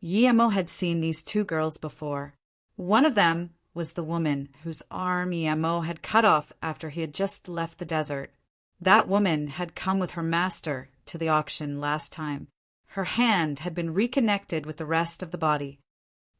Yemo had seen these two girls before. One of them was the woman whose arm Yemo had cut off after he had just left the desert. That woman had come with her master to the auction last time. Her hand had been reconnected with the rest of the body.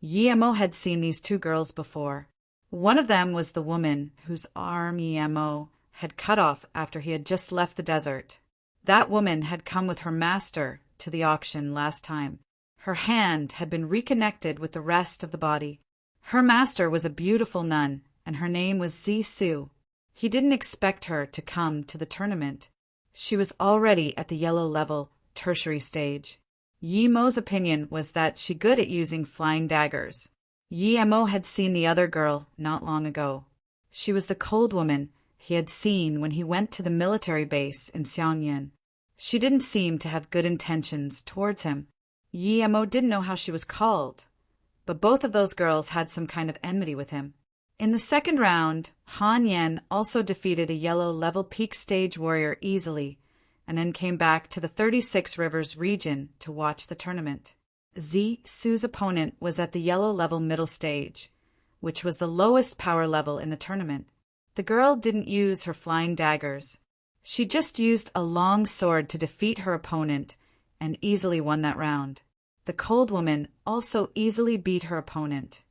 Yemo had seen these two girls before. One of them was the woman whose arm Yemo had cut off after he had just left the desert. That woman had come with her master to the auction last time. Her hand had been reconnected with the rest of the body. Her master was a beautiful nun, and her name was Zisu. He didn't expect her to come to the tournament. She was already at the yellow level, tertiary stage. Yemo's opinion was that she good at using flying daggers. Yemo had seen the other girl not long ago. She was the cold woman he had seen when he went to the military base in Xiangyan. She didn't seem to have good intentions towards him. Yemo didn't know how she was called, but both of those girls had some kind of enmity with him. In the second round, Han Yen also defeated a yellow level peak stage warrior easily, and then came back to the 36 Rivers region to watch the tournament. Su's opponent was at the yellow level middle stage, which was the lowest power level in the tournament. The girl didn't use her flying daggers. She just used a long sword to defeat her opponent and easily won that round. The cold woman also easily beat her opponent,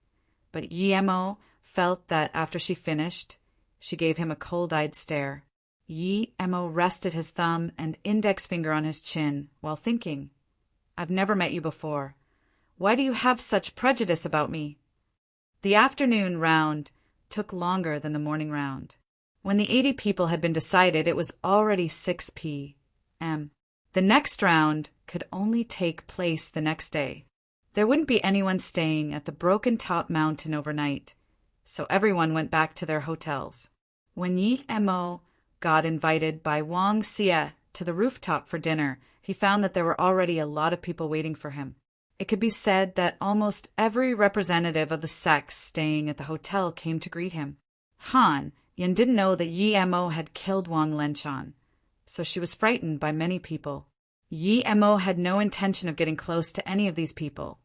but Yemo felt that after she finished, she gave him a cold-eyed stare. Yemo rested his thumb and index finger on his chin while thinking, "I've never met you before. Why do you have such prejudice about me?" The afternoon round took longer than the morning round. When the 80 people had been decided, it was already 6 p.m. The next round could only take place the next day. There wouldn't be anyone staying at the Broken Top Mountain overnight, so everyone went back to their hotels. When Yemo got invited by Wang Xie to the rooftop for dinner, he found that there were already a lot of people waiting for him. It could be said that almost every representative of the sects staying at the hotel came to greet him. Han Yen didn't know that Yemo had killed Wang Lenshan, so she was frightened by many people. Yemo had no intention of getting close to any of these people,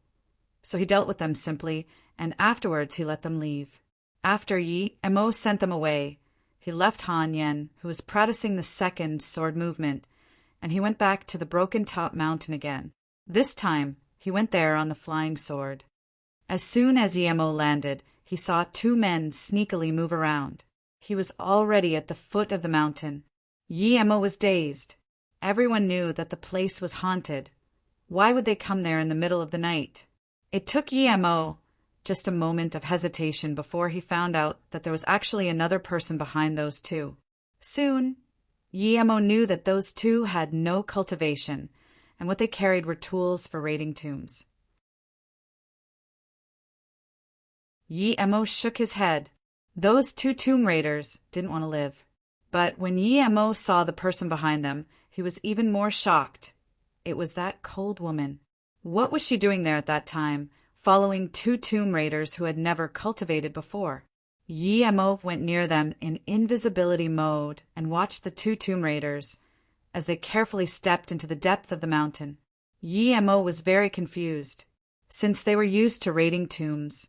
so he dealt with them simply, and afterwards he let them leave. After Yemo sent them away, he left Han Yen, who was practicing the second sword movement, and he went back to the Broken Top Mountain again. This time, he went there on the flying sword. As soon as Yemo landed, he saw 2 men sneakily move around. He was already at the foot of the mountain. Yemo was dazed. Everyone knew that the place was haunted. Why would they come there in the middle of the night? It took Yemo just a moment of hesitation before he found out that there was actually another person behind those 2. Soon, Yemo knew that those 2 had no cultivation, and what they carried were tools for raiding tombs. Yemo shook his head. Those 2 tomb raiders didn't want to live. But when Yemo saw the person behind them, he was even more shocked. It was that cold woman. What was she doing there at that time, following 2 tomb raiders who had never cultivated before? Yemo went near them in invisibility mode and watched the 2 tomb raiders as they carefully stepped into the depth of the mountain. Yemo was very confused. Since they were used to raiding tombs,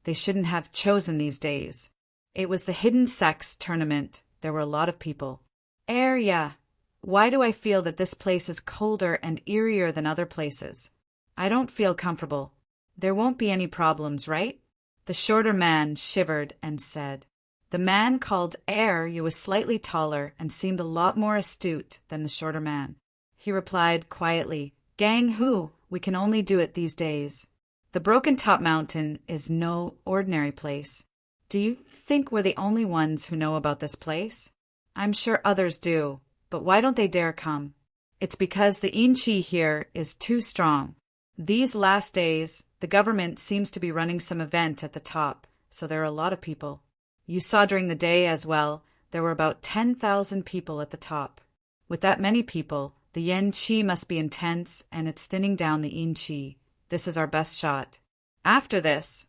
they shouldn't have chosen these days. It was the Hidden Sects tournament. There were a lot of people. Area. Why do I feel that this place is colder and eerier than other places? I don't feel comfortable. There won't be any problems, right? The shorter man shivered and said. The man called You was slightly taller and seemed a lot more astute than the shorter man. He replied quietly, Gang Hu, we can only do it these days. The Broken Top Mountain is no ordinary place. Do you think we're the only ones who know about this place? I'm sure others do, but why don't they dare come? It's because the Inchi here is too strong. These last days, the government seems to be running some event at the top, so there are a lot of people. You saw during the day as well, there were about 10,000 people at the top. With that many people, the Yen Qi must be intense, and it's thinning down the Yin Qi. This is our best shot. After this,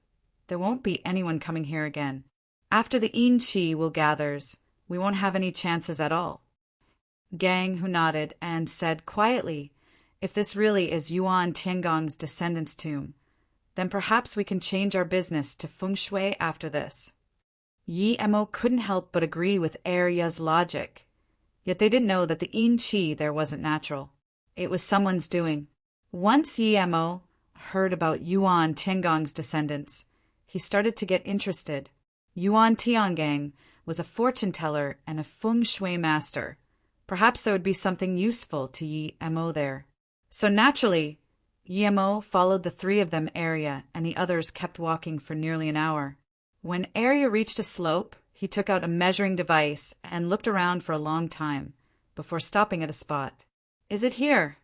there won't be anyone coming here again. After the Yin Qi will gathers, we won't have any chances at all. Gang Hu nodded and said quietly, if this really is Yuan Tiangong's descendant's tomb, Then perhaps we can change our business to feng shui after this. Yi Mo couldn't help but agree with Ya's logic. Yet they didn't know that the yin qi there wasn't natural. It was someone's doing. Once Yi Mo heard about Yuan Tiangong's descendants, he started to get interested. Yuan Tiangong was a fortune teller and a feng shui master. Perhaps there would be something useful to Yi Mo there. So naturally, Yi Mo followed the three of them area, and the others kept walking for nearly an hour. When area reached a slope, he took out a measuring device and looked around for a long time, before stopping at a spot. "Is it here?"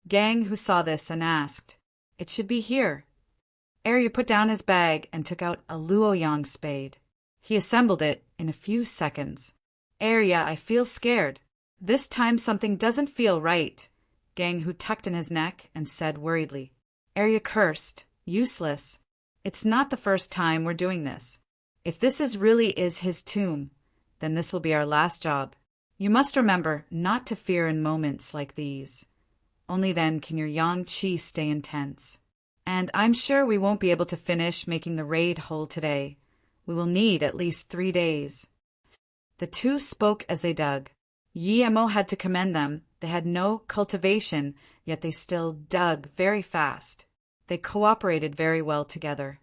Gang who saw this and asked. "It should be here." Area put down his bag and took out a luoyang spade. He assembled it in a few seconds. "Area, I feel scared. This time something doesn't feel right," Gang who tucked in his neck and said worriedly. Area cursed. "Useless. It's not the first time we're doing this. If this really is his tomb, then this will be our last job. You must remember not to fear in moments like these. Only then can your yang qi stay intense. And I'm sure we won't be able to finish making the raid hole today. We will need at least 3 days." The two spoke as they dug. Yi Mo had to commend them. They had no cultivation, yet they still dug very fast. They cooperated very well together.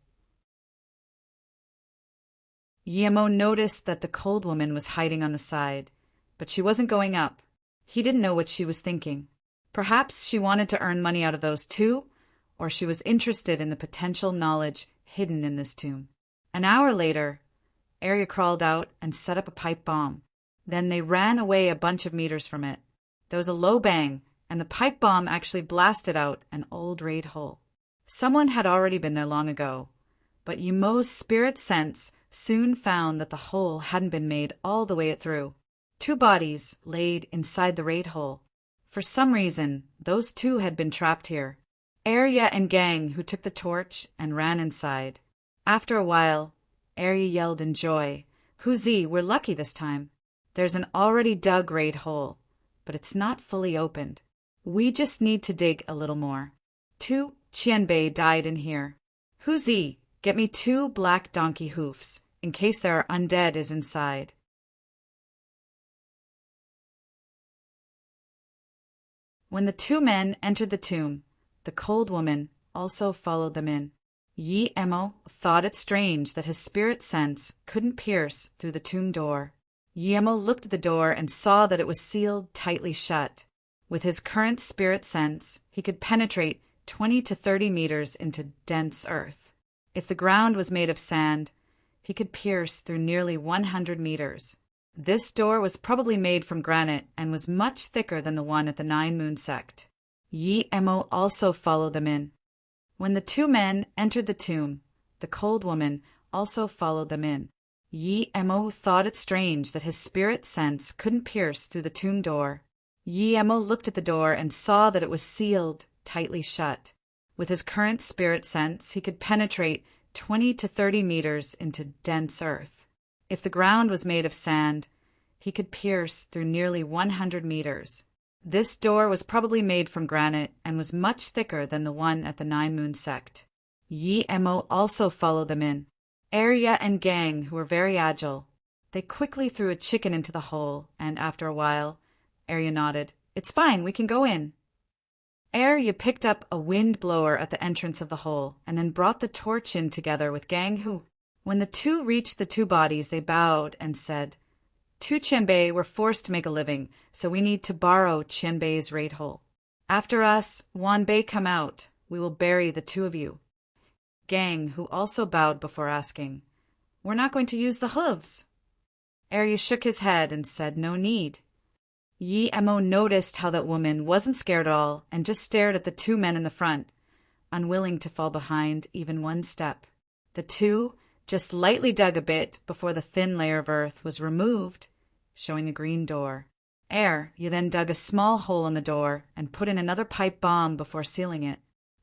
Yi Mo noticed that the cold woman was hiding on the side, but she wasn't going up. He didn't know what she was thinking. Perhaps she wanted to earn money out of those two, or she was interested in the potential knowledge hidden in this tomb. An hour later, Area crawled out and set up a pipe bomb. Then they ran away a bunch of meters from it. There was a low bang, and the pipe bomb actually blasted out an old raid hole. Someone had already been there long ago, but Yi Mo's spirit sense soon found that the hole hadn't been made all the way through. 2 bodies laid inside the raid hole. For some reason, those 2 had been trapped here. Area and Gang who took the torch and ran inside. After a while, Area yelled in joy, "Huzi, we're lucky this time. There's an already dug raid hole, but it's not fully opened. We just need to dig a little more. 2 Qianbei died in here. Huzi, get me 2 black donkey hoofs, in case there are undead is inside." When the 2 men entered the tomb, the cold woman also followed them in. Yi Mo thought it strange that his spirit sense couldn't pierce through the tomb door. Yi Mo looked at the door and saw that it was sealed tightly shut. With his current spirit sense, he could penetrate 20 to 30 meters into dense earth. If the ground was made of sand, he could pierce through nearly 100 meters. This door was probably made from granite and was much thicker than the one at the 9 Moon Sect. Yi Mo also followed them in. When the 2 men entered the tomb, the cold woman also followed them in. Yi Mo thought it strange that his spirit sense couldn't pierce through the tomb door. Yi Mo looked at the door and saw that it was sealed tightly shut. With his current spirit sense, he could penetrate 20 to 30 meters into dense earth. If the ground was made of sand, he could pierce through nearly 100 meters. This door was probably made from granite and was much thicker than the one at the 9 Moon Sect. Yi Mo also followed them in. Area and Gang, who were very agile. They quickly threw a chicken into the hole, and after a while, Area nodded. "It's fine, we can go in." Area picked up a wind blower at the entrance of the hole, and then brought the torch in together with Gang who. When the 2 reached the 2 bodies, they bowed and said, "2 Qianbei were forced to make a living, so we need to borrow Qianbei's raid hole. After us, Wanbei come out. We will bury the 2 of you." Gang, who also bowed before asking, "We're not going to use the hooves." Area shook his head and said no need. Yi Mo noticed how that woman wasn't scared at all and just stared at the 2 men in the front, unwilling to fall behind even 1 step. The 2 just lightly dug a bit before the thin layer of earth was removed, showing the green door. You then dug a small hole in the door and put in another pipe bomb before sealing it.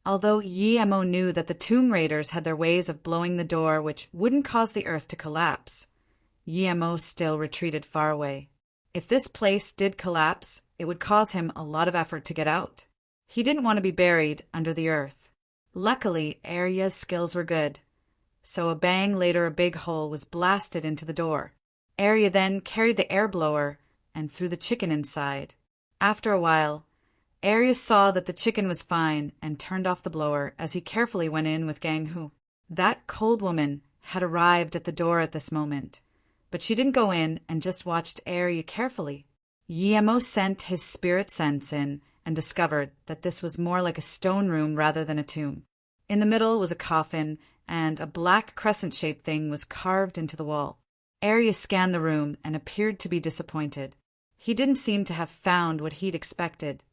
Although Yi Mo knew that the tomb raiders had their ways of blowing the door which wouldn't cause the earth to collapse, Yi Mo still retreated far away. If this place did collapse, it would cause him a lot of effort to get out. He didn't want to be buried under the earth. Luckily, Arya's skills were good, so a bang later a big hole was blasted into the door. Arya then carried the air blower and threw the chicken inside. After a while, Arya saw that the chicken was fine and turned off the blower as he carefully went in with Gang Hu. That cold woman had arrived at the door at this moment, but she didn't go in and just watched Arya carefully. Yemo sent his spirit sense in and discovered that this was more like a stone room rather than a tomb. In the middle was a coffin, and a black crescent-shaped thing was carved into the wall. Arya scanned the room and appeared to be disappointed. He didn't seem to have found what he'd expected.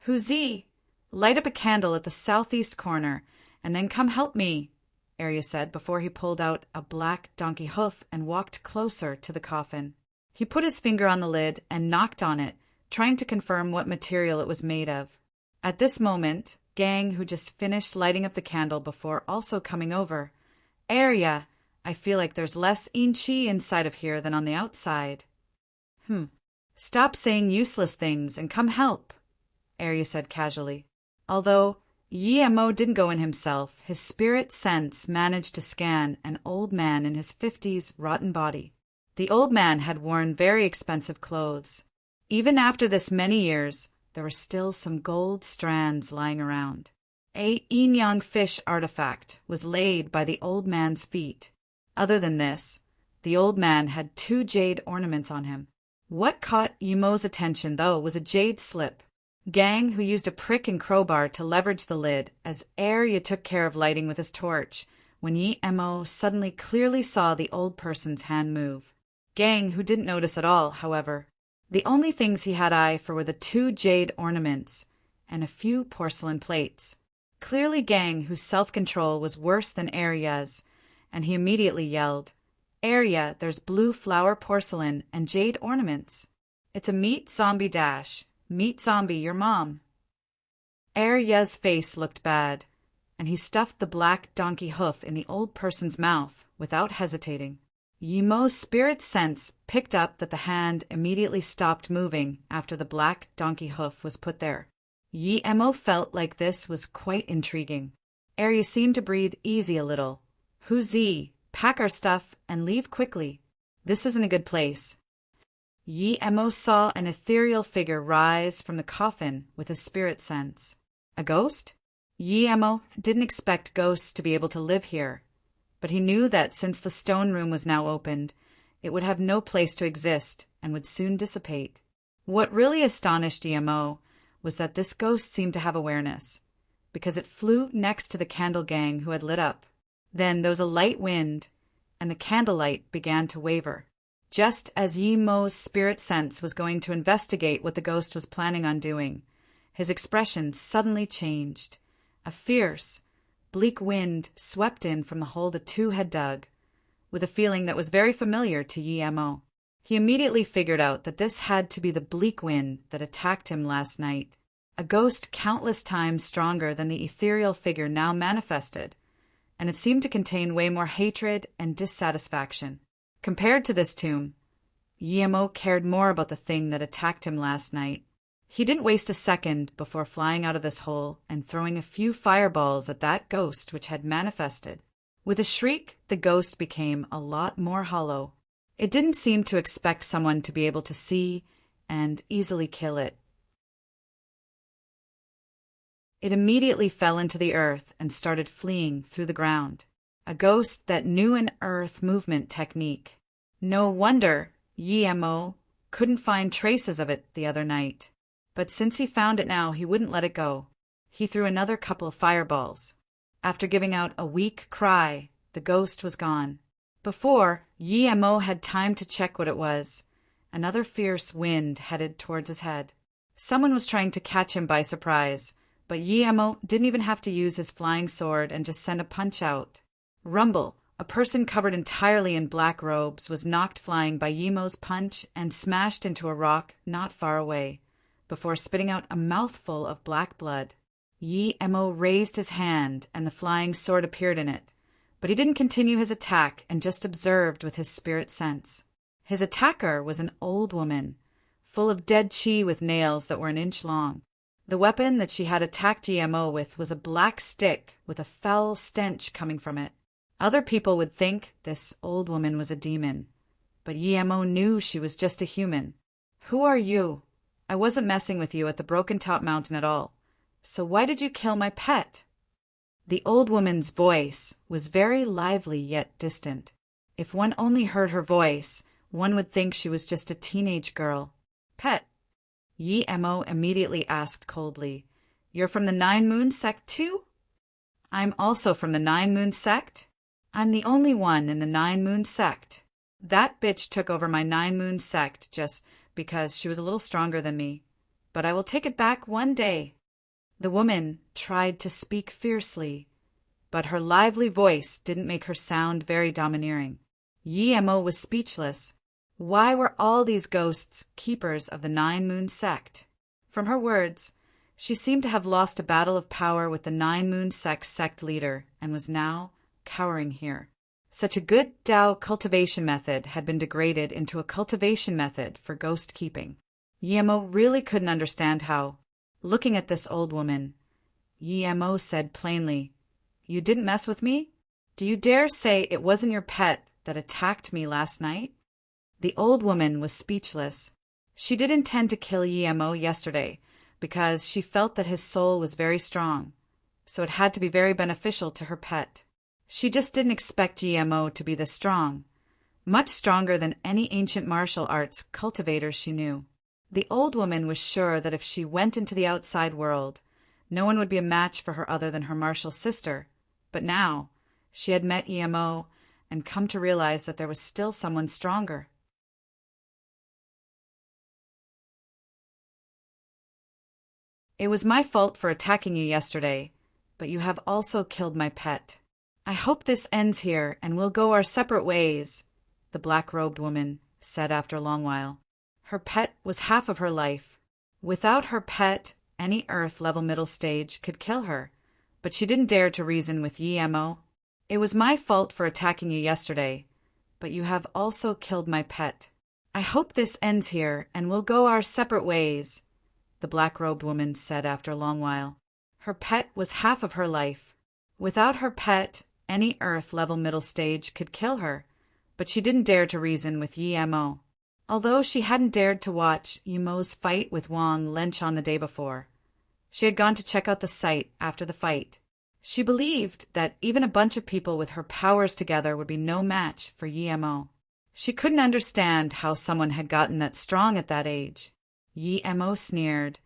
"Huzi, light up a candle at the southeast corner, and then come help me," Arya said before he pulled out a black donkey hoof and walked closer to the coffin. He put his finger on the lid and knocked on it, trying to confirm what material it was made of. At this moment, Gang, who just finished lighting up the candle before also coming over, "Arya, I feel like there's less Inchi inside of here than on the outside." Stop saying useless things and come help," Arya said casually. Although Yemo didn't go in himself, his spirit sense managed to scan an old man in his 50s rotten body. The old man had worn very expensive clothes. Even after this many years, there were still some gold strands lying around. A yin-yang fish artifact was laid by the old man's feet. Other than this, the old man had 2 jade ornaments on him. What caught Yemo's attention, though, was a jade slip. Gang, who used a prick and crowbar to leverage the lid, as Arya took care of lighting with his torch, when Yemo suddenly clearly saw the old person's hand move. Gang, who didn't notice at all, however. The only things he had eye for were the 2 jade ornaments and a few porcelain plates. Clearly Gang, whose self-control was worse than Arya's, and he immediately yelled, "Arya, there's blue flower porcelain and jade ornaments. It's a meat zombie dash. Meat zombie, your mom." Arya's face looked bad, and he stuffed the black donkey hoof in the old person's mouth without hesitating. Yemo's spirit sense picked up that the hand immediately stopped moving after the black donkey hoof was put there. Yemo felt like this was quite intriguing. Arya seemed to breathe easy a little. "Huzi, pack our stuff and leave quickly. This isn't a good place." Yemo saw an ethereal figure rise from the coffin with his spirit sense. A ghost? Yemo didn't expect ghosts to be able to live here, but he knew that since the stone room was now opened, it would have no place to exist and would soon dissipate. What really astonished Yemo was that this ghost seemed to have awareness, because it flew next to the candle gang who had lit up. Then there was a light wind, and the candlelight began to waver. Just as Yemo's spirit sense was going to investigate what the ghost was planning on doing, his expression suddenly changed. A fierce, bleak wind swept in from the hole the 2 had dug, with a feeling that was very familiar to Yemo. He immediately figured out that this had to be the bleak wind that attacked him last night, a ghost countless times stronger than the ethereal figure now manifested, and it seemed to contain way more hatred and dissatisfaction. Compared to this tomb, Yemo cared more about the thing that attacked him last night. He didn't waste a second before flying out of this hole and throwing a few fireballs at that ghost which had manifested. With a shriek, the ghost became a lot more hollow. It didn't seem to expect someone to be able to see and easily kill it. It immediately fell into the earth and started fleeing through the ground. A ghost that knew an earth movement technique. No wonder Yemo couldn't find traces of it the other night. But since he found it now, he wouldn't let it go. He threw another couple of fireballs. After giving out a weak cry, the ghost was gone. Before Yemo had time to check what it was, another fierce wind headed towards his head. Someone was trying to catch him by surprise, but Yemo didn't even have to use his flying sword and just send a punch out. Rumble, a person covered entirely in black robes, was knocked flying by Yemo's punch and smashed into a rock not far away, before spitting out a mouthful of black blood. Yemo raised his hand and the flying sword appeared in it, but he didn't continue his attack and just observed with his spirit sense. His attacker was an old woman, full of dead chi with nails that were an inch long. The weapon that she had attacked Yemo with was a black stick with a foul stench coming from it. Other people would think this old woman was a demon, but Yemo knew she was just a human. "Who are you? I wasn't messing with you at the Broken Top Mountain at all. So why did you kill my pet?" The old woman's voice was very lively yet distant. If one only heard her voice, one would think she was just a teenage girl. "Pet?" Yemo immediately asked coldly. "You're from the Nine Moon Sect too?" "I'm also from the Nine Moon Sect. I'm the only one in the Nine Moon Sect. That bitch took over my Nine Moon Sect just because she was a little stronger than me. But I will take it back one day." The woman tried to speak fiercely, but her lively voice didn't make her sound very domineering. Yemo was speechless. Why were all these ghosts keepers of the Nine Moon Sect? From her words, she seemed to have lost a battle of power with the Nine Moon sect leader and was now cowering here. Such a good Tao cultivation method had been degraded into a cultivation method for ghost keeping. Yemo really couldn't understand how. Looking at this old woman, Yemo said plainly, "You didn't mess with me? Do you dare say it wasn't your pet that attacked me last night?" The old woman was speechless. She did intend to kill Yemo yesterday because she felt that his soul was very strong, so it had to be very beneficial to her pet. She just didn't expect Yemo to be this strong, much stronger than any ancient martial arts cultivators she knew. The old woman was sure that if she went into the outside world, no one would be a match for her other than her martial sister, but now she had met Yemo and come to realize that there was still someone stronger. "It was my fault for attacking you yesterday, but you have also killed my pet. I hope this ends here and we'll go our separate ways," the black-robed woman said after a long while. Her pet was half of her life. Without her pet, any Earth-level middle stage could kill her, but she didn't dare to reason with Yemo. "It was my fault for attacking you yesterday, but you have also killed my pet. I hope this ends here and we'll go our separate ways," the black-robed woman said after a long while. Her pet was half of her life. Without her pet, any Earth-level middle stage could kill her, but she didn't dare to reason with Yemo. Although she hadn't dared to watch Yemo's fight with Wang Lench on the day before, she had gone to check out the site after the fight. She believed that even a bunch of people with her powers together would be no match for Yemo. She couldn't understand how someone had gotten that strong at that age. Yemo sneered.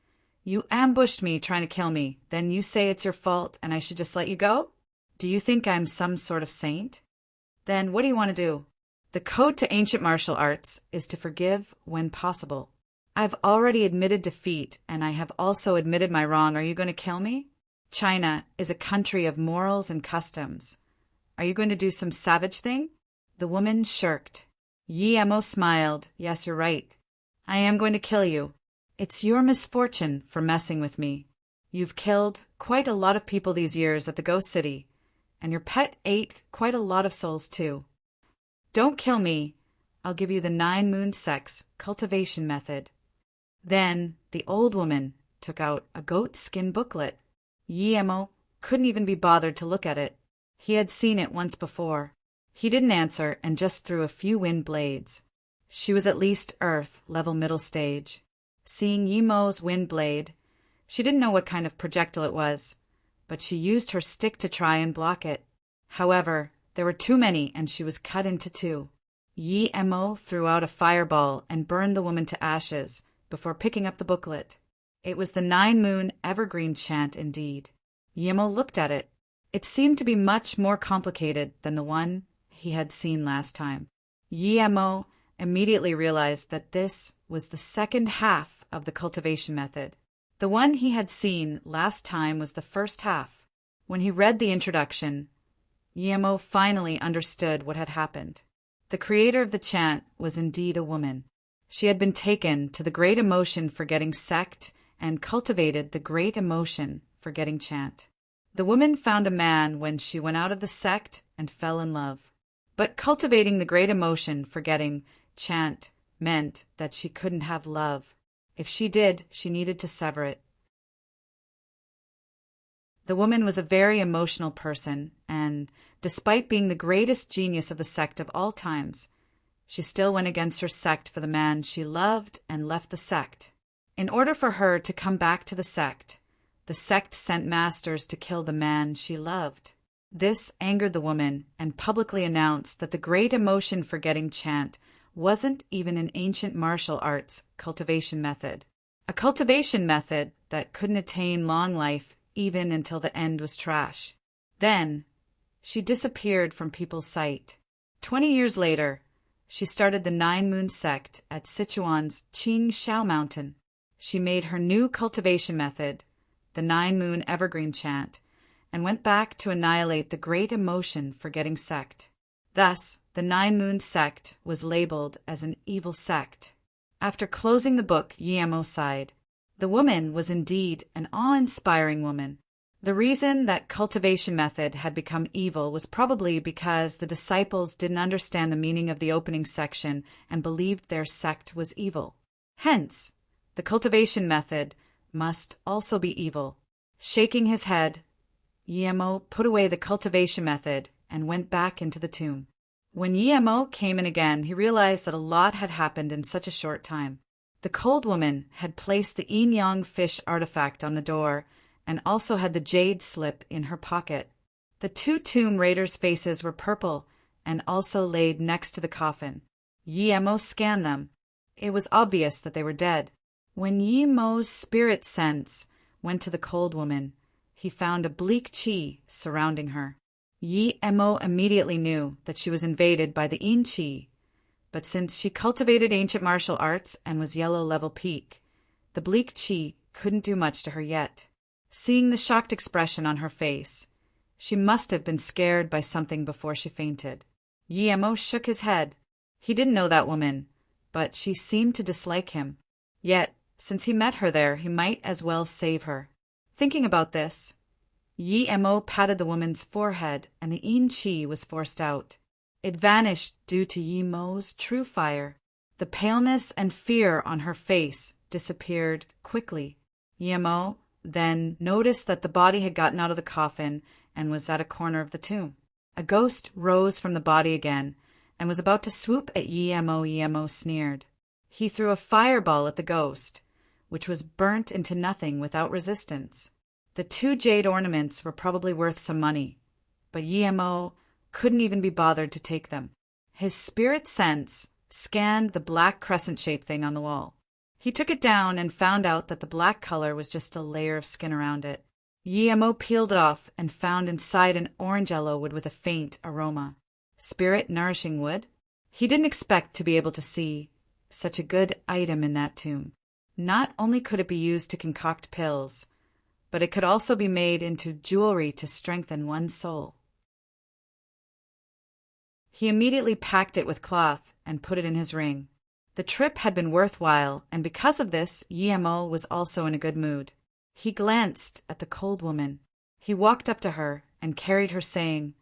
"You ambushed me trying to kill me, then you say it's your fault and I should just let you go? Do you think I'm some sort of saint? Then what do you want to do?" The code to ancient martial arts is to forgive when possible. I've already admitted defeat, and I have also admitted my wrong. Are you going to kill me? China is a country of morals and customs. Are you going to do some savage thing? The woman shirked. Yemo smiled. "Yes, you're right. I am going to kill you. It's your misfortune for messing with me. You've killed quite a lot of people these years at the Ghost City, and your pet ate quite a lot of souls too. Don't kill me. I'll give you the Nine Moon Sect's cultivation method." Then the old woman took out a goat skin booklet. Yemo couldn't even be bothered to look at it. He had seen it once before. He didn't answer and just threw a few wind blades. She was at least Earth-level middle stage. Seeing Yemo's wind blade, she didn't know what kind of projectile it was, but she used her stick to try and block it. However, there were too many and she was cut into two. Yemo threw out a fireball and burned the woman to ashes before picking up the booklet. It was the Nine Moon Evergreen chant indeed. Yemo looked at it. It seemed to be much more complicated than the one he had seen last time. Yemo immediately realized that this was the second half of the cultivation method. The one he had seen last time was the first half. When he read the introduction, Yemo finally understood what had happened. The creator of the chant was indeed a woman. She had been taken to the great emotion forgetting sect and cultivated the great emotion forgetting chant. The woman found a man when she went out of the sect and fell in love. But cultivating the great emotion forgetting chant meant that she couldn't have love. If she did, she needed to sever it. The woman was a very emotional person, and despite being the greatest genius of the sect of all times, she still went against her sect for the man she loved and left the sect. In order for her to come back to the sect sent masters to kill the man she loved. This angered the woman and publicly announced that the great emotion forgetting chant wasn't even an ancient martial arts cultivation method. A cultivation method that couldn't attain long life even until the end was trash. Then, she disappeared from people's sight. 20 years later, she started the Nine Moon sect at Sichuan's Qing Shao Mountain. She made her new cultivation method, the Nine Moon Evergreen Chant, and went back to annihilate the great emotion forgetting sect. Thus, the Nine Moon sect was labeled as an evil sect. After closing the book, Yemo sighed. The woman was indeed an awe-inspiring woman. The reason that cultivation method had become evil was probably because the disciples didn't understand the meaning of the opening section and believed their sect was evil. Hence, the cultivation method must also be evil. Shaking his head, Yemo put away the cultivation method and went back into the tomb. When Yemo came in again, he realized that a lot had happened in such a short time. The cold woman had placed the yin-yang fish artifact on the door and also had the jade slip in her pocket. The two tomb raiders' faces were purple and also laid next to the coffin. Yemo scanned them. It was obvious that they were dead. When Yemo's spirit sense went to the cold woman, he found a bleak qi surrounding her. Yemo immediately knew that she was invaded by the yin qi, but since she cultivated ancient martial arts and was yellow level peak, the bleak qi couldn't do much to her yet. Seeing the shocked expression on her face, she must have been scared by something before she fainted. Yemo shook his head. He didn't know that woman, but she seemed to dislike him. Yet, since he met her there, he might as well save her. Thinking about this, Yemo patted the woman's forehead and the yin qi was forced out. It vanished due to Yemo's true fire. The paleness and fear on her face disappeared quickly. Yemo then noticed that the body had gotten out of the coffin and was at a corner of the tomb. A ghost rose from the body again and was about to swoop at Yemo. Yemo sneered. He threw a fireball at the ghost, which was burnt into nothing without resistance. The two jade ornaments were probably worth some money, but Yemo couldn't even be bothered to take them. His spirit sense scanned the black crescent-shaped thing on the wall. He took it down and found out that the black color was just a layer of skin around it. Yemo peeled it off and found inside an orange yellow wood with a faint aroma. Spirit-nourishing wood? He didn't expect to be able to see such a good item in that tomb. Not only could it be used to concoct pills, but it could also be made into jewelry to strengthen one's soul. He immediately packed it with cloth and put it in his ring. The trip had been worthwhile, and because of this, Yemo was also in a good mood. He glanced at the cold woman. He walked up to her and carried her, saying,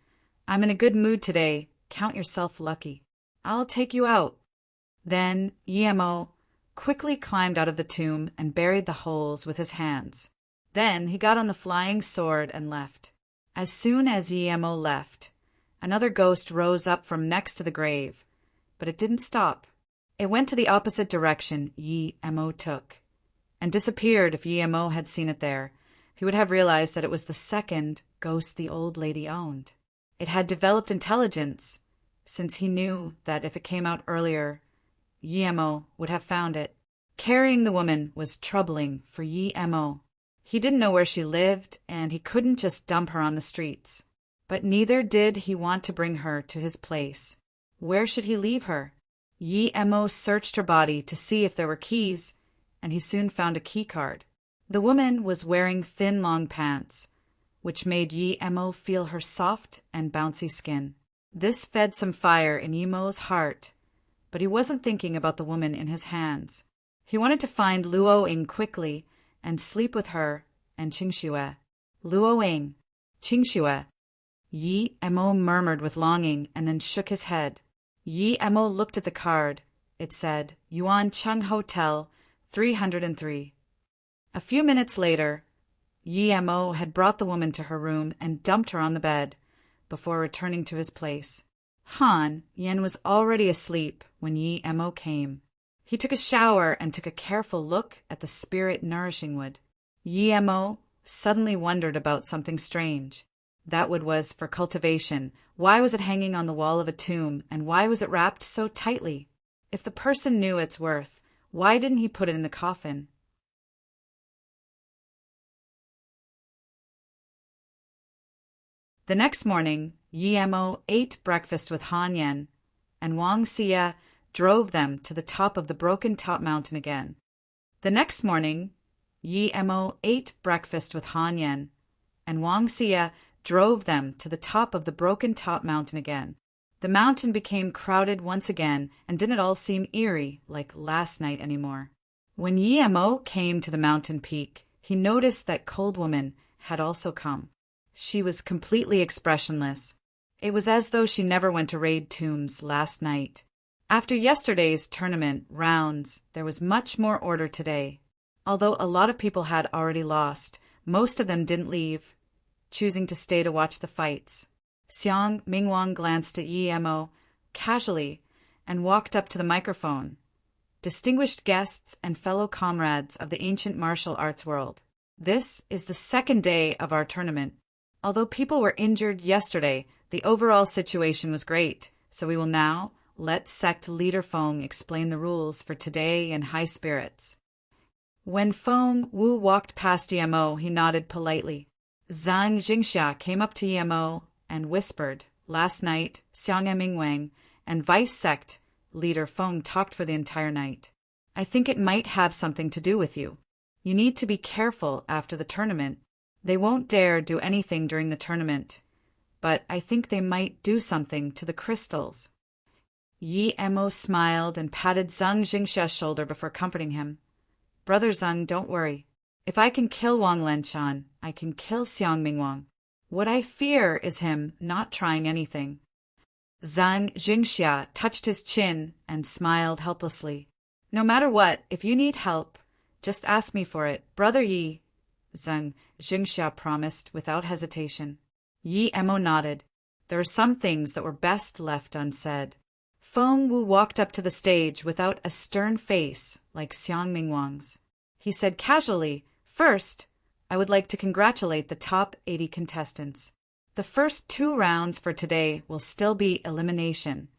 "I'm in a good mood today. Count yourself lucky. I'll take you out." Then Yemo quickly climbed out of the tomb and buried the holes with his hands. Then he got on the flying sword and left. As soon as Yemo left, another ghost rose up from next to the grave, but it didn't stop. It went to the opposite direction Yemo took, and disappeared. If Yemo had seen it there, he would have realized that it was the second ghost the old lady owned. It had developed intelligence, since he knew that if it came out earlier, Yemo would have found it. Carrying the woman was troubling for Yemo. He didn't know where she lived, and he couldn't just dump her on the streets. But neither did he want to bring her to his place. Where should he leave her? Yemo searched her body to see if there were keys, and he soon found a key card. The woman was wearing thin, long pants, which made Yemo feel her soft and bouncy skin. This fed some fire in Yemo's heart, but he wasn't thinking about the woman in his hands. He wanted to find Luo-Ying quickly and sleep with her and Qingxue. Luo-Ying, Qingxue. Yemo murmured with longing and then shook his head. Yemo looked at the card. It said, Yuan Chung Hotel, 303. A few minutes later, Yi-mo had brought the woman to her room and dumped her on the bed before returning to his place. Han Yen was already asleep when Yi-mo came. He took a shower and took a careful look at the spirit-nourishing wood. Yi-mo suddenly wondered about something strange. That wood was for cultivation. Why was it hanging on the wall of a tomb, and why was it wrapped so tightly? If the person knew its worth, why didn't he put it in the coffin? The next morning, Yi-mo ate breakfast with Han Yen, and Wang Xia drove them to the top of the broken top mountain again. The next morning, Yi-mo ate breakfast with Han Yen, and Wang Xia drove them to the top of the broken top mountain again. The mountain became crowded once again and didn't all seem eerie like last night anymore. When Yi-mo came to the mountain peak, he noticed that Cold Woman had also come. She was completely expressionless. It was as though she never went to raid tombs last night. After yesterday's tournament rounds, there was much more order today. Although a lot of people had already lost, most of them didn't leave, choosing to stay to watch the fights. Xiang Mingwang glanced at Yi-mo casually and walked up to the microphone. Distinguished guests and fellow comrades of the ancient martial arts world, this is the second day of our tournament. Although people were injured yesterday, the overall situation was great, so we will now let sect leader Feng explain the rules for today in high spirits. When Feng Wu walked past Yi-mo, he nodded politely. Zhang Jingxia came up to Yi-mo and whispered, "Last night, Xiang Mingwang and vice sect leader Feng talked for the entire night. I think it might have something to do with you. You need to be careful after the tournament. They won't dare do anything during the tournament, but I think they might do something to the crystals." Yi-mo smiled and patted Zhang Jingxia's shoulder before comforting him. "Brother Zhang, don't worry. If I can kill Wang Lenshan, I can kill Xiang Mingwang. What I fear is him not trying anything." Zhang Jingxia touched his chin and smiled helplessly. "No matter what, if you need help, just ask me for it, Brother Yi," Zhang Jingxia promised without hesitation. Yi-mo nodded. There were some things that were best left unsaid. Feng Wu walked up to the stage without a stern face like Xiang Mingwang's. He said casually, "First, I would like to congratulate the top 80 contestants. The first 2 rounds for today will still be elimination,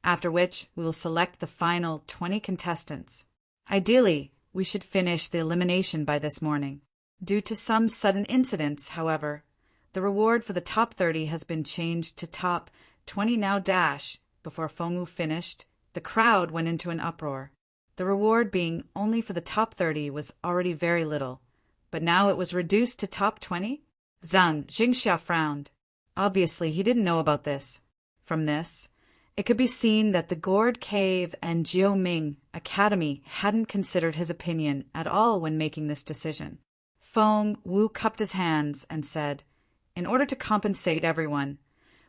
after which we will select the final 20 contestants. Ideally, we should finish the elimination by this morning. Due to some sudden incidents, however, the reward for the top 30 has been changed to top 20 now dash." Before Feng Wu finished, the crowd went into an uproar. The reward being only for the top 30 was already very little, but now it was reduced to top 20? Zhang Jingxia frowned. Obviously, he didn't know about this. From this, it could be seen that the Gourd Cave and Jiuming Academy hadn't considered his opinion at all when making this decision. Feng Wu cupped his hands and said, "In order to compensate everyone,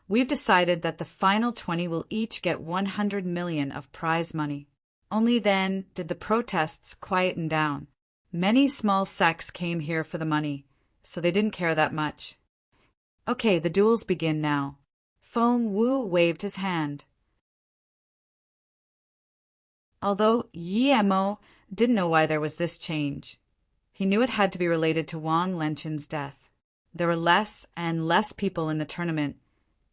we've decided that the final 20 will each get 100 million of prize money." Only then did the protests quieten down. Many small sects came here for the money, so they didn't care that much. "Okay, the duels begin now." Feng Wu waved his hand. Although Yi-mo didn't know why there was this change, he knew it had to be related to Wang Lenshan's death. There were less and less people in the tournament,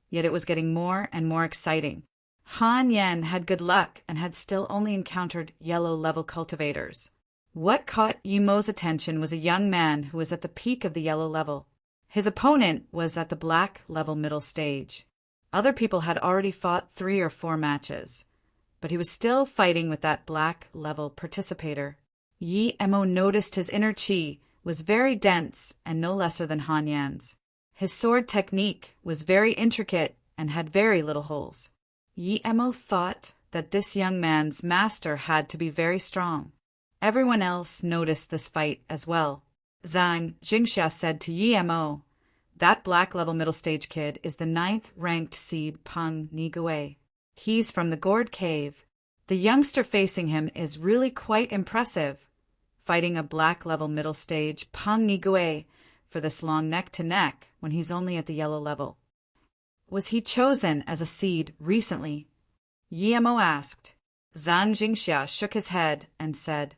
yet it was getting more and more exciting. Han Yen had good luck and had still only encountered yellow-level cultivators. What caught Yi-mo's attention was a young man who was at the peak of the yellow level. His opponent was at the black level middle stage. Other people had already fought 3 or 4 matches, but he was still fighting with that black level participator. Yi-mo noticed his inner chi was very dense and no lesser than Han Yan's. His sword technique was very intricate and had very little holes. Yi-mo thought that this young man's master had to be very strong. Everyone else noticed this fight as well. Zhang Jingxia said to Yi-mo, "That black level middle stage kid is the 9th ranked seed Peng Nigui. He's from the Gourd Cave. The youngster facing him is really quite impressive, fighting a black level middle stage Peng Nigui for this long neck-to-neck when he's only at the yellow level? Was he chosen as a seed recently? Yemo asked. Zhang Jingxia shook his head and said,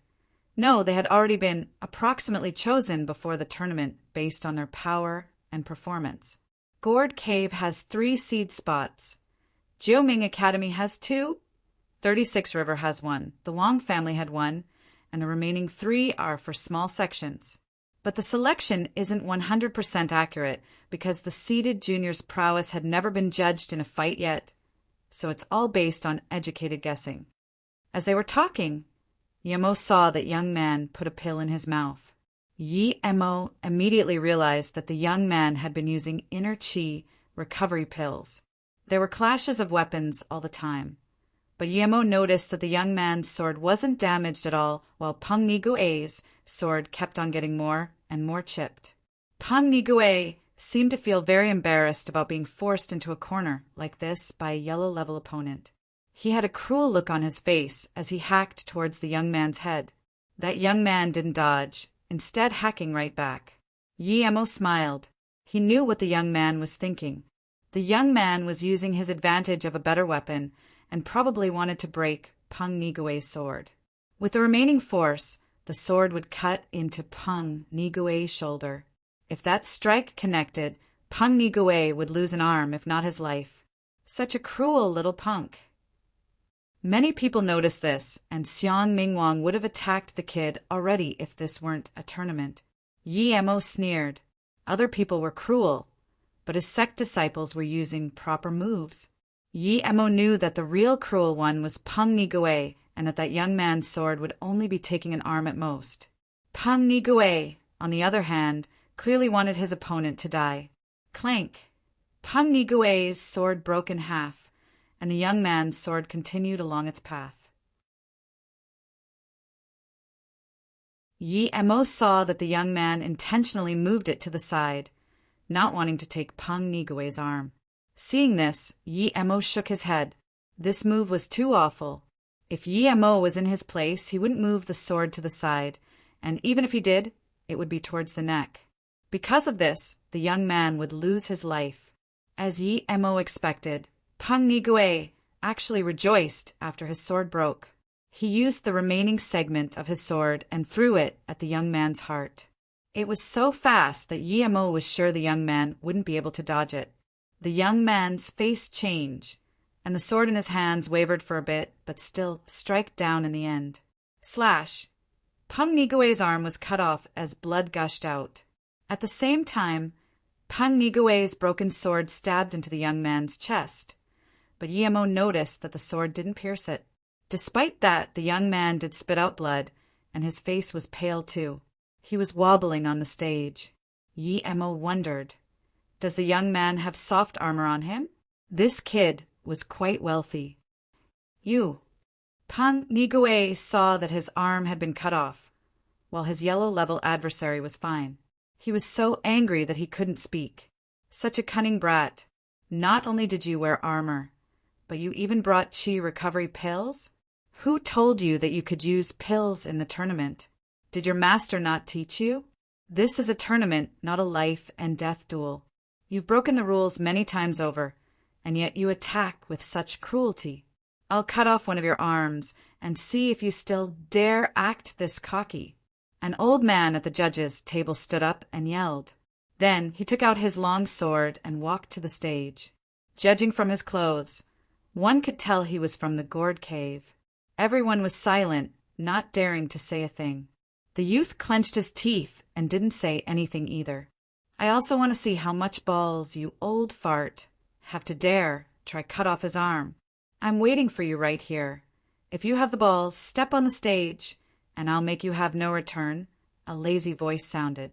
no, they had already been approximately chosen before the tournament based on their power and performance. Gourd Cave has 3 seed spots. Jiuming Academy has 2. 36 River has 1. The Wang family had 1. And the remaining 3 are for small sections. But the selection isn't 100% accurate because the seeded juniors' prowess had never been judged in a fight yet. So it's all based on educated guessing. As they were talking, Yemo saw that young man put a pill in his mouth. Yemo immediately realized that the young man had been using inner chi recovery pills. There were clashes of weapons all the time, but Yemo noticed that the young man's sword wasn't damaged at all, while Peng Nigue's sword kept on getting more and more chipped. Peng Nigue seemed to feel very embarrassed about being forced into a corner like this by a yellow-level opponent. He had a cruel look on his face as he hacked towards the young man's head. That young man didn't dodge, instead hacking right back. Yemo smiled. He knew what the young man was thinking. The young man was using his advantage of a better weapon and probably wanted to break Peng Nigue's sword. With the remaining force, the sword would cut into Peng Nigue's shoulder. If that strike connected, Peng Nigue would lose an arm, if not his life. Such a cruel little punk. Many people noticed this, and Xiang Mingwang would have attacked the kid already if this weren't a tournament. Yemo sneered. Other people were cruel, but his sect disciples were using proper moves. Yemo knew that the real cruel one was Peng Nigue, and that young man's sword would only be taking an arm at most. Peng Nigue, on the other hand, clearly wanted his opponent to die. Clank! Peng Nigue's sword broke in half, and the young man's sword continued along its path. Yemo saw that the young man intentionally moved it to the side, not wanting to take Peng Nigue's arm. Seeing this, Yemo shook his head. This move was too awful. If Yemo was in his place, he wouldn't move the sword to the side, and even if he did, it would be towards the neck. Because of this, the young man would lose his life. As Yemo expected, Peng Nigue actually rejoiced after his sword broke. He used the remaining segment of his sword and threw it at the young man's heart. It was so fast that Yemo was sure the young man wouldn't be able to dodge it. The young man's face changed, and the sword in his hands wavered for a bit, but still struck down in the end. Slash! Peng Nigue's arm was cut off as blood gushed out. At the same time, Peng Nigue's broken sword stabbed into the young man's chest, but Yemo noticed that the sword didn't pierce it. Despite that, the young man did spit out blood, and his face was pale too. He was wobbling on the stage. Yemo wondered, does the young man have soft armor on him? This kid was quite wealthy. Peng Nigue saw that his arm had been cut off, while his yellow-level adversary was fine. He was so angry that he couldn't speak. Such a cunning brat. Not only did you wear armor, but you even brought chi recovery pills? Who told you that you could use pills in the tournament? Did your master not teach you? This is a tournament, not a life and death duel. You've broken the rules many times over, and yet you attack with such cruelty. I'll cut off one of your arms and see if you still dare act this cocky. An old man at the judges' table stood up and yelled. Then he took out his long sword and walked to the stage. Judging from his clothes, one could tell he was from the Gourd Cave. Everyone was silent, not daring to say a thing. The youth clenched his teeth and didn't say anything either. I also want to see how much balls you old fart have to dare try cut off his arm. I'm waiting for you right here. If you have the balls, step on the stage, and I'll make you have no return, a lazy voice sounded.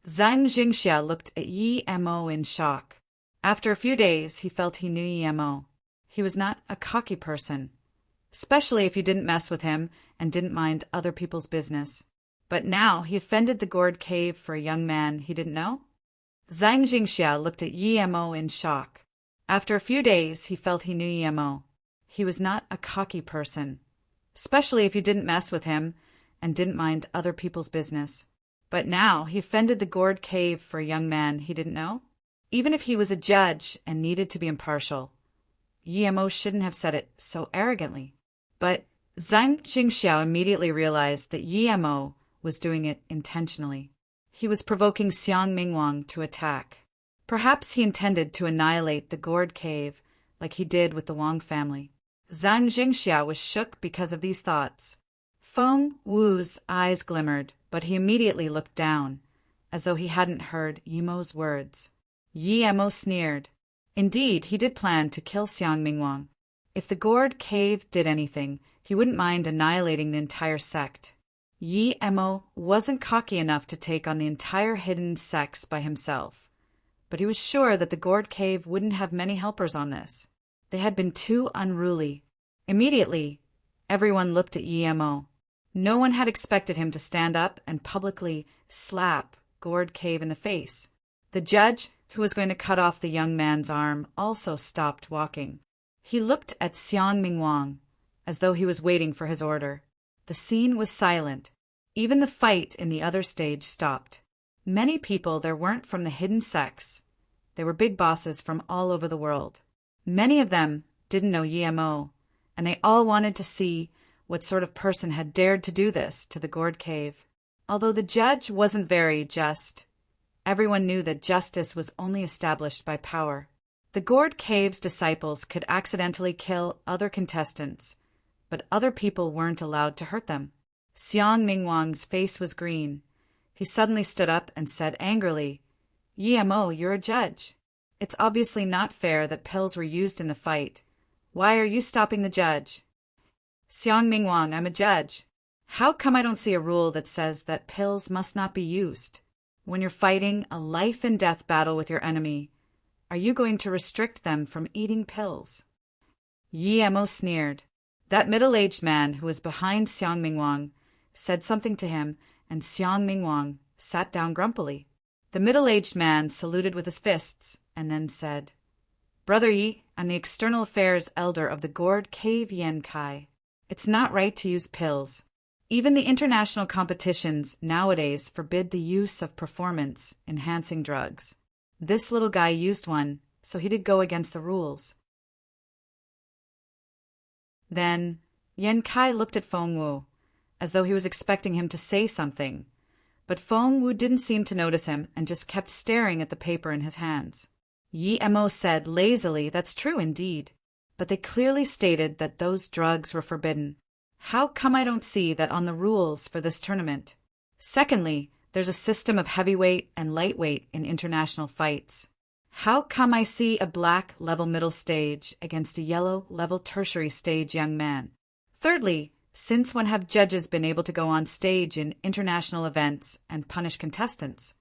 Zhang Jingxia looked at Yemo in shock. After a few days, he felt he knew Yemo. He was not a cocky person, especially if you didn't mess with him and didn't mind other people's business. But now he offended the Gourd Cave for a young man he didn't know? Zhang Jingxia looked at Yemo in shock. After a few days, he felt he knew Yemo. He was not a cocky person, especially if you didn't mess with him and didn't mind other people's business. But now he fended the gourd cave for a young man he didn't know? Even if he was a judge and needed to be impartial, Yemo shouldn't have said it so arrogantly. But Zhang Jingxiao immediately realized that Yemo was doing it intentionally. He was provoking Xiang Mingwang to attack. Perhaps he intended to annihilate the gourd cave like he did with the Wang family. Zhang Jingxiao was shook because of these thoughts. Feng Wu's eyes glimmered, but he immediately looked down, as though he hadn't heard Yemo's words. Yemo sneered. Indeed, he did plan to kill Xiang Mingwang. If the gourd cave did anything, he wouldn't mind annihilating the entire sect. Yemo wasn't cocky enough to take on the entire hidden sects by himself, but he was sure that the gourd cave wouldn't have many helpers on this. They had been too unruly. Immediately, everyone looked at Yemo. No one had expected him to stand up and publicly slap gourd cave in the face. The judge, who was going to cut off the young man's arm, also stopped walking. He looked at Xiang Mingwang, as though he was waiting for his order. The scene was silent. Even the fight in the other stage stopped. Many people there weren't from the hidden sects. They were big bosses from all over the world. Many of them didn't know Yemo, and they all wanted to see what sort of person had dared to do this to the gourd cave. Although the judge wasn't very just, everyone knew that justice was only established by power. The gourd cave's disciples could accidentally kill other contestants, but other people weren't allowed to hurt them. Xiang Mingwang's face was green. He suddenly stood up and said angrily, "Yemo, you're a judge. It's obviously not fair that pills were used in the fight. Why are you stopping the judge?" "Xiang Mingwang, I'm a judge. How come I don't see a rule that says that pills must not be used? When you're fighting a life-and-death battle with your enemy, are you going to restrict them from eating pills?" Yemo sneered. That middle-aged man who was behind Xiang Mingwang said something to him, and Xiang Mingwang sat down grumpily. The middle-aged man saluted with his fists and then said, "Brother Yi, I'm the external affairs elder of the Gourd Cave Yen Kai. It's not right to use pills. Even the international competitions nowadays forbid the use of performance-enhancing drugs. This little guy used one, so he did go against the rules." Then Yen Kai looked at Feng Wu, as though he was expecting him to say something, but Feng Wu didn't seem to notice him and just kept staring at the paper in his hands. Yemo said lazily, "That's true indeed, but they clearly stated that those drugs were forbidden. How come I don't see that on the rules for this tournament? Secondly, there's a system of heavyweight and lightweight in international fights. How come I see a black level middle stage against a yellow level tertiary stage young man? Thirdly, since when have judges been able to go on stage in international events and punish contestants?"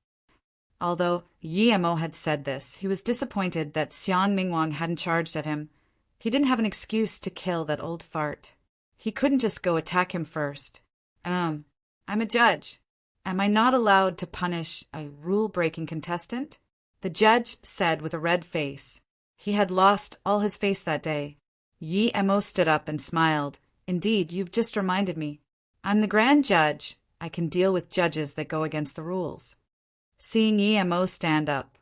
Although Yemo had said this, he was disappointed that Xiang Mingwang hadn't charged at him. He didn't have an excuse to kill that old fart. He couldn't just go attack him first. I'm a judge. Am I not allowed to punish a rule-breaking contestant?" The judge said with a red face. He had lost all his face that day. Yemo stood up and smiled. "Indeed, you've just reminded me. I'm the grand judge. I can deal with judges that go against the rules." Seeing Yemo stand up,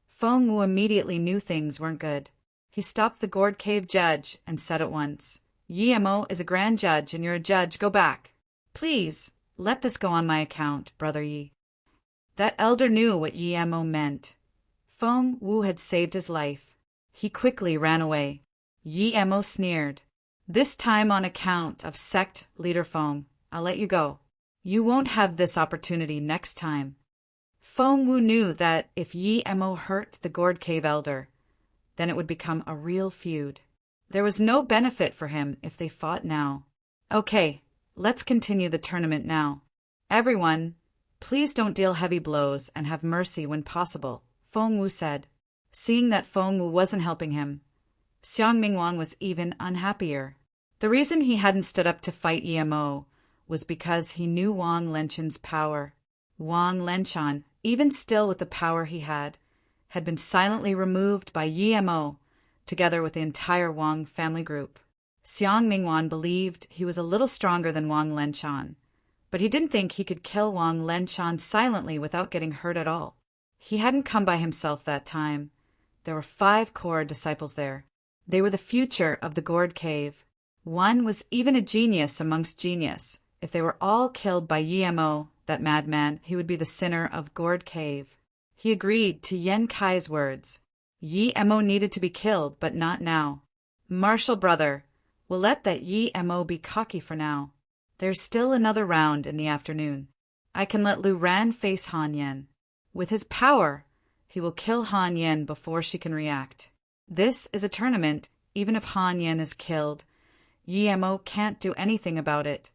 Feng Wu immediately knew things weren't good. He stopped the gourd cave judge and said at once, "Yemo is a grand judge and you're a judge. Go back. Please, let this go on my account, Brother Yi." That elder knew what Yemo meant. Feng Wu had saved his life. He quickly ran away. Yemo sneered. "This time on account of sect leader Feng, I'll let you go. You won't have this opportunity next time." Feng Wu knew that if Yemo hurt the gourd cave elder, then it would become a real feud. There was no benefit for him if they fought now. "Okay, let's continue the tournament now. Everyone, please don't deal heavy blows and have mercy when possible," Feng Wu said. Seeing that Feng Wu wasn't helping him, Xiang Mingwang was even unhappier. The reason he hadn't stood up to fight Yemo was because he knew Wang Lenchan's power. Wang Lenchan, even still with the power he had been silently removed by Yemo, together with the entire Wang family group. Xiang Mingwan believed he was a little stronger than Wang Lenshan, but he didn't think he could kill Wang Lenshan silently without getting hurt at all. He hadn't come by himself that time. There were 5 core disciples there. They were the future of the Gourd Cave. One was even a genius amongst genius. If they were all killed by Yemo, that madman, he would be the sinner of Gourd Cave. He agreed to Yen Kai's words. Yemo needed to be killed, but not now. Marshal brother, we'll let that Yemo be cocky for now. There's still another round in the afternoon. I can let Lu Ran face Han Yen. With his power, he will kill Han Yen before she can react. This is a tournament. Even if Han Yen is killed, Yemo can't do anything about it,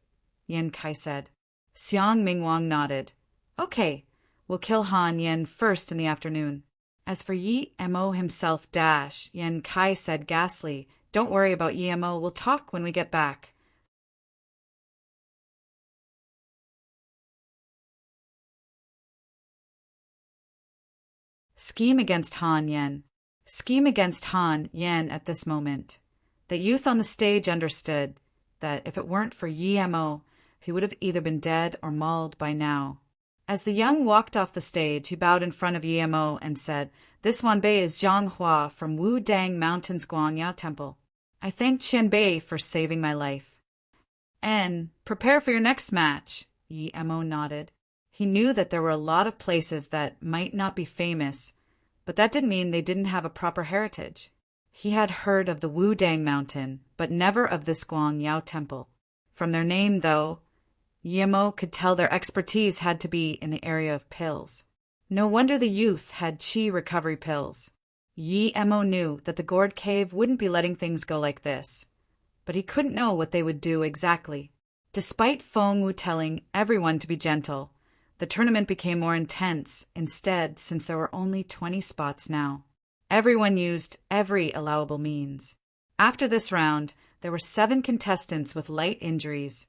Yen Kai said. Xiang Mingwang nodded. Okay, we'll kill Han Yen first in the afternoon. As for Yemo himself, Yen Kai said ghastly, don't worry about Yemo, we'll talk when we get back. Scheme against Han Yen. Scheme against Han Yen at this moment. The youth on the stage understood that if it weren't for Yemo, he would have either been dead or mauled by now. As the young walked off the stage, he bowed in front of Yemo and said, This Wanbei is Zhang Hua from Wu Dang Mountain's Guangya Temple. I thank Qianbei for saving my life. And prepare for your next match, Yemo nodded. He knew that there were a lot of places that might not be famous, but that didn't mean they didn't have a proper heritage. He had heard of the Wu Dang Mountain, but never of this Guangyao Temple. From their name, though, Yemo could tell their expertise had to be in the area of pills. No wonder the youth had qi recovery pills. Yemo knew that the Gourd Cave wouldn't be letting things go like this, but he couldn't know what they would do exactly. Despite Feng Wu telling everyone to be gentle, the tournament became more intense instead, since there were only 20 spots now. Everyone used every allowable means. After this round, there were 7 contestants with light injuries,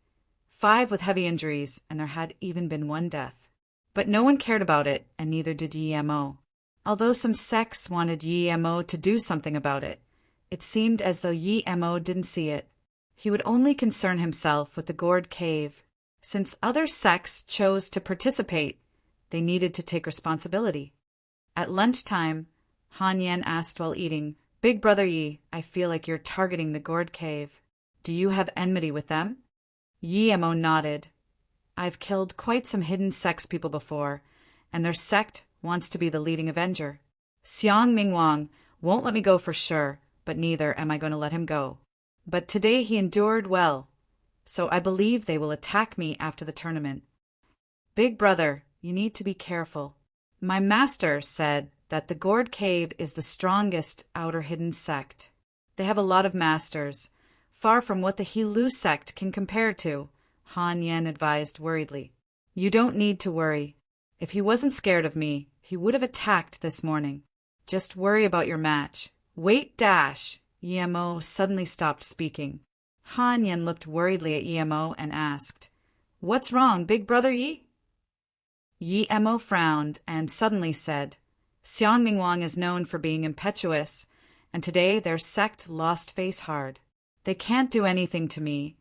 5 with heavy injuries, and there had even been 1 death. But no one cared about it, and neither did Yemo. Although some sects wanted Yemo to do something about it, it seemed as though Yemo didn't see it. He would only concern himself with the Gourd Cave. Since other sects chose to participate, they needed to take responsibility. At lunchtime, Han Yen asked while eating, Big Brother Yi, I feel like you're targeting the Gourd Cave. Do you have enmity with them? Yemo nodded. I've killed quite some hidden sects people before, and their sect wants to be the leading avenger. Xiang Mingwang won't let me go for sure, but neither am I going to let him go. But today he endured well, so I believe they will attack me after the tournament. Big brother, you need to be careful. My master said that the Gourd Cave is the strongest outer hidden sect. They have a lot of masters, far from what the He-Lu sect can compare to, Han Yen advised worriedly. You don't need to worry. If he wasn't scared of me, he would have attacked this morning. Just worry about your match. Wait, Yemo suddenly stopped speaking. Han Yen looked worriedly at Yemo and asked, What's wrong, Big Brother Yi? Yemo frowned and suddenly said, Xiang Mingwang is known for being impetuous, and today their sect lost face hard. They can't do anything to me,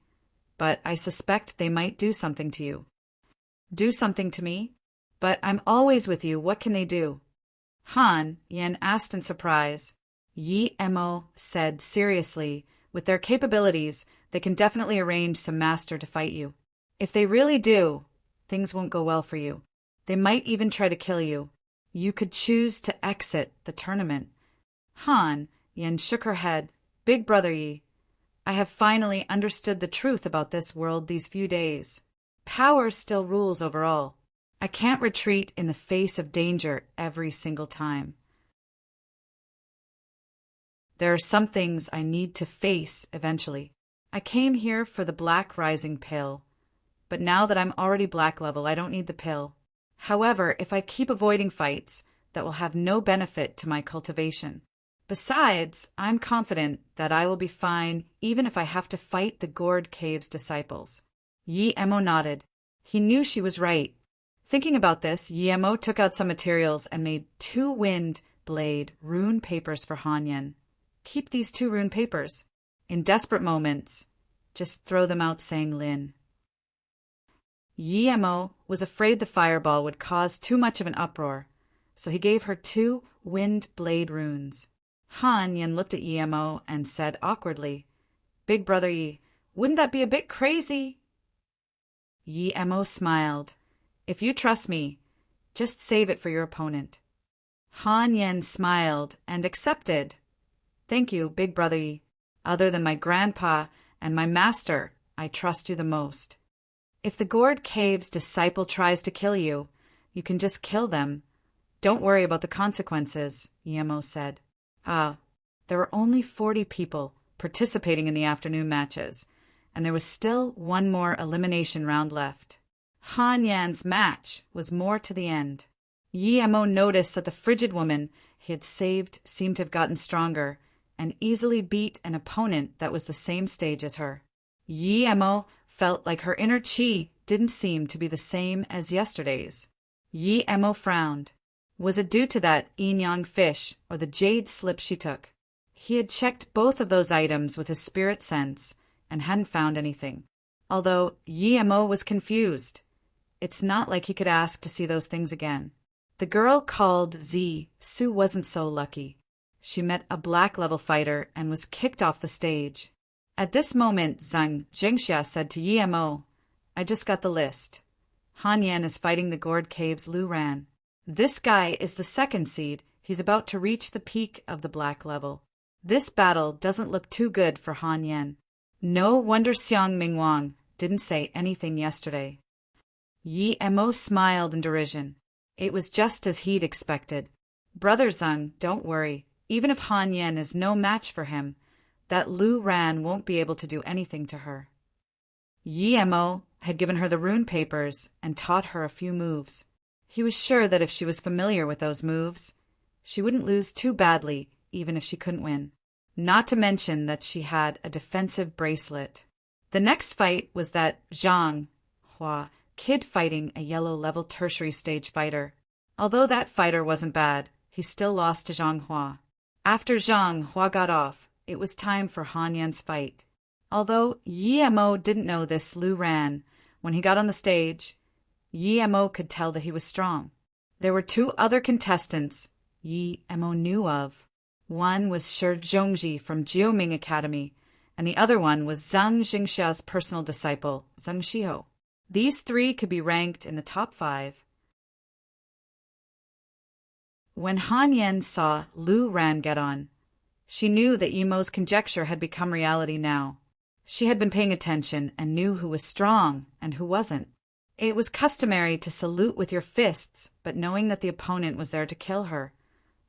but I suspect they might do something to you. Do something to me? But I'm always with you, what can they do? Han Yen asked in surprise. Yemo said seriously, with their capabilities, they can definitely arrange some master to fight you. If they really do, things won't go well for you. They might even try to kill you. You could choose to exit the tournament. Han Yen shook her head. Big Brother Yi, I have finally understood the truth about this world these few days. Power still rules over all. I can't retreat in the face of danger every single time. There are some things I need to face eventually. I came here for the Black Rising pill, but now that I'm already black level, I don't need the pill. However, if I keep avoiding fights, that will have no benefit to my cultivation. Besides, I'm confident that I will be fine even if I have to fight the Gourd Cave's disciples. Yemo nodded. He knew she was right. Thinking about this, Yemo took out some materials and made 2 wind blade rune papers for Han Yen. Keep these 2 rune papers. In desperate moments, just throw them out, sang Lin. Yemo was afraid the fireball would cause too much of an uproar, so he gave her 2 wind blade runes. Han Yen looked at Yemo and said awkwardly, "Big brother Yi, wouldn't that be a bit crazy?" Yemo smiled. "If you trust me, just save it for your opponent." Han Yen smiled and accepted. "Thank you, big brother Yi. Other than my grandpa and my master, I trust you the most. If the Gourd Cave's disciple tries to kill you, you can just kill them. Don't worry about the consequences," Yemo said. There were only 40 people participating in the afternoon matches, and there was still one more elimination round left. Han Yan's match was more to the end. Yemo noticed that the frigid woman he had saved seemed to have gotten stronger and easily beat an opponent that was the same stage as her. Yemo felt like her inner chi didn't seem to be the same as yesterday's. Yemo frowned. Was it due to that yin-yang fish or the jade slip she took? He had checked both of those items with his spirit sense and hadn't found anything. Although Yemo was confused. It's not like he could ask to see those things again. The girl called Sue wasn't so lucky. She met a black-level fighter and was kicked off the stage. At this moment, Zhang Jingxia said to Yemo, "I just got the list. Han Yan is fighting the Gourd Cave's Lu Ran. This guy is the 2nd seed. He's about to reach the peak of the black level. This battle doesn't look too good for Han Yan. No wonder Xiang Mingwang didn't say anything yesterday." Yemo smiled in derision. It was just as he'd expected. "Brother Zhang, don't worry. Even if Han Yan is no match for him, that Lu Ran won't be able to do anything to her." Yemo had given her the rune papers and taught her a few moves. He was sure that if she was familiar with those moves, she wouldn't lose too badly even if she couldn't win. Not to mention that she had a defensive bracelet. The next fight was that Zhang Hua kid fighting a yellow-level tertiary stage fighter. Although that fighter wasn't bad, he still lost to Zhang Hua. After Zhang Hua got off, it was time for Han Yan's fight. Although Yemo didn't know this Lu Ran, when he got on the stage, Yemo could tell that he was strong. There were 2 other contestants Yemo knew of. One was Shi Zhongji from Jiuming Academy, and the other one was Zhang Jingxia's personal disciple, Zhang Xiho. These 3 could be ranked in the top 5. When Han Yan saw Lu Ran get on, she knew that Yemo's conjecture had become reality now. She had been paying attention and knew who was strong and who wasn't. It was customary to salute with your fists, but knowing that the opponent was there to kill her,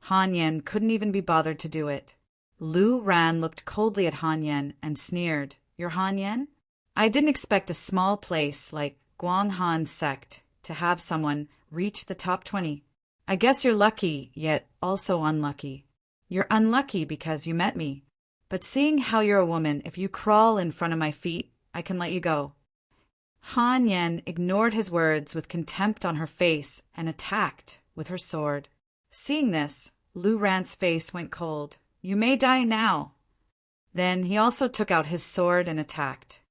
Han Yan couldn't even be bothered to do it. Lu Ran looked coldly at Han Yan and sneered, "You're Han Yan? I didn't expect a small place like Guanghan Sect to have someone reach the top 20. I guess you're lucky, yet also unlucky. You're unlucky because you met me. But seeing how you're a woman, if you crawl in front of my feet, I can let you go." Han Yan ignored his words with contempt on her face and attacked with her sword. Seeing this, Lu Ran's face went cold. "You may die now." Then he also took out his sword and attacked.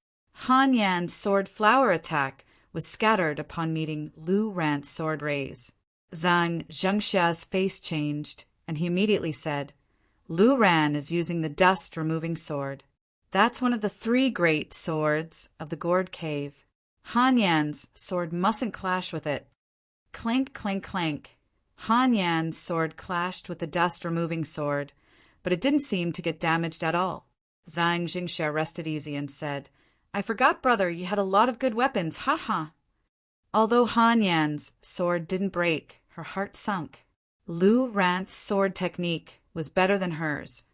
Han Yan's sword flower attack was scattered upon meeting Lu Ran's sword raise. Zhang Zhengxia's face changed, and he immediately said, "Lu Ran is using the dust-removing sword. That's one of the 3 great swords of the Gourd Cave. Han Yan's sword mustn't clash with it." Clank, clank, clank. Han Yan's sword clashed with the dust-removing sword, but it didn't seem to get damaged at all. Zhang Jingxia rested easy and said, "I forgot, brother, you had a lot of good weapons, ha." Although Han Yan's sword didn't break, her heart sunk. Lu Ran's sword technique was better than hers,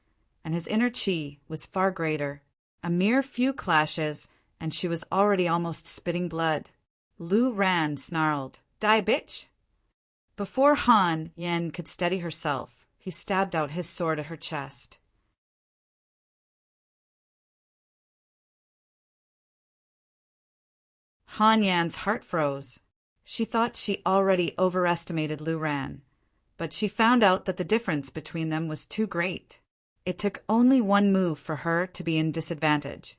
and his inner chi was far greater. A mere few clashes, and she was already almost spitting blood. Lu Ran snarled, "Die, bitch!" Before Han Yan could steady herself, he stabbed out his sword at her chest. Han Yan's heart froze. She thought she already overestimated Lu Ran, but she found out that the difference between them was too great. It took only one move for her to be in disadvantage.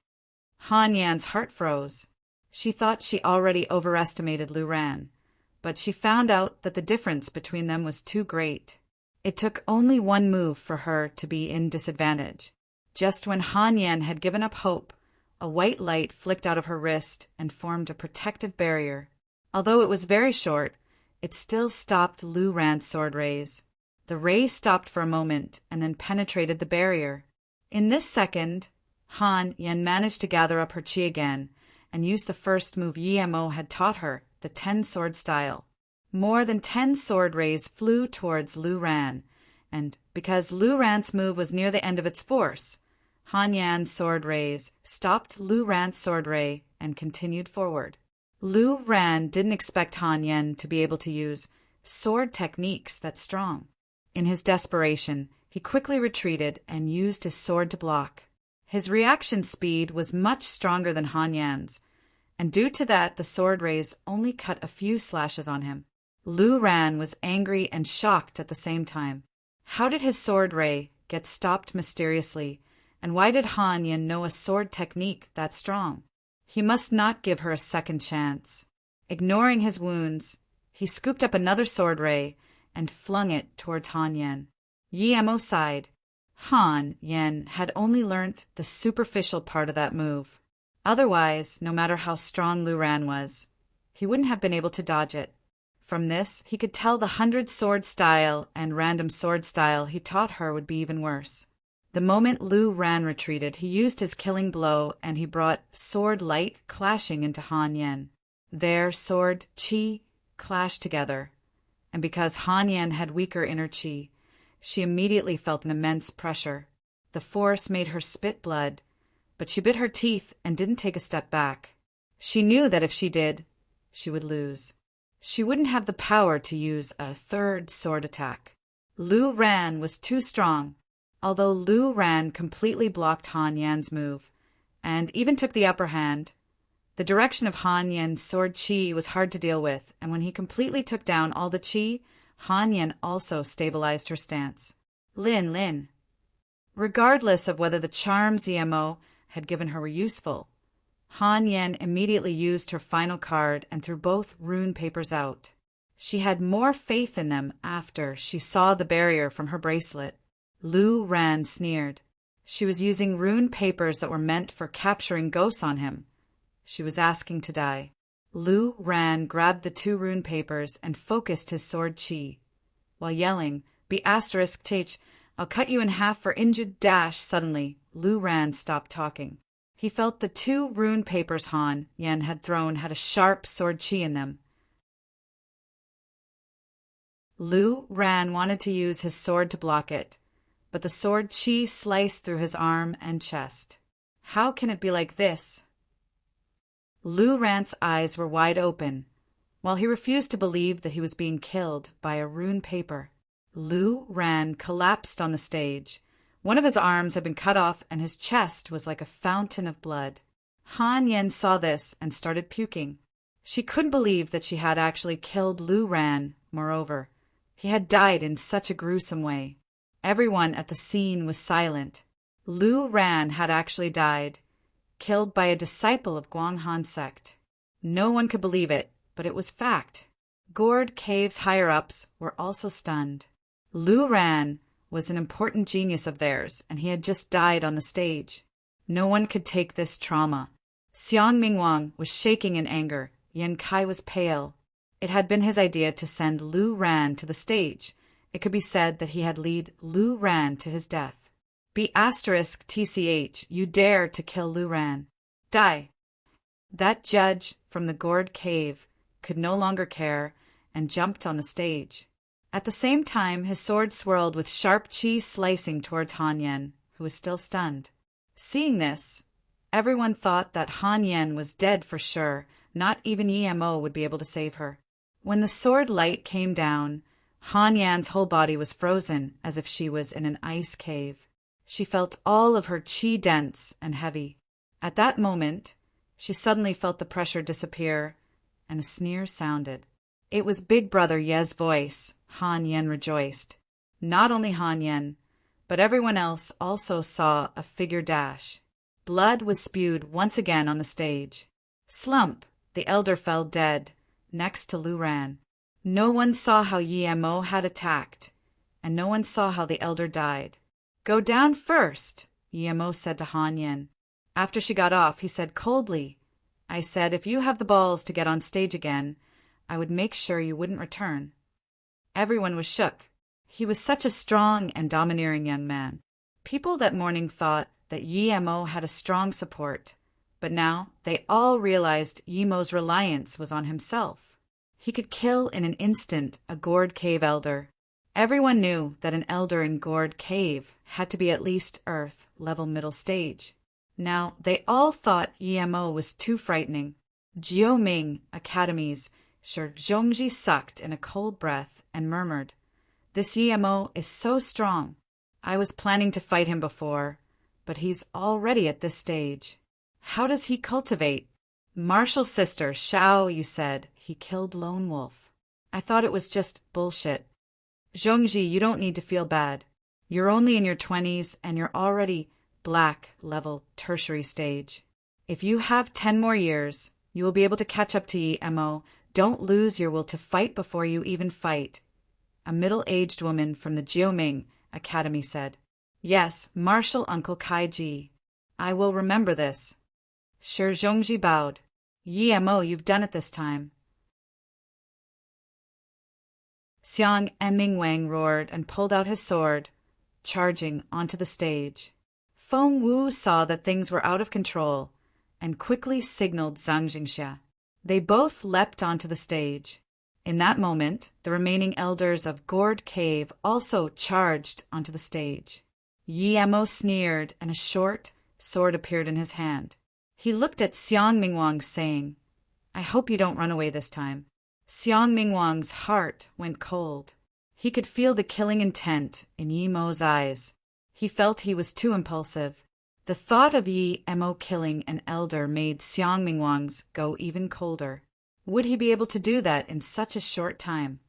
Han Yan's heart froze. She thought she already overestimated Lu Ran, but she found out that the difference between them was too great. It took only one move for her to be in disadvantage. Just when Han Yan had given up hope, a white light flicked out of her wrist and formed a protective barrier. Although it was very short, it still stopped Lu Ran's sword rays. The ray stopped for a moment and then penetrated the barrier. In this second, Han Yan managed to gather up her chi again and used the first move Yi Mo had taught her, the 10-sword style. More than 10 sword rays flew towards Lu Ran, and because Lu Ran's move was near the end of its force, Han Yan's sword rays stopped Lu Ran's sword ray and continued forward. Lu Ran didn't expect Han Yan to be able to use sword techniques that strong. In his desperation, he quickly retreated and used his sword to block. His reaction speed was much stronger than Han Yan's, and due to that the sword rays only cut a few slashes on him. Lu Ran was angry and shocked at the same time. How did his sword ray get stopped mysteriously, and why did Han Yan know a sword technique that strong? He must not give her a second chance. Ignoring his wounds, he scooped up another sword ray and flung it towards Han Yan. Yi Mo sighed. Han Yan had only learnt the superficial part of that move. Otherwise, no matter how strong Lu Ran was, he wouldn't have been able to dodge it. From this, he could tell the 100-sword style and random sword style he taught her would be even worse. The moment Lu Ran retreated, he used his killing blow and he brought sword light clashing into Han Yan. Their sword chi clashed together, and because Han Yan had weaker inner chi, she immediately felt an immense pressure. The force made her spit blood, but she bit her teeth and didn't take a step back. She knew that if she did, she would lose. She wouldn't have the power to use a third sword attack. Lu Ran was too strong, although Lu Ran completely blocked Han Yan's move, and even took the upper hand. The direction of Han Yan's sword chi was hard to deal with, and when he completely took down all the chi, Han Yan also stabilized her stance. Lin. Regardless of whether the charms Yi Mo had given her were useful, Han Yan immediately used her final card and threw both rune papers out. She had more faith in them after she saw the barrier from her bracelet. Lu Ran sneered. She was using rune papers that were meant for capturing ghosts on him. She was asking to die. Lu Ran grabbed the 2 rune papers and focused his sword chi. While yelling, "Be asterisk Tach, I'll cut you in half for injured dash," suddenly, Lu Ran stopped talking. He felt the 2 rune papers Han Yan had thrown had a sharp sword chi in them. Lu Ran wanted to use his sword to block it, but the sword chi sliced through his arm and chest. How can it be like this? Lu Ran's eyes were wide open, while he refused to believe that he was being killed by a rune paper. Lu Ran collapsed on the stage. One of his arms had been cut off and his chest was like a fountain of blood. Han Yan saw this and started puking. She couldn't believe that she had actually killed Lu Ran. Moreover, he had died in such a gruesome way. Everyone at the scene was silent. Lu Ran had actually died, killed by a disciple of Guanghan sect. No one could believe it, but it was fact. Gourd Cave's higher-ups were also stunned. Lu Ran was an important genius of theirs, and he had just died on the stage. No one could take this trauma. Xiang Mingwang was shaking in anger. Yan Kai was pale. It had been his idea to send Lu Ran to the stage. It could be said that he had led Lu Ran to his death. Be asterisk TCH, you dare to kill Lu Ran. Die. That judge from the Gourd Cave could no longer care and jumped on the stage. At the same time, his sword swirled with sharp chi slicing towards Han Yan, who was still stunned. Seeing this, everyone thought that Han Yan was dead for sure. Not even Yi Mo would be able to save her. When the sword light came down, Han Yan's whole body was frozen as if she was in an ice cave. She felt all of her chi dense and heavy. At that moment, she suddenly felt the pressure disappear, and a sneer sounded. It was Big Brother Ye's voice. Han Yan rejoiced. Not only Han Yan, but everyone else also saw a figure dash. Blood was spewed once again on the stage. Slump, the elder, fell dead, next to Lu Ran. No one saw how Yi Mo had attacked, and no one saw how the elder died. "Go down first," Yi Mo said to Han Yin. After she got off, he said coldly, "I said if you have the balls to get on stage again, I would make sure you wouldn't return." Everyone was shook. He was such a strong and domineering young man. People that morning thought that Yi Mo had a strong support, but now they all realized Yi Mo's reliance was on himself. He could kill in an instant a Gourd Cave elder. Everyone knew that an elder in Gourd Cave had to be at least Earth level middle stage. Now they all thought Yi Mo was too frightening. Jiuming Academy's Shi Zhongji sucked in a cold breath and murmured, "This Yi Mo is so strong. I was planning to fight him before, but he's already at this stage. How does he cultivate?" "Martial's sister, Shao, you said he killed Lone Wolf. I thought it was just bullshit. Zhongji, you don't need to feel bad. You're only in your 20s and you're already black level tertiary stage. If you have 10 more years, you will be able to catch up to Yi Mo. Don't lose your will to fight before you even fight," a middle-aged woman from the Jiuming Academy said. "Yes, Martial Uncle Kaiji. I will remember this." Shi Zhongji bowed. "Yi Mo, you've done it this time." Xiang Mingwang roared and pulled out his sword, charging onto the stage. Feng Wu saw that things were out of control and quickly signaled Zhang Jingxia. They both leapt onto the stage. In that moment, the remaining elders of Gourd Cave also charged onto the stage. Yi Mo sneered, and a short sword appeared in his hand. He looked at Xiang Mingwang, saying, "I hope you don't run away this time." Xiang Mingwang's heart went cold. He could feel the killing intent in Yi Mo's eyes. He felt he was too impulsive. The thought of Yi Mo killing an elder made Xiang Mingwang's go even colder. Would he be able to do that in such a short time?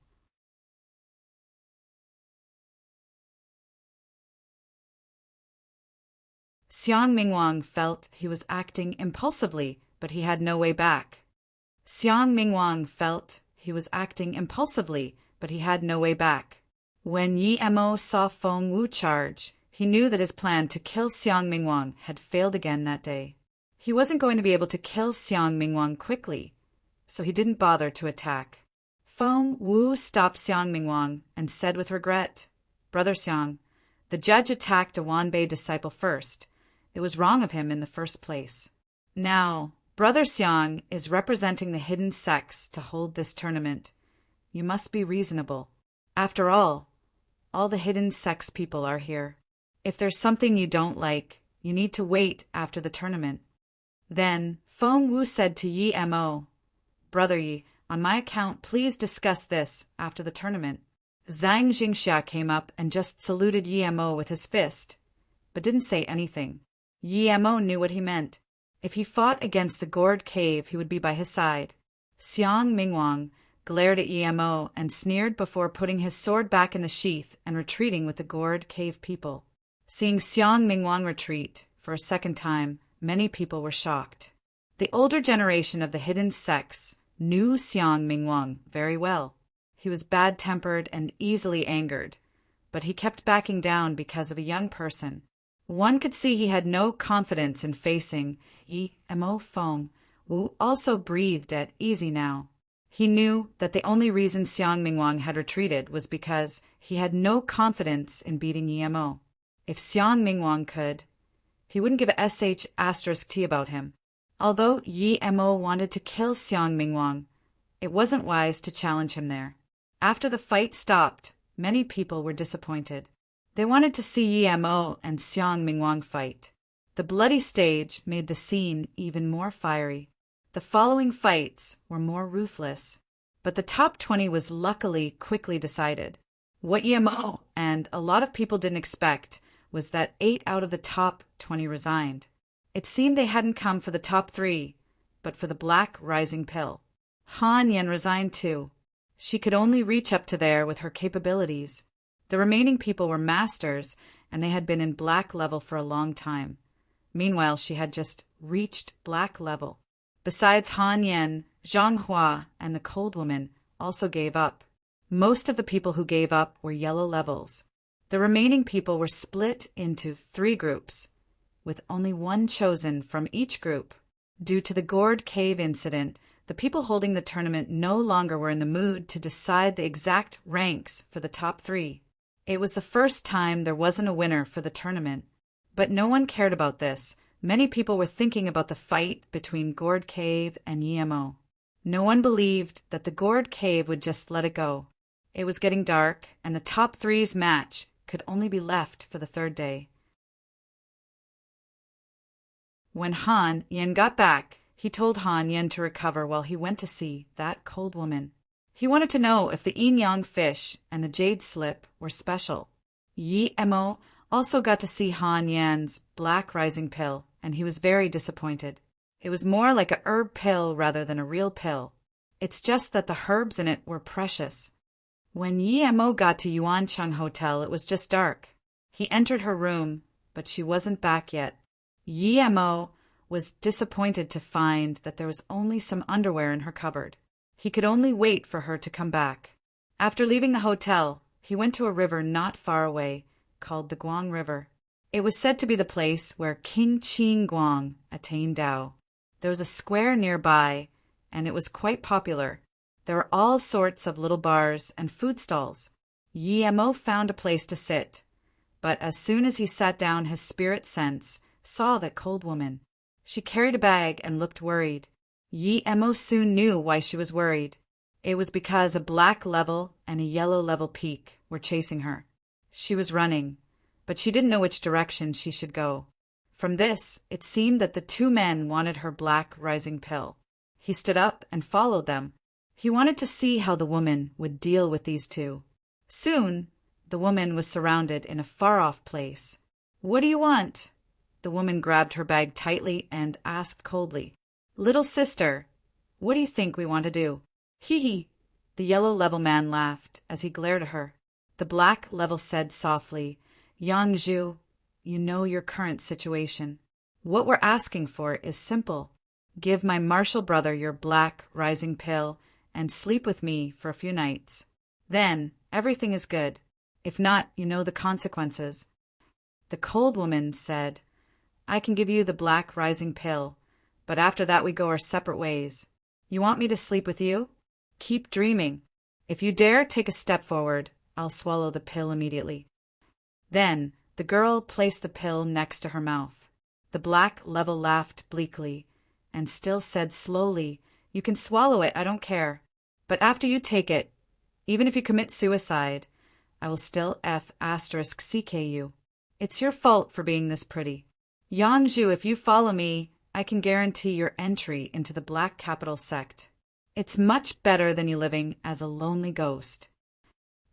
Xiang Mingwang felt he was acting impulsively, but he had no way back. Xiang Mingwang felt he was acting impulsively, but he had no way back. When Yi Mo saw Feng Wu charge, he knew that his plan to kill Xiang Mingwang had failed again that day. He wasn't going to be able to kill Xiang Mingwang quickly, so he didn't bother to attack. Feng Wu stopped Xiang Mingwang and said with regret, "Brother Xiang, the judge attacked a Wanbei disciple first. It was wrong of him in the first place. Now, Brother Xiang is representing the hidden sects to hold this tournament. You must be reasonable. After all the hidden sects people are here. If there's something you don't like, you need to wait after the tournament." Then Feng Wu said to Yi Mo, "Brother Yi, on my account, please discuss this after the tournament." Zhang Jingxia came up and just saluted Yi Mo with his fist, but didn't say anything. Yi Mo knew what he meant. If he fought against the Gourd Cave, he would be by his side. Xiang Mingwang glared at Yi Mo and sneered before putting his sword back in the sheath and retreating with the Gourd Cave people. Seeing Xiang Mingwang retreat for a second time, many people were shocked. The older generation of the hidden sects knew Xiang Mingwang very well. He was bad-tempered and easily angered, but he kept backing down because of a young person. One could see he had no confidence in facing Yi Mo. Feng Wu also breathed at ease now. He knew that the only reason Xiang Mingwang had retreated was because he had no confidence in beating Yi Mo. If Xiang Mingwang could, he wouldn't give a **T about him. Although Yi Mo wanted to kill Xiang Mingwang, it wasn't wise to challenge him there. After the fight stopped, many people were disappointed. They wanted to see Yi Mo and Xiang Mingwang fight. The bloody stage made the scene even more fiery. The following fights were more ruthless, but the top 20 was luckily quickly decided. What Yi Mo and a lot of people didn't expect was that 8 out of the top 20 resigned. It seemed they hadn't come for the top 3, but for the black rising pill. Han Yin resigned too. She could only reach up to there with her capabilities. The remaining people were masters, and they had been in black level for a long time. Meanwhile, she had just reached black level. Besides Han Yen, Zhang Hua, and the cold woman also gave up. Most of the people who gave up were yellow levels. The remaining people were split into 3 groups, with only one chosen from each group. Due to the Gourd Cave incident, the people holding the tournament no longer were in the mood to decide the exact ranks for the top 3. It was the first time there wasn't a winner for the tournament. But no one cared about this. Many people were thinking about the fight between Gourd Cave and Yemo. No one believed that the Gourd Cave would just let it go. It was getting dark, and the top 3's match could only be left for the 3rd day. When Han Yen got back, he told Han Yen to recover while he went to see that cold woman. He wanted to know if the yin-yang fish and the jade slip were special. Yi Emo also got to see Han Yan's black rising pill, and he was very disappointed. It was more like a herb pill rather than a real pill. It's just that the herbs in it were precious. When Yi Emo got to Yuancheng Hotel, it was just dark. He entered her room, but she wasn't back yet. Yi Emo was disappointed to find that there was only some underwear in her cupboard. He could only wait for her to come back. After leaving the hotel, he went to a river not far away, called the Guang River. It was said to be the place where King Qin Guang attained Tao. There was a square nearby, and it was quite popular. There were all sorts of little bars and food stalls. Yi Emo found a place to sit, but as soon as he sat down, his spirit sense saw that cold woman. She carried a bag and looked worried. Yi Emo soon knew why she was worried. It was because a black level and a yellow level peak were chasing her. She was running, but she didn't know which direction she should go. From this, it seemed that the 2 men wanted her black rising pill. He stood up and followed them. He wanted to see how the woman would deal with these 2. Soon, the woman was surrounded in a far-off place. "What do you want?" The woman grabbed her bag tightly and asked coldly, "Little sister, what do you think we want to do?" "Hee hee." The yellow level man laughed as he glared at her. The black level said softly, "Yang Zhu, you know your current situation. What we're asking for is simple. Give my martial brother your black rising pill and sleep with me for a few nights. Then everything is good. If not, you know the consequences." The cold woman said, "I can give you the black rising pill, but after that we go our separate ways. You want me to sleep with you? Keep dreaming. If you dare take a step forward, I'll swallow the pill immediately." Then the girl placed the pill next to her mouth. The black level laughed bleakly and still said slowly, "You can swallow it, I don't care. But after you take it, even if you commit suicide, I will still F***CK you. It's your fault for being this pretty. Yang Zhu, if you follow me, I can guarantee your entry into the Black Capital sect. It's much better than you living as a lonely ghost."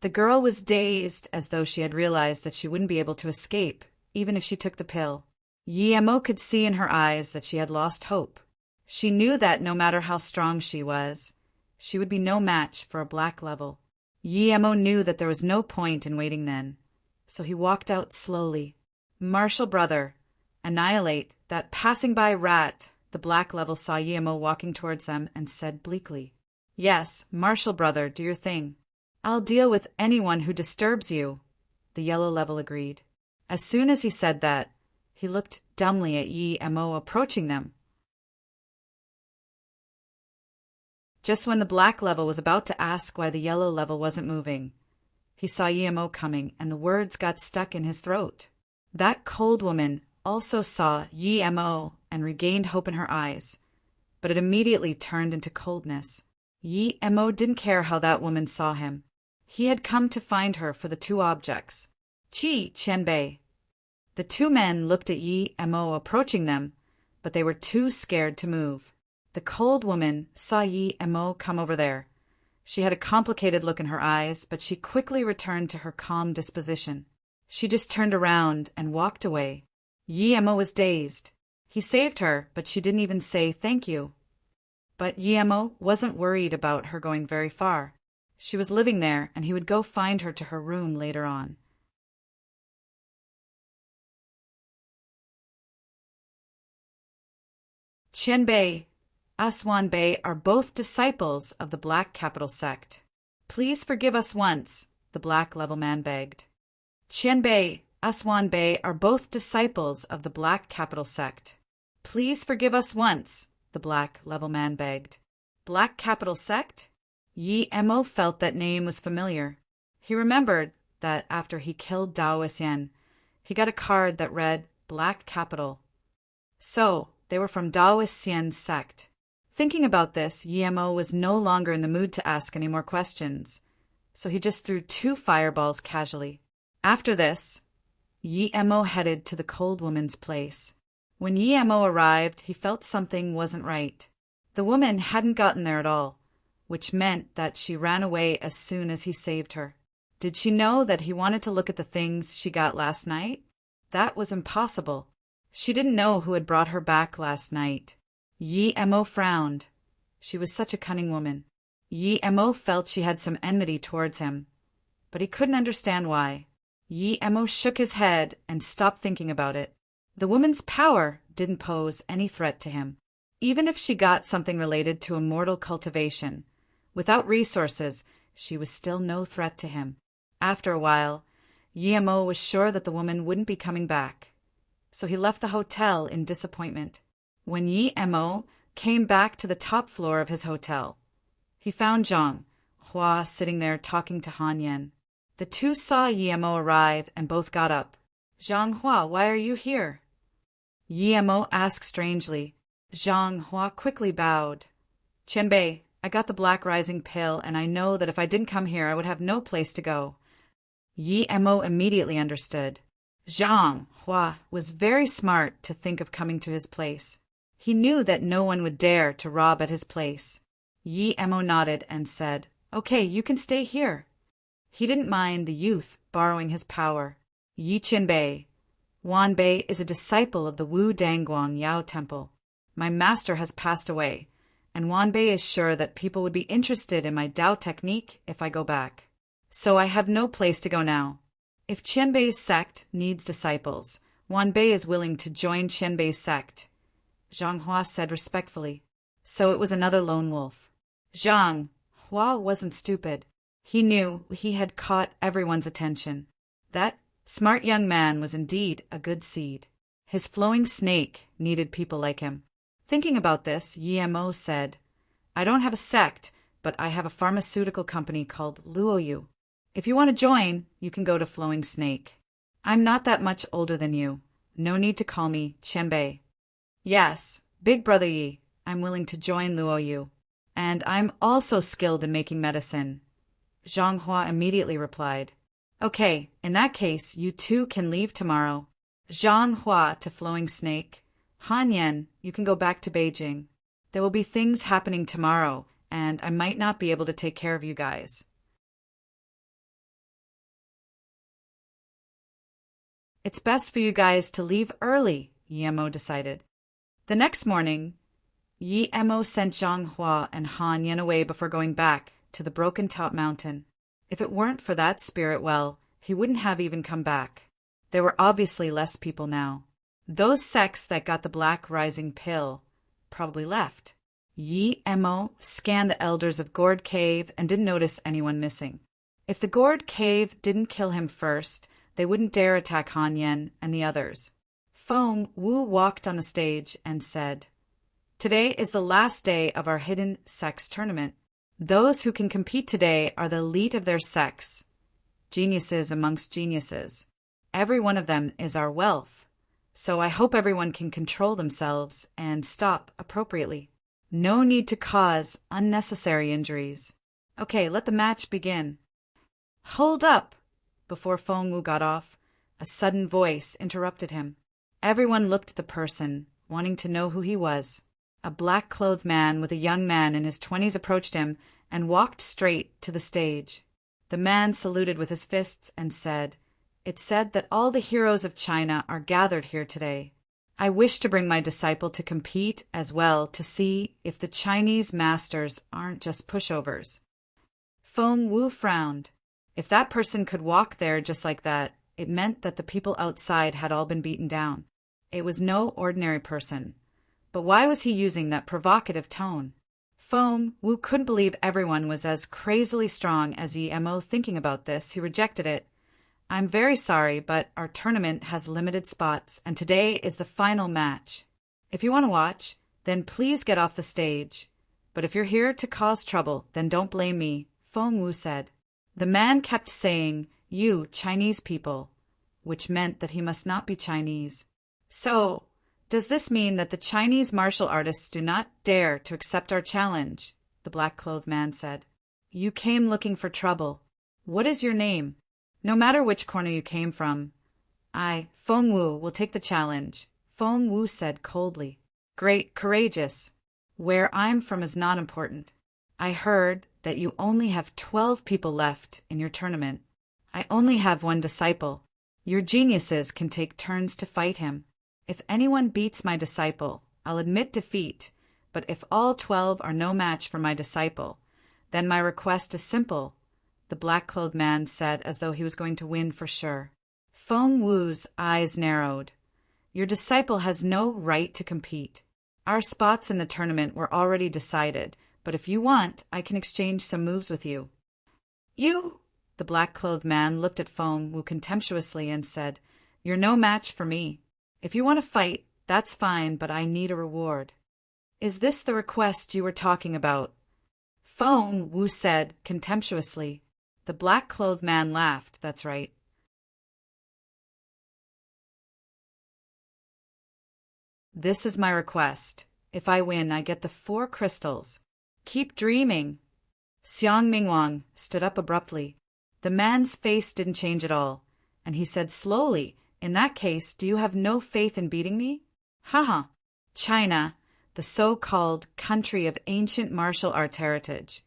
The girl was dazed, as though she had realized that she wouldn't be able to escape, even if she took the pill. Yi Emo could see in her eyes that she had lost hope. She knew that no matter how strong she was, she would be no match for a black level. Yi Emo knew that there was no point in waiting then, so he walked out slowly. "Martial brother, annihilate that passing by rat." The black level saw Yi Emo walking towards them and said bleakly, "Yes, martial brother, do your thing. I'll deal with anyone who disturbs you." The yellow level agreed. As soon as he said that, he looked dumbly at Yi Emo approaching them. Just when the black level was about to ask why the yellow level wasn't moving, he saw Yi Emo coming, and the words got stuck in his throat. That cold woman also saw Yi Emo and regained hope in her eyes, but it immediately turned into coldness. Yi Emo didn't care how that woman saw him. He had come to find her for the 2 objects. Qi Qianbei. The 2 men looked at Yi Emo approaching them, but they were too scared to move. The cold woman saw Yi Emo come over there. She had a complicated look in her eyes, but she quickly returned to her calm disposition. She just turned around and walked away. Yi Emo was dazed. He saved her, but she didn't even say thank you. But Yi Emo wasn't worried about her going very far. She was living there, and he would go find her to her room later on. Qianbei, Aswan Bey are both disciples of the Black Capital sect. Please forgive us once, the Black Level Man begged. Qianbei, Aswan Bey are both disciples of the Black Capital sect. Please forgive us once, the Black Level Man begged. Black Capital sect? Yi Mo felt that name was familiar. He remembered that after he killed Dao Yen, he got a card that read Black Capital. So, they were from Dao Yen's sect. Thinking about this, Yi Mo was no longer in the mood to ask any more questions, so he just threw 2 fireballs casually. After this, Yi Mo headed to the cold woman's place. When Yi Mo arrived, he felt something wasn't right. The woman hadn't gotten there at all, which meant that she ran away as soon as he saved her. Did she know that he wanted to look at the things she got last night? That was impossible. She didn't know who had brought her back last night. Yi Mo frowned. She was such a cunning woman. Yi Mo felt she had some enmity towards him, but he couldn't understand why. Yi Mo shook his head and stopped thinking about it. The woman's power didn't pose any threat to him. Even if she got something related to immortal cultivation, without resources, she was still no threat to him. After a while, Yi Mo was sure that the woman wouldn't be coming back, so he left the hotel in disappointment. When Yi Mo came back to the top floor of his hotel, he found Zhang Hua sitting there talking to Han Yan. The two saw Yi Mo arrive and both got up. Zhang Hua, why are you here? Yi Mo asked strangely. Zhang Hua quickly bowed. Qianbei, I got the Black Rising pill, and I know that if I didn't come here, I would have no place to go. Yi Mo immediately understood. Zhang Hua was very smart to think of coming to his place. He knew that no one would dare to rob at his place. Yi Mo nodded and said, Okay, you can stay here. He didn't mind the youth borrowing his power. Yi Qianbei, Wan Bei is a disciple of the Wu Dangguang Yao Temple. My master has passed away, and Wan Bei is sure that people would be interested in my Dao technique if I go back. So I have no place to go now. If Qianbei's sect needs disciples, Wan Bei is willing to join Qianbei's sect, Zhang Hua said respectfully. So it was another lone wolf. Zhang Hua wasn't stupid. He knew he had caught everyone's attention. That smart young man was indeed a good seed. His flowing snake needed people like him. Thinking about this, Yi Mo said, I don't have a sect, but I have a pharmaceutical company called Luoyu. If you want to join, you can go to Flowing Snake. I'm not that much older than you. No need to call me Qianbei. Yes, Big Brother Yi, I'm willing to join Luoyu. And I'm also skilled in making medicine. Zhang Hua immediately replied. Okay, in that case, you two can leave tomorrow. Zhang Hua to Flowing Snake. Han Yan, you can go back to Beijing. There will be things happening tomorrow, and I might not be able to take care of you guys. It's best for you guys to leave early, Yi Mo decided. The next morning, Yi Mo sent Zhang Hua and Han Yan away before going back to the Broken Top Mountain. If it weren't for that spirit well, he wouldn't have even come back. There were obviously less people now. Those sects that got the Black Rising pill probably left. Yi Mo scanned the elders of Gourd Cave and didn't notice anyone missing. If the Gourd Cave didn't kill him first, they wouldn't dare attack Han Yan and the others. Feng Wu walked on the stage and said, Today is the last day of our Hidden Sects tournament. Those who can compete today are the elite of their sects, geniuses amongst geniuses. Every one of them is our wealth. So I hope everyone can control themselves and stop appropriately. No need to cause unnecessary injuries. Okay, let the match begin. Hold up! Before Feng Wu got off, a sudden voice interrupted him. Everyone looked at the person, wanting to know who he was. A black-clothed man with a young man in his 20s approached him and walked straight to the stage. The man saluted with his fists and said, It's said that all the heroes of China are gathered here today. I wish to bring my disciple to compete as well to see if the Chinese masters aren't just pushovers. Feng Wu frowned. If that person could walk there just like that, it meant that the people outside had all been beaten down. It was no ordinary person. But why was he using that provocative tone? Feng Wu couldn't believe everyone was as crazily strong as Mo. Thinking about this, he rejected it. I'm very sorry, but our tournament has limited spots, and today is the final match. If you want to watch, then please get off the stage. But if you're here to cause trouble, then don't blame me, Feng Wu said. The man kept saying, "You Chinese people," which meant that he must not be Chinese. So, does this mean that the Chinese martial artists do not dare to accept our challenge? The black-clothed man said. You came looking for trouble. What is your name? No matter which corner you came from. I, Feng Wu, will take the challenge, Feng Wu said coldly. Great, courageous. Where I'm from is not important. I heard that you only have 12 people left in your tournament. I only have one disciple. Your geniuses can take turns to fight him. If anyone beats my disciple, I'll admit defeat, but if all 12 are no match for my disciple, then my request is simple, the black-clothed man said as though he was going to win for sure. Feng Wu's eyes narrowed. Your disciple has no right to compete. Our spots in the tournament were already decided, but if you want, I can exchange some moves with you. You? The black-clothed man looked at Feng Wu contemptuously and said, You're no match for me. If you want to fight, that's fine, but I need a reward. Is this the request you were talking about? Feng Wu said contemptuously. The black-clothed man laughed, That's right. This is my request. If I win, I get the 4 crystals. Keep dreaming. Xiang Mingwang stood up abruptly. The man's face didn't change at all, and he said slowly, In that case, do you have no faith in beating me? Haha. China, the so-called country of ancient martial arts heritage,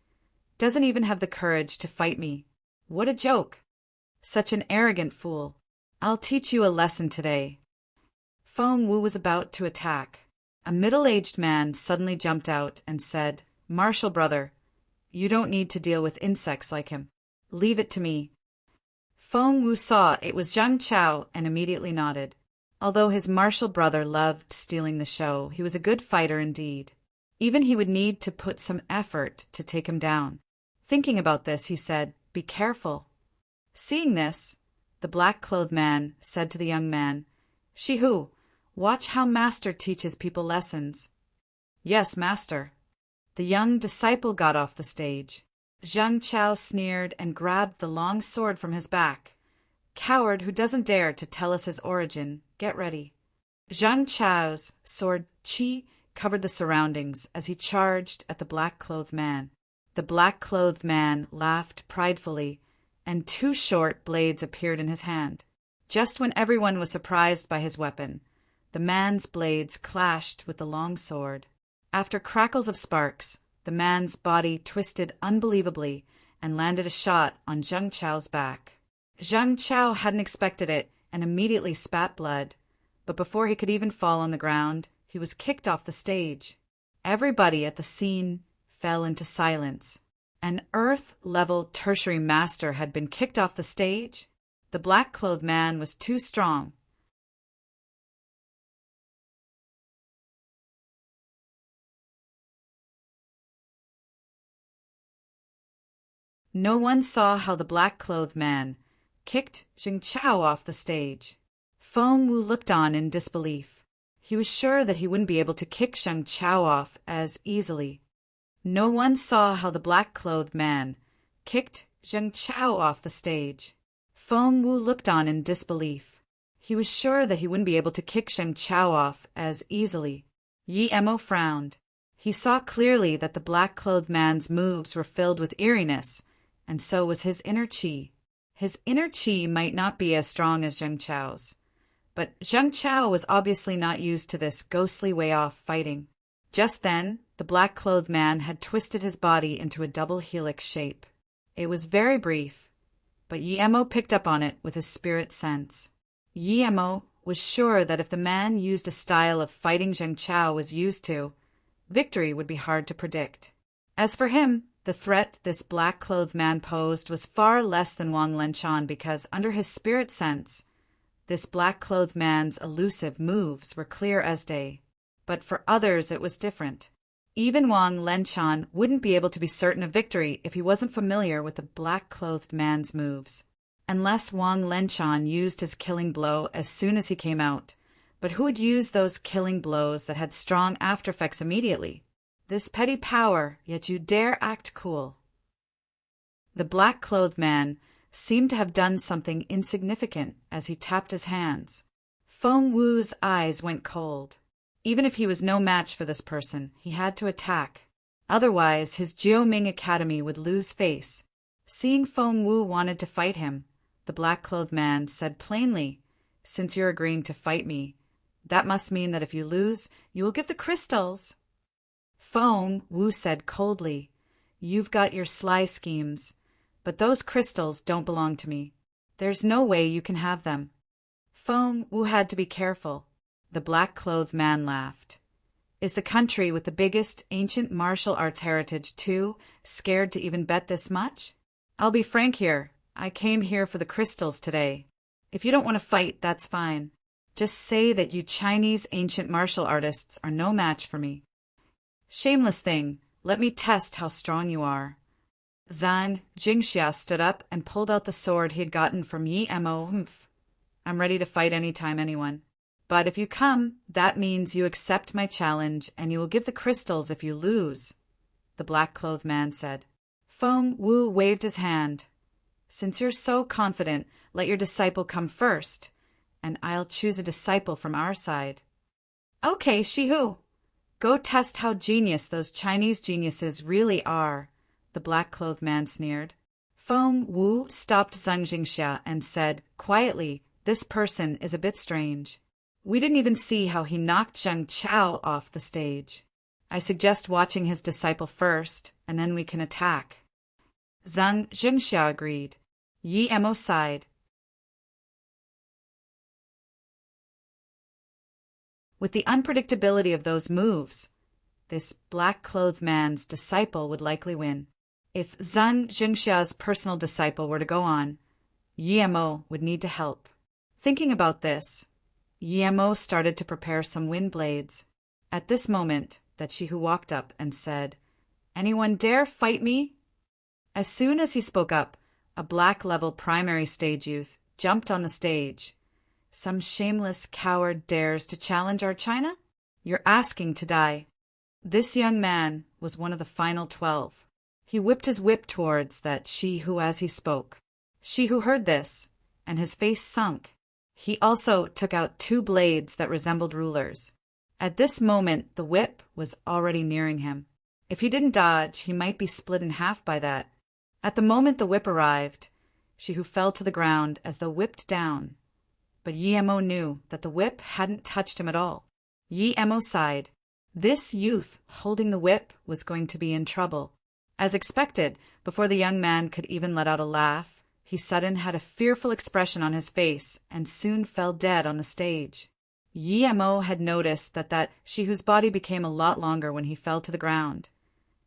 doesn't even have the courage to fight me. What a joke. Such an arrogant fool. I'll teach you a lesson today. Feng Wu was about to attack. A middle-aged man suddenly jumped out and said, Martial brother, you don't need to deal with insects like him. Leave it to me. Feng Wu saw it was Zhang Chao and immediately nodded. Although his martial brother loved stealing the show, he was a good fighter indeed. Even he would need to put some effort to take him down. Thinking about this, he said, Be careful. Seeing this, the black-clothed man said to the young man, Shihu, watch how master teaches people lessons. Yes, master. The young disciple got off the stage. Zhang Chao sneered and grabbed the long sword from his back. Coward who doesn't dare to tell us his origin, get ready. Zhang Chao's sword Qi covered the surroundings as he charged at the black-clothed man. The black-clothed man laughed pridefully, and 2 short blades appeared in his hand. Just when everyone was surprised by his weapon, the man's blades clashed with the long sword. After crackles of sparks, the man's body twisted unbelievably and landed a shot on Zhang Chao's back. Zhang Chao hadn't expected it and immediately spat blood, but before he could even fall on the ground, he was kicked off the stage. Everybody at the scene fell into silence. An Earth-level tertiary master had been kicked off the stage? The black-clothed man was too strong. No one saw how the black-clothed man kicked Zhang Chao off the stage. Feng Wu looked on in disbelief. He was sure that he wouldn't be able to kick Zhang Chao off as easily. No one saw how the black-clothed man kicked Zhang Chao off the stage. Feng Wu looked on in disbelief. He was sure that he wouldn't be able to kick Zhang Chao off as easily. Mo frowned. He saw clearly that the black-clothed man's moves were filled with eeriness, and so was his inner qi. His inner qi might not be as strong as Zhang Chao's, but Zhang Chao was obviously not used to this ghostly way off fighting. Just then, the black-clothed man had twisted his body into a double helix shape. It was very brief, but Mo picked up on it with his spirit sense. Mo was sure that if the man used a style of fighting Zhang Chao was used to, victory would be hard to predict. As for him, The threat this black-clothed man posed was far less than Wang Lenchan because, under his spirit sense, this black-clothed man's elusive moves were clear as day. But for others it was different. Even Wang Lenchan wouldn't be able to be certain of victory if he wasn't familiar with the black-clothed man's moves. Unless Wang Lenchan used his killing blow as soon as he came out. But who would use those killing blows that had strong after-effects immediately? This petty power, yet you dare act cool. The black-clothed man seemed to have done something insignificant as he tapped his hands. Feng Wu's eyes went cold. Even if he was no match for this person, he had to attack. Otherwise, his Jiuming Academy would lose face. Seeing Feng Wu wanted to fight him, the black-clothed man said plainly, "Since you're agreeing to fight me, that must mean that if you lose, you will give the crystals." Feng Wu said coldly, "You've got your sly schemes, but those crystals don't belong to me. There's no way you can have them." Feng Wu had to be careful. The black-clothed man laughed. "Is the country with the biggest ancient martial arts heritage, too, scared to even bet this much? I'll be frank here. I came here for the crystals today. If you don't want to fight, that's fine. Just say that you Chinese ancient martial artists are no match for me." "Shameless thing, let me test how strong you are." Zhang Jingxia stood up and pulled out the sword he had gotten from Yi Mo. "I'm ready to fight anytime, anyone. But if you come, that means you accept my challenge and you will give the crystals if you lose," the black-clothed man said. Feng Wu waved his hand. "Since you're so confident, let your disciple come first, and I'll choose a disciple from our side." "Okay, Shihu. Go test how genius those Chinese geniuses really are," the black-clothed man sneered. Feng Wu stopped Zhang Jingxia and said, quietly, "This person is a bit strange. We didn't even see how he knocked Zheng Chao off the stage. I suggest watching his disciple first, and then we can attack." Zhang Jingxia agreed. Yi Mo sighed. With the unpredictability of those moves, this black-clothed man's disciple would likely win. If Zhang Jingxia's personal disciple were to go on, Yi Mo would need to help. Thinking about this, Yi Mo started to prepare some wind blades. At this moment, that Shihu walked up and said, "Anyone dare fight me?" As soon as he spoke up, a black-level primary stage youth jumped on the stage. "Some shameless coward dares to challenge our China? You're asking to die." This young man was one of the final 12. He whipped his whip towards that Shihu as he spoke. Shihu heard this, and his face sunk. He also took out 2 blades that resembled rulers. At this moment, the whip was already nearing him. If he didn't dodge, he might be split in half by that. At the moment the whip arrived, Shihu fell to the ground as though whipped down. But Yi Mo knew that the whip hadn't touched him at all. Yi Mo sighed. This youth holding the whip was going to be in trouble. As expected, before the young man could even let out a laugh, he suddenly had a fearful expression on his face and soon fell dead on the stage. Yi Mo had noticed that Shihu's body became a lot longer when he fell to the ground,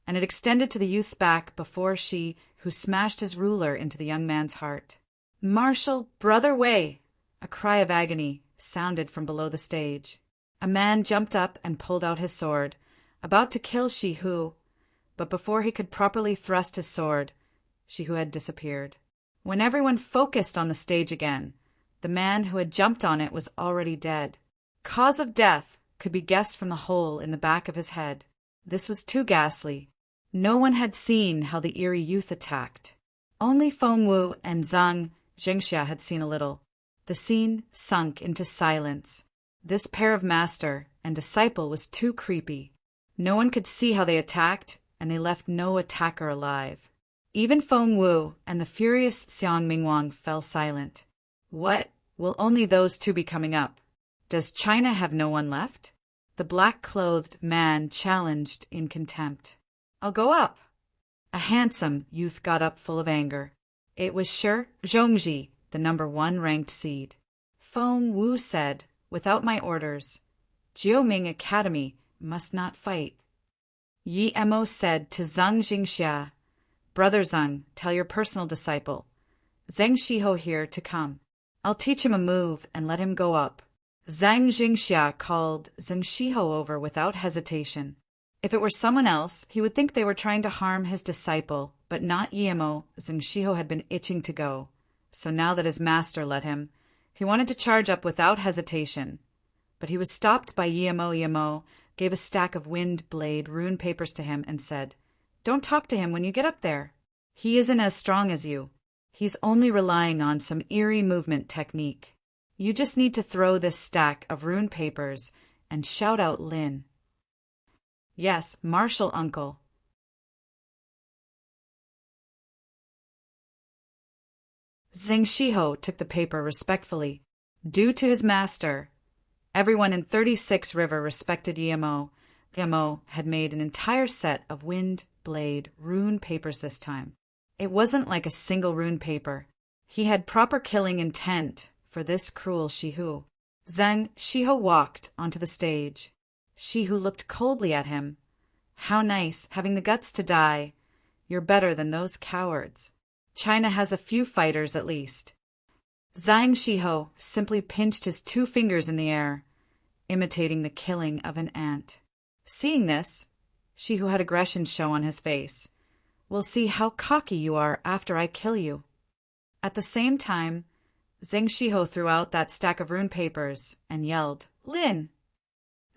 and it extended to the youth's back before who smashed his ruler into the young man's heart. "Marshal, brother Wei!" A cry of agony sounded from below the stage. A man jumped up and pulled out his sword, about to kill Shihu, but before he could properly thrust his sword, Shihu had disappeared. When everyone focused on the stage again, the man who had jumped on it was already dead. Cause of death could be guessed from the hole in the back of his head. This was too ghastly. No one had seen how the eerie youth attacked. Only Feng Wu and Zhang Jingxia had seen a little. The scene sunk into silence. This pair of master and disciple was too creepy. No one could see how they attacked, and they left no attacker alive. Even Feng Wu and the furious Xiang Mingwang fell silent. What? Will only those two be coming up? Does China have no one left? The black-clothed man challenged in contempt. "I'll go up." A handsome youth got up full of anger. It was Shi Zhongji, the number 1 ranked seed. Feng Wu said, "Without my orders, Jiuming Academy must not fight." Yi Mo said to Zhang Jingxia, Brother Zeng, tell your personal disciple, Zheng Shiho here, to come. I'll teach him a move and let him go up. Zhang Jingxia called Zheng Shiho over without hesitation. If it were someone else, he would think they were trying to harm his disciple, but not Yemo. Zheng Shiho had been itching to go. So now that his master let him, he wanted to charge up without hesitation. But he was stopped by Yemo. Yemo gave a stack of wind blade rune papers to him and said, "Don't talk to him when you get up there. He isn't as strong as you. He's only relying on some eerie movement technique. You just need to throw this stack of rune papers and shout out Lin." "Yes, martial uncle." Zheng Shiho took the paper respectfully. Due to his master, everyone in 36 River respected Yemo. Yemo had made an entire set of wind blade rune papers this time. It wasn't like a single rune paper. He had proper killing intent for this cruel Shihu. Zheng Shiho walked onto the stage. Shihu looked coldly at him. "How nice, having the guts to die. You're better than those cowards. China has a few fighters at least." Zhang Shiho simply pinched his 2 fingers in the air, imitating the killing of an ant. Seeing this, Shihu had aggression show on his face. "We'll see how cocky you are after I kill you." At the same time, Zheng Shiho threw out that stack of rune papers and yelled, "Lin!"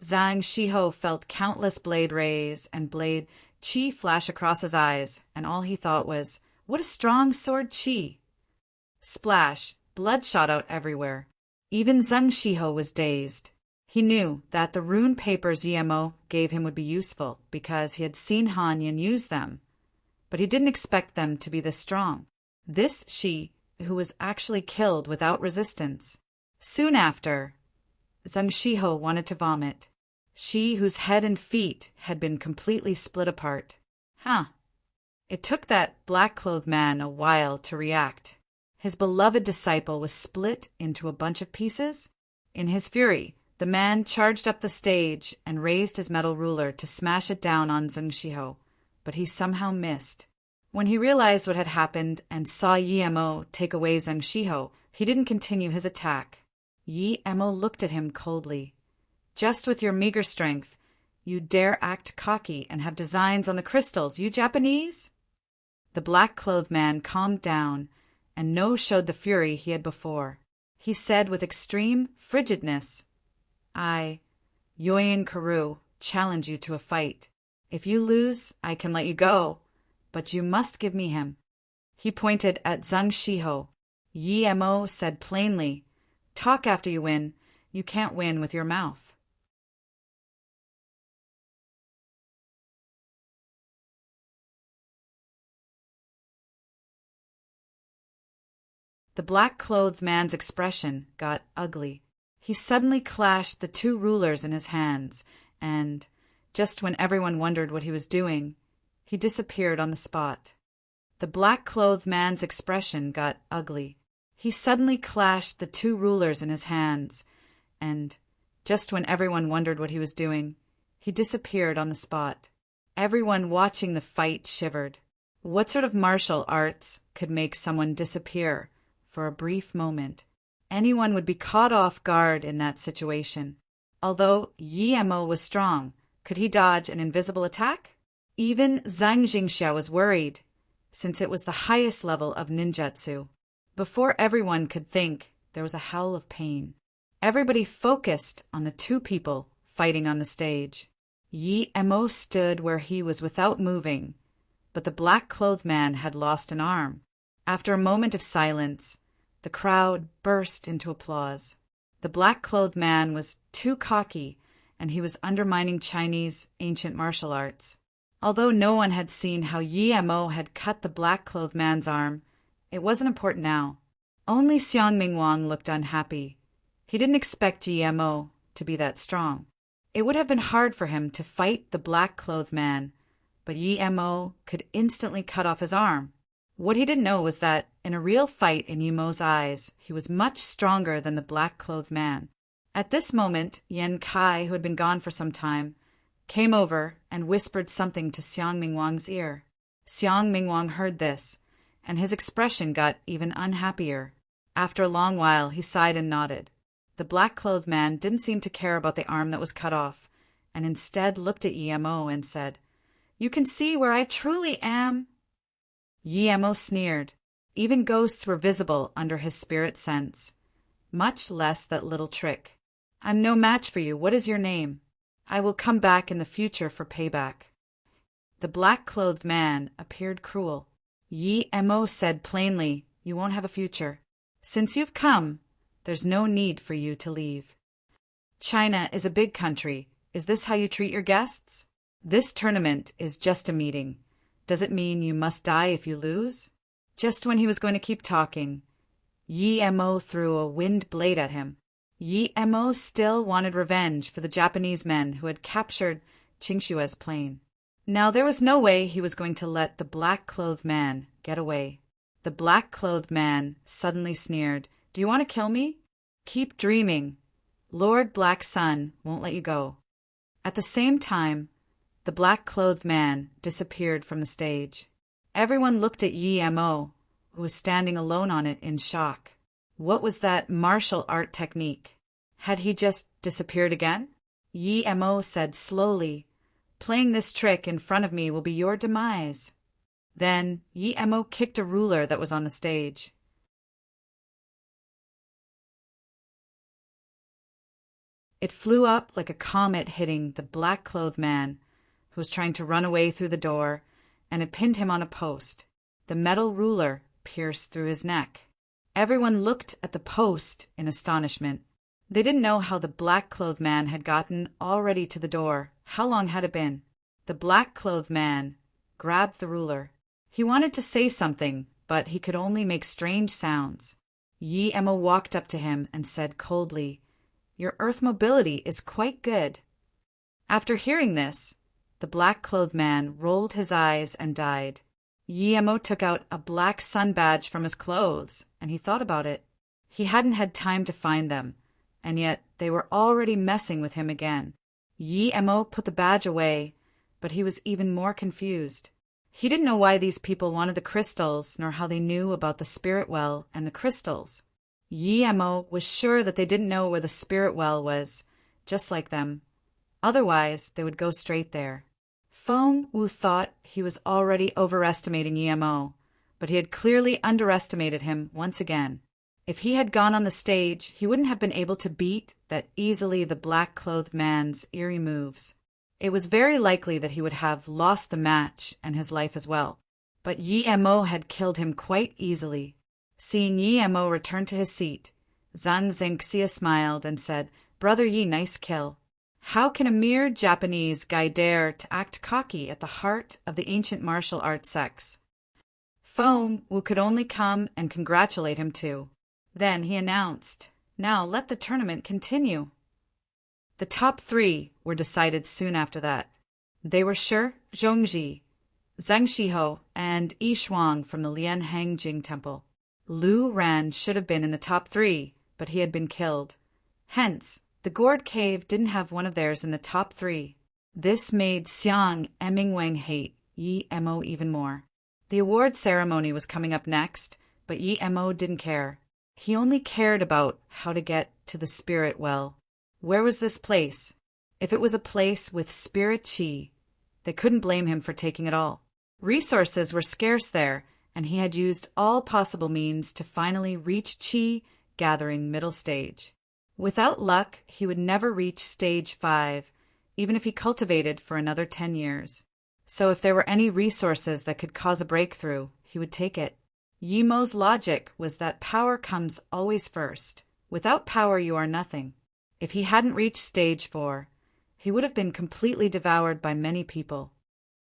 Zhang Shiho felt countless blade rays and blade chi flash across his eyes, and all he thought was, "What a strong sword chi!" Splash! Blood shot out everywhere. Even Zheng Shiho was dazed. He knew that the rune papers Yemo gave him would be useful because he had seen Han Yin use them, but he didn't expect them to be this strong. This Shi, who was actually killed without resistance. Soon after, Zheng Shiho wanted to vomit. She whose head and feet had been completely split apart. It took that black-clothed man a while to react. His beloved disciple was split into a bunch of pieces. In his fury, the man charged up the stage and raised his metal ruler to smash it down on Zheng Shiho, but he somehow missed. When he realized what had happened and saw Yemo take away Zheng Shiho, he didn't continue his attack. Yemo looked at him coldly. "Just with your meager strength, you dare act cocky and have designs on the crystals, you Japanese?" The black-clothed man calmed down, and no showed the fury he had before. He said with extreme frigidness, "I, Yoyin Karu, challenge you to a fight. If you lose, I can let you go, but you must give me him." He pointed at Zheng Shiho. Yemo said plainly, "Talk after you win. You can't win with your mouth." The black-clothed man's expression got ugly. He suddenly clashed the 2 rulers in his hands, and, just when everyone wondered what he was doing, he disappeared on the spot. The black-clothed man's expression got ugly. He suddenly clashed the 2 rulers in his hands, and, just when everyone wondered what he was doing, he disappeared on the spot. Everyone watching the fight shivered. What sort of martial arts could make someone disappear for a brief moment? Anyone would be caught off guard in that situation. Although Yemo was strong, could he dodge an invisible attack? Even Zhang Jingxia was worried, since it was the highest level of ninjutsu. Before everyone could think, there was a howl of pain. Everybody focused on the 2 people fighting on the stage. Yemo stood where he was without moving, but the black-clothed man had lost an arm. After a moment of silence, the crowd burst into applause. The black-clothed man was too cocky, and he was undermining Chinese ancient martial arts. Although no one had seen how Yemo had cut the black-clothed man's arm, it wasn't important now. Only Xiang Mingwang looked unhappy. He didn't expect Yemo to be that strong. It would have been hard for him to fight the black-clothed man, but Yemo could instantly cut off his arm. What he didn't know was that, in a real fight in Yemo's eyes, he was much stronger than the black-clothed man. At this moment, Yan Kai, who had been gone for some time, came over and whispered something to Xiang Mingwang's ear. Xiang Mingwang heard this, and his expression got even unhappier. After a long while, he sighed and nodded. The black-clothed man didn't seem to care about the arm that was cut off, and instead looked at Emo and said, "You can see where I truly am." Emo sneered. Even ghosts were visible under his spirit sense. Much less that little trick. "I'm no match for you. What is your name? I will come back in the future for payback." The black-clothed man appeared cruel. Emo said plainly, "You won't have a future. Since you've come, there's no need for you to leave. China is a big country. Is this how you treat your guests? This tournament is just a meeting. Does it mean you must die if you lose?" Just when he was going to keep talking, Emo threw a wind blade at him. Emo still wanted revenge for the Japanese men who had captured Qingshue's plane. Now there was no way he was going to let the black-clothed man get away. The black-clothed man suddenly sneered, "Do you want to kill me? Keep dreaming. Lord Black Sun won't let you go." At the same time, the black-clothed man disappeared from the stage. Everyone looked at Emo, who was standing alone on it in shock. What was that martial art technique? Had he just disappeared again? Emo said slowly, "Playing this trick in front of me will be your demise." Then Emo kicked a ruler that was on the stage. It flew up like a comet, hitting the black-clothed man, who was trying to run away through the door, and it pinned him on a post. The metal ruler pierced through his neck. Everyone looked at the post in astonishment. They didn't know how the black-clothed man had gotten already to the door. How long had it been? The black-clothed man grabbed the ruler. He wanted to say something, but he could only make strange sounds. Emo walked up to him and said coldly, "Your earth mobility is quite good." After hearing this, the black-clothed man rolled his eyes and died. Emo took out a black sun badge from his clothes, and he thought about it. He hadn't had time to find them, and yet they were already messing with him again. Emo put the badge away, but he was even more confused. He didn't know why these people wanted the crystals, nor how they knew about the spirit well and the crystals. Emo was sure that they didn't know where the spirit well was, just like them. Otherwise, they would go straight there. Feng Wu thought he was already overestimating Emo, but he had clearly underestimated him once again. If he had gone on the stage, he wouldn't have been able to beat that easily the black-clothed man's eerie moves. It was very likely that he would have lost the match and his life as well. But Emo had killed him quite easily. Seeing Emo return to his seat, Zhang Zhenxia smiled and said, "Brother Yi, nice kill. How can a mere Japanese guy dare to act cocky at the heart of the ancient martial arts sects?" Feng Wu could only come and congratulate him too. Then he announced, "Now let the tournament continue." The top 3 were decided soon after that. They were Shi Zhongji, Zheng Shiho, and Yi Shuang from the Lian Hangjing Temple. Lu Ran should have been in the top 3, but he had been killed. Hence, the Gourd Cave didn't have one of theirs in the top 3. This made Xiang Mingwang hate Emo even more. The award ceremony was coming up next, but Emo didn't care. He only cared about how to get to the spirit well. Where was this place? If it was a place with spirit chi, they couldn't blame him for taking it all. Resources were scarce there, and he had used all possible means to finally reach chi gathering middle stage. Without luck, he would never reach stage 5, even if he cultivated for another 10 years. So if there were any resources that could cause a breakthrough, he would take it. Emo's logic was that power comes always first. Without power, you are nothing. If he hadn't reached stage 4, he would have been completely devoured by many people.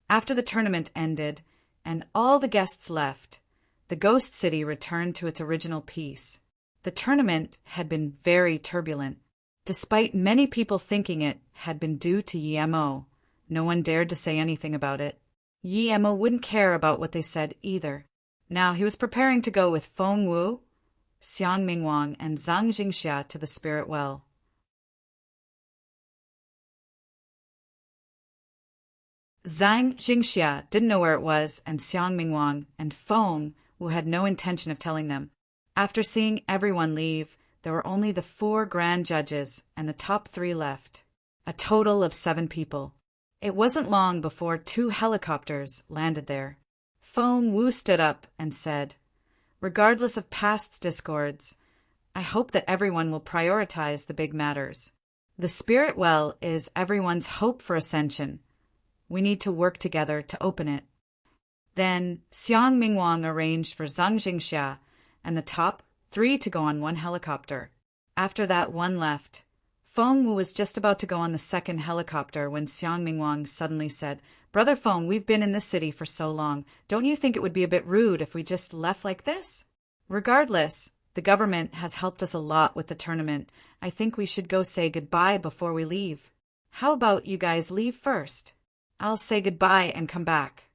After the tournament ended, and all the guests left, the ghost city returned to its original peace. The tournament had been very turbulent. Despite many people thinking it had been due to Emo, no one dared to say anything about it. Emo wouldn't care about what they said either. Now he was preparing to go with Feng Wu, Xiang Mingwang, and Zhang Jingxia to the spirit well. Zhang Jingxia didn't know where it was, and Xiang Mingwang and Feng Wu had no intention of telling them. After seeing everyone leave, there were only the 4 grand judges and the top 3 left. A total of 7 people. It wasn't long before 2 helicopters landed there. Feng Wu stood up and said, "Regardless of past discords, I hope that everyone will prioritize the big matters. The spirit well is everyone's hope for ascension. We need to work together to open it." Then Xiang Mingwang arranged for Zhang Jingxia and the top 3 to go on one helicopter. After that, one left. Feng Wu was just about to go on the second helicopter when Xiang Mingwang suddenly said, "Brother Feng, we've been in this city for so long. Don't you think it would be a bit rude if we just left like this? Regardless, the government has helped us a lot with the tournament. I think we should go say goodbye before we leave. How about you guys leave first? I'll say goodbye and come back."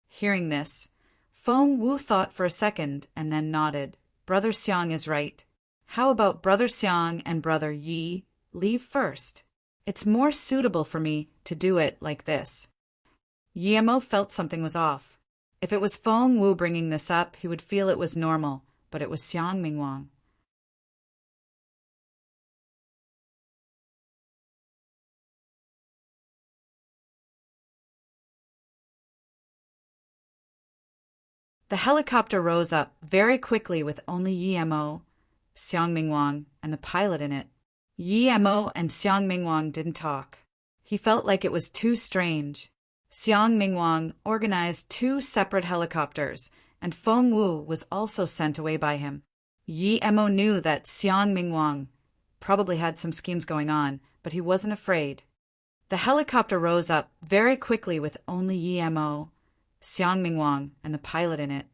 Hearing this, Feng Wu thought for a second and then nodded. Brother Xiang is right. How about Brother Xiang and Brother Yi leave first? It's more suitable for me to do it like this. Yemo felt something was off. If it was Feng Wu bringing this up, he would feel it was normal, but it was Xiang Mingwang. The helicopter rose up very quickly with only Yemo, Xiang Mingwang, and the pilot in it. Yemo and Xiang Mingwang didn't talk. He felt like it was too strange. Xiang Mingwang organized 2 separate helicopters, and Feng Wu was also sent away by him. Yemo knew that Xiang Mingwang probably had some schemes going on, but he wasn't afraid. The helicopter rose up very quickly with only Yemo, Xiang Mingwang, and the pilot in it.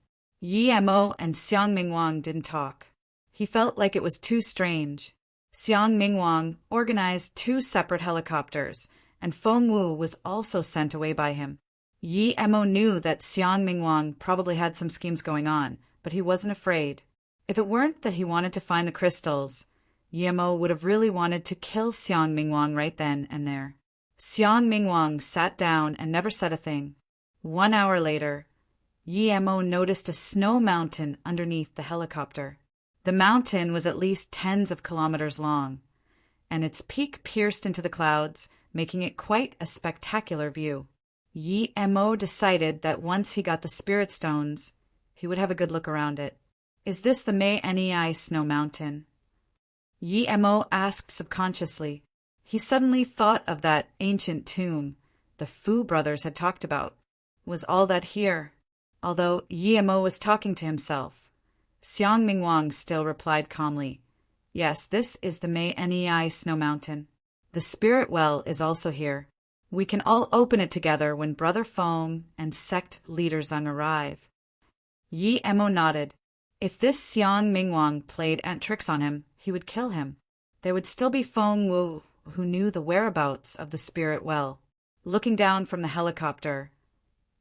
Yemo and Xiang Mingwang didn't talk. He felt like it was too strange. Xiang Mingwang organized 2 separate helicopters, and Feng Wu was also sent away by him. Yemo knew that Xiang Mingwang probably had some schemes going on, but he wasn't afraid. If it weren't that he wanted to find the crystals, Yemo would have really wanted to kill Xiang Mingwang right then and there. Xiang Mingwang sat down and never said a thing. 1 hour later, Yemo noticed a snow mountain underneath the helicopter. The mountain was at least tens of kilometers long, and its peak pierced into the clouds, making it quite a spectacular view. Yemo decided that once he got the spirit stones, he would have a good look around it. "Is this the Mei Nei Snow Mountain?" Yemo asked subconsciously. He suddenly thought of that ancient tomb the Fu brothers had talked about. Was all that here? Although Yemo was talking to himself, Xiang Mingwang still replied calmly, "Yes, this is the Mei Nei Snow Mountain. The spirit well is also here. We can all open it together when Brother Feng and sect leader Zheng arrive." Yemo nodded. If this Xiang Mingwang played tricks on him, he would kill him. There would still be Feng Wu, who knew the whereabouts of the spirit well. Looking down from the helicopter,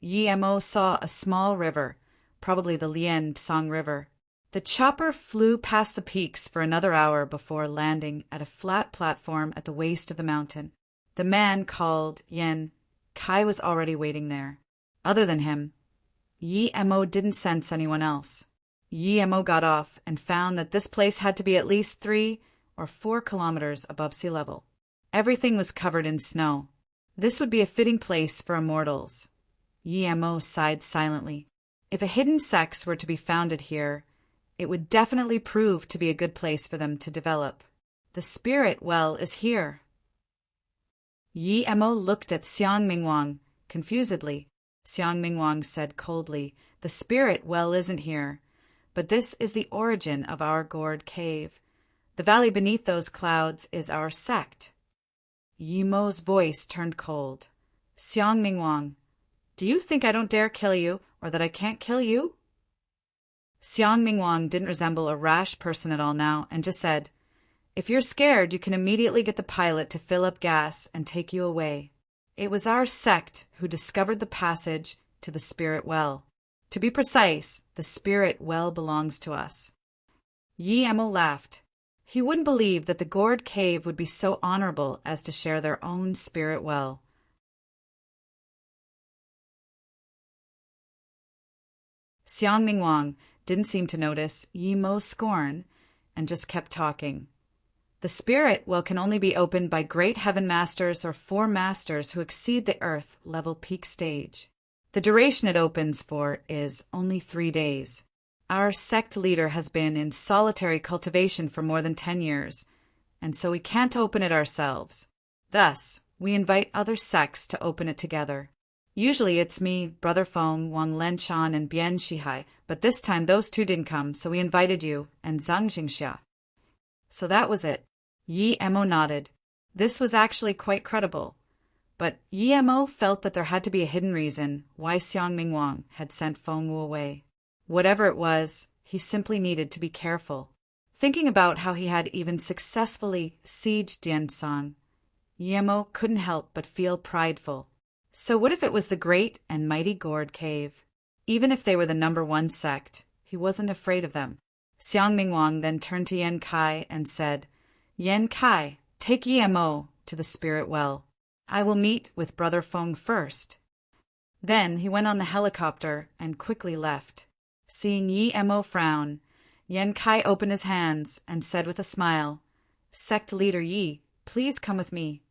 Yemo saw a small river, probably the Lian Song River. The chopper flew past the peaks for another hour before landing at a flat platform at the waist of the mountain. The man called Yen Kai was already waiting there. Other than him, Yemo didn't sense anyone else. Yemo got off and found that this place had to be at least 3 or 4 kilometers above sea level. Everything was covered in snow. This would be a fitting place for immortals. Yemo sighed silently. If a hidden sect were to be founded here, it would definitely prove to be a good place for them to develop. The spirit well is here. Yemo looked at Xiang Mingwang confusedly. Xiang Mingwang said coldly, "The spirit well isn't here, but this is the origin of our gourd cave. The valley beneath those clouds is our sect." Yemo's voice turned cold. "Xiang Mingwang, do you think I don't dare kill you, or that I can't kill you?" Xiang Mingwang didn't resemble a rash person at all now, and just said, "If you're scared, you can immediately get the pilot to fill up gas and take you away. It was our sect who discovered the passage to the spirit well. To be precise, the spirit well belongs to us." Yemo laughed. He wouldn't believe that the gourd cave would be so honorable as to share their own spirit well. Xiang Mingwang didn't seem to notice Yi Mo's scorn and just kept talking. The spirit well can only be opened by great heaven masters or 4 masters who exceed the earth level peak stage. The duration it opens for is only 3 days. Our sect leader has been in solitary cultivation for more than 10 years, and so we can't open it ourselves. Thus, we invite other sects to open it together. Usually it's me, Brother Feng, Wang Lenchan, and Bian Shihai, but this time those 2 didn't come, so we invited you and Zhang Jingxia. So that was it. Yi Mo nodded. This was actually quite credible. But Yi Mo felt that there had to be a hidden reason why Xiang Mingwang had sent Feng Wu away. Whatever it was, he simply needed to be careful. Thinking about how he had even successfully sieged Dianshan, Yi Mo couldn't help but feel prideful. So what if it was the great and mighty Gourd Cave? Even if they were the number 1 sect, he wasn't afraid of them. Xiang Mingwang then turned to Yan Kai and said, Yan Kai, take Yi Mo to the spirit well. I will meet with Brother Feng first. Then he went on the helicopter and quickly left. Seeing Yi Mo frown, Yan Kai opened his hands and said with a smile, Sect leader Yi, please come with me.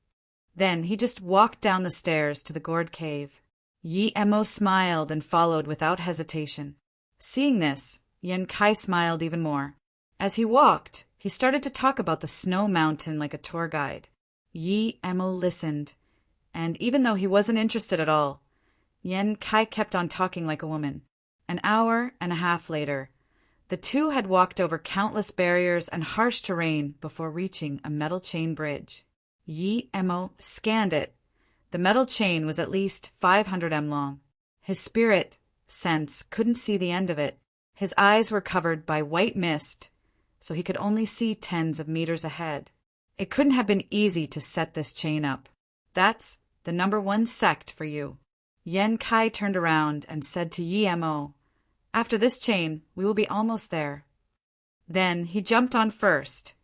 Then he just walked down the stairs to the Gourd Cave. Yi Mo smiled and followed without hesitation. Seeing this, Yan Kai smiled even more. As he walked, he started to talk about the snow mountain like a tour guide. Yi Mo listened, and even though he wasn't interested at all, Yan Kai kept on talking like a woman. An hour and a half later, the 2 had walked over countless barriers and harsh terrain before reaching a metal chain bridge. Yi Mo scanned it. The metal chain was at least 500 m long. His spirit sense couldn't see the end of it. His eyes were covered by white mist, so he could only see tens of meters ahead. It couldn't have been easy to set this chain up. That's the number 1 sect for you. Yan Kai turned around and said to Yi Mo, After this chain, we will be almost there. Then he jumped on first,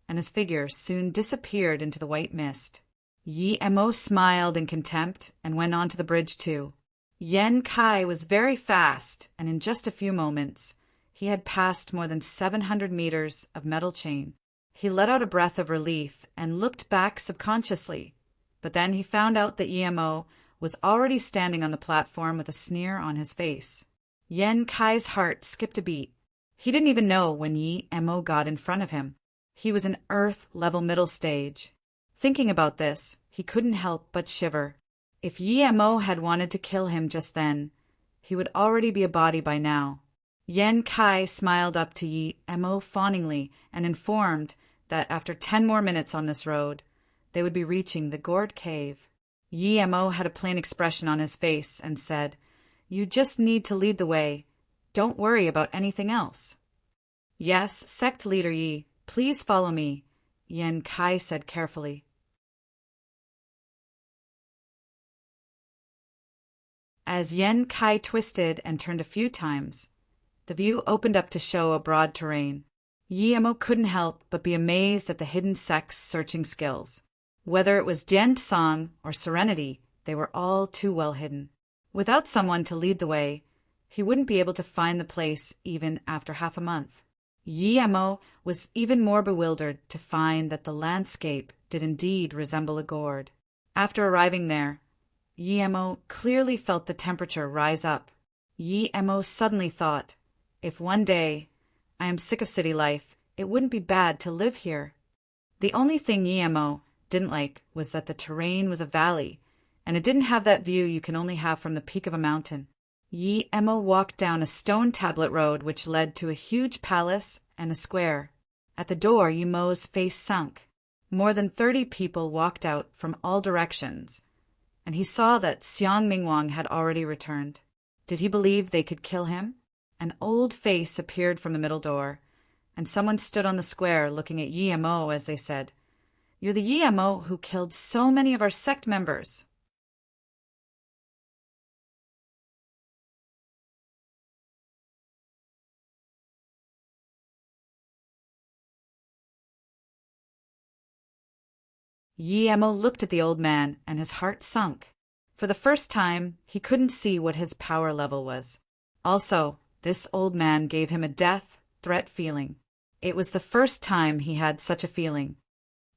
and his figure soon disappeared into the white mist. Yi Mo smiled in contempt and went on to the bridge too. Yan Kai was very fast, and in just a few moments, he had passed more than 700 meters of metal chain. He let out a breath of relief and looked back subconsciously, but then he found out that Yi Mo was already standing on the platform with a sneer on his face. Yan Kai's heart skipped a beat. He didn't even know when Yi Mo got in front of him. He was in Earth-level middle stage. Thinking about this, he couldn't help but shiver. If Yi Mo had wanted to kill him just then, he would already be a body by now. Yan Kai smiled up to Yi Mo fawningly and informed that after 10 more minutes on this road, they would be reaching the Gourd Cave. Yi Mo had a plain expression on his face and said, You just need to lead the way. Don't worry about anything else. Yes, sect leader Yi, please follow me, Yan Kai said carefully. As Yan Kai twisted and turned a few times, the view opened up to show a broad terrain. Yi Mo couldn't help but be amazed at the hidden sect's searching skills. Whether it was Dianshan or Serenity, they were all too well hidden. Without someone to lead the way, he wouldn't be able to find the place even after half a month. Yi Mo was even more bewildered to find that the landscape did indeed resemble a gourd. After arriving there, Yi Mo clearly felt the temperature rise up. Yi Mo suddenly thought, if one day I am sick of city life, it wouldn't be bad to live here. The only thing Yi Mo didn't like was that the terrain was a valley, and it didn't have that view you can only have from the peak of a mountain. Yi Mo walked down a stone tablet road which led to a huge palace and a square. At the door, Yi Mo's face sunk. More than 30 people walked out from all directions, and he saw that Xiang Mingwang had already returned. Did he believe they could kill him? An old face appeared from the middle door, and someone stood on the square looking at Yi Mo as they said, You're the Yi Mo who killed so many of our sect members. Yi Mo looked at the old man, and his heart sunk. For the first time, he couldn't see what his power level was. Also, this old man gave him a death threat feeling. It was the first time he had such a feeling.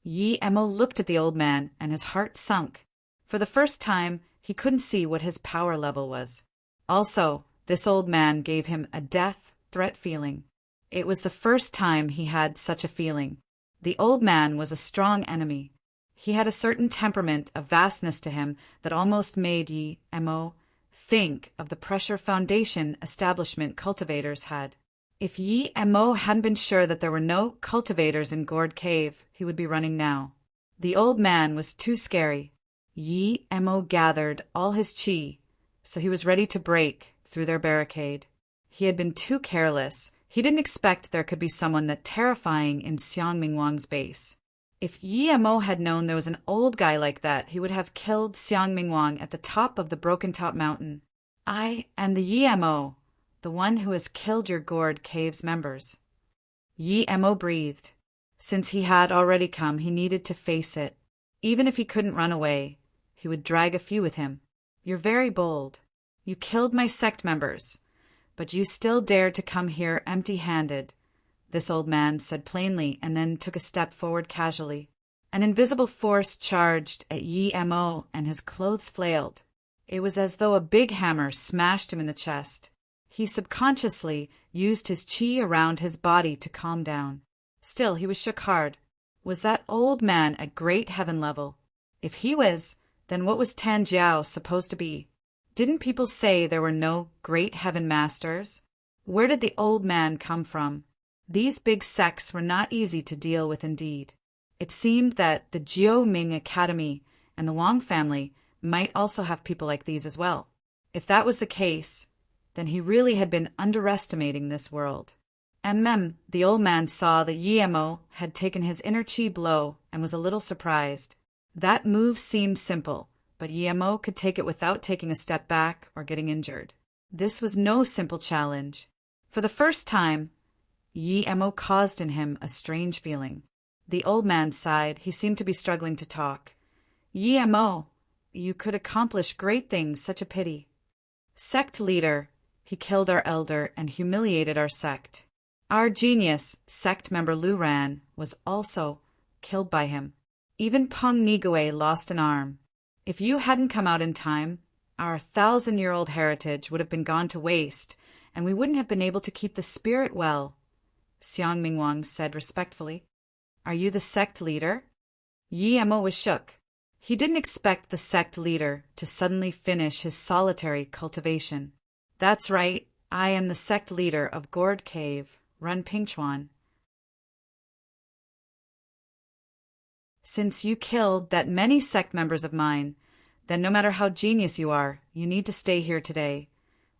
Yi Emo looked at the old man, and his heart sunk. For the first time, he couldn't see what his power level was. Also, this old man gave him a death threat feeling. It was the first time he had such a feeling. The old man was a strong enemy. He had a certain temperament of vastness to him that almost made Yi Emo think of the pressure foundation establishment cultivators had. If Yi Emo hadn't been sure that there were no cultivators in Gourd Cave, he would be running now. The old man was too scary. Yi Emo gathered all his chi, so he was ready to break through their barricade. He had been too careless. He didn't expect there could be someone that terrifying in Xiang Mingwang's base. If Yi Emo had known there was an old guy like that, he would have killed Xiang Mingwang at the top of the Broken Top Mountain. I am the Yi Emo, the one who has killed your Gourd Cave's members. Yi Emo breathed. Since he had already come, he needed to face it. Even if he couldn't run away, he would drag a few with him. You're very bold. You killed my sect members, but you still dared to come here empty-handed, this old man said plainly, and then took a step forward casually. An invisible force charged at Yi Emo, and his clothes flailed. It was as though a big hammer smashed him in the chest. He subconsciously used his chi around his body to calm down. Still, he was shook hard. Was that old man at great heaven level? If he was, then what was Tan Jiao supposed to be? Didn't people say there were no great heaven masters? Where did the old man come from? These big sects were not easy to deal with indeed. It seemed that the Jiao Ming Academy and the Wang family might also have people like these as well. If that was the case, then he really had been underestimating this world. The old man saw that Yi Emo had taken his inner chi blow and was a little surprised. That move seemed simple, but Yi Emo could take it without taking a step back or getting injured. This was no simple challenge. For the first time, Yi Emo caused in him a strange feeling. The old man sighed. He seemed to be struggling to talk. Yi Emo, you could accomplish great things, such a pity. Sect leader, he killed our elder and humiliated our sect. Our genius, sect member Lu Ran, was also killed by him. Even Peng Nigue lost an arm. If you hadn't come out in time, our 1,000-year-old heritage would have been gone to waste, and we wouldn't have been able to keep the spirit well, Xiang Mingwang said respectfully. Are you the sect leader? Yi Emo was shook. He didn't expect the sect leader to suddenly finish his solitary cultivation. That's right, I am the sect leader of Gourd Cave, Run Pingchuan. Since you killed that many sect members of mine, then no matter how genius you are, you need to stay here today,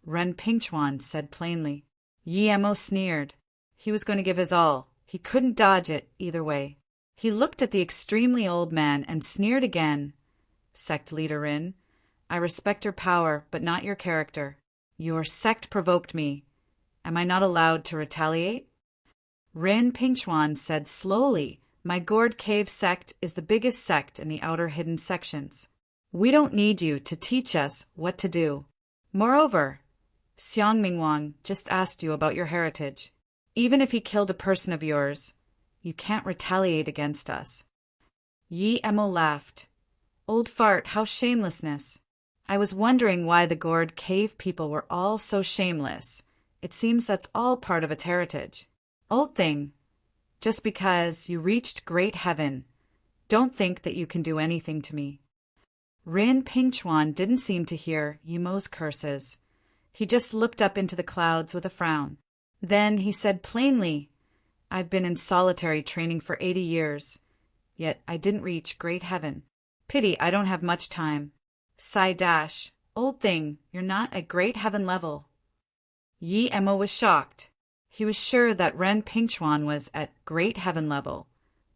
Ren Pingchuan said plainly. Yi Emo sneered. He was going to give his all. He couldn't dodge it either way. He looked at the extremely old man and sneered again. Sect leader Rin, I respect your power, but not your character. Your sect provoked me. Am I not allowed to retaliate? Rin Pingchuan said slowly, my Gourd Cave sect is the biggest sect in the outer hidden sections. We don't need you to teach us what to do. Moreover, Xiang Mingwang just asked you about your heritage. Even if he killed a person of yours, you can't retaliate against us. Yi Emo laughed. Old fart, how shamelessness. I was wondering why the Gourd Cave people were all so shameless. It seems that's all part of its heritage. Old thing, just because you reached great heaven, don't think that you can do anything to me. Rin Pingchuan didn't seem to hear Yi Emo's curses. He just looked up into the clouds with a frown. Then he said plainly, I've been in solitary training for 80 years, yet I didn't reach great heaven. Pity I don't have much time. Sigh dash, old thing, you're not at great heaven level. Yi Emo was shocked. He was sure that Ren Pingchuan was at great heaven level,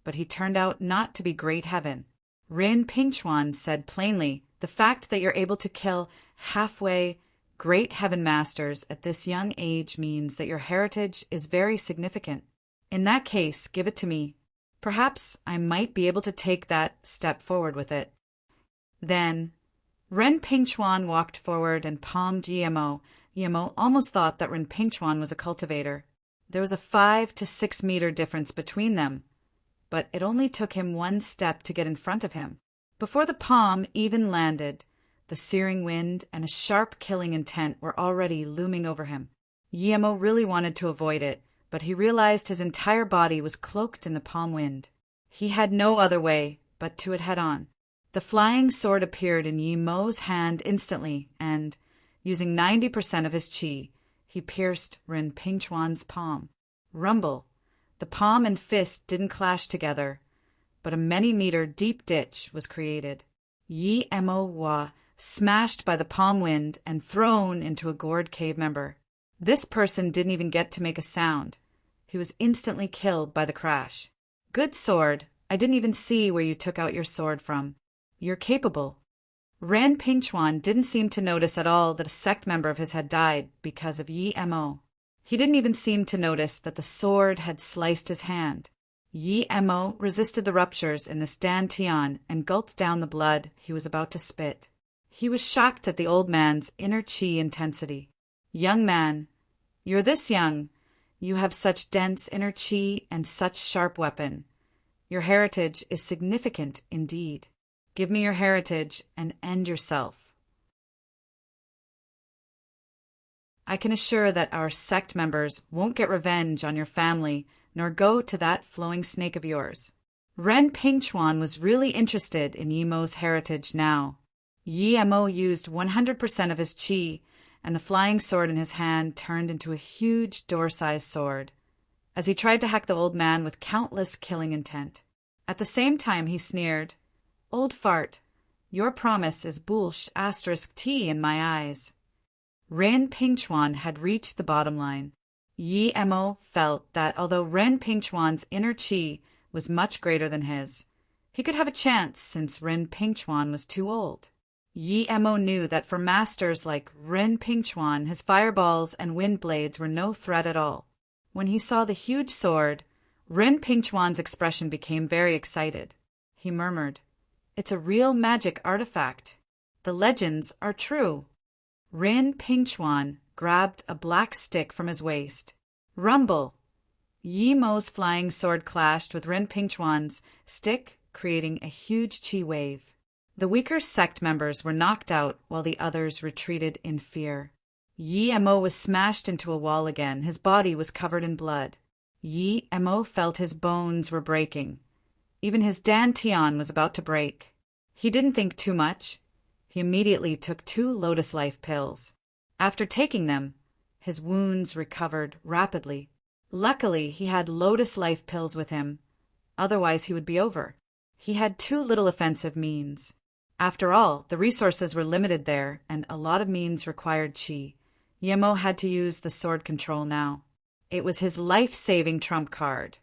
but he turned out not to be great heaven. Rin Pingchuan said plainly, the fact that you're able to kill halfway great heaven masters at this young age means that your heritage is very significant. In that case, give it to me. Perhaps I might be able to take that step forward with it. Then, Ren Pingchuan walked forward and palmed Yi Emo, Yemo almost thought that Rin Pingchuan was a cultivator. There was a 5 to 6 meter difference between them, but it only took him one step to get in front of him. Before the palm even landed, the searing wind and a sharp killing intent were already looming over him. Yemo really wanted to avoid it, but he realized his entire body was cloaked in the palm wind. He had no other way but to it head on. The flying sword appeared in Yemo's hand instantly, and, using 90% of his chi, he pierced Rin Pingchuan's palm. Rumble. The palm and fist didn't clash together, but a many-meter deep ditch was created. Yemo was smashed by the palm wind and thrown into a gourd cave member. This person didn't even get to make a sound. He was instantly killed by the crash. Good sword. I didn't even see where you took out your sword from. You're capable. Rin Pingchuan didn't seem to notice at all that a sect member of his had died because of Yemo. He didn't even seem to notice that the sword had sliced his hand. Yemo resisted the ruptures in this dantian and gulped down the blood he was about to spit. He was shocked at the old man's inner chi intensity. Young man, you're this young. You have such dense inner chi and such sharp weapon. Your heritage is significant indeed. Give me your heritage and end yourself. I can assure that our sect members won't get revenge on your family nor go to that flowing snake of yours. Rin Pingchuan was really interested in Yemo's heritage now. Yemo used 100% of his chi, and the flying sword in his hand turned into a huge door-sized sword, as he tried to hack the old man with countless killing intent. At the same time he sneered, "Old fart, your promise is bullsh *t in my eyes." Rin Pingchuan had reached the bottom line. Yemo felt that although Rin Pingchuan's inner chi was much greater than his, he could have a chance since Rin Pingchuan was too old. Yemo knew that for masters like Rin Pingchuan, his fireballs and wind blades were no threat at all. When he saw the huge sword, Rin Pingchuan's expression became very excited. He murmured, "It's a real magic artifact. The legends are true." Rin Pingchuan grabbed a black stick from his waist. Rumble! Yemo's flying sword clashed with Rin Pingchuan's stick, creating a huge chi wave. The weaker sect members were knocked out while the others retreated in fear. Yemo was smashed into a wall again. His body was covered in blood. Yemo felt his bones were breaking. Even his dantian was about to break. He didn't think too much. He immediately took 2 Lotus Life pills. After taking them, his wounds recovered rapidly. Luckily, he had Lotus Life pills with him. Otherwise, he would be over. He had too little offensive means. After all, the resources were limited there, and a lot of means required chi. Yemo had to use the sword control now. It was his life-saving trump card.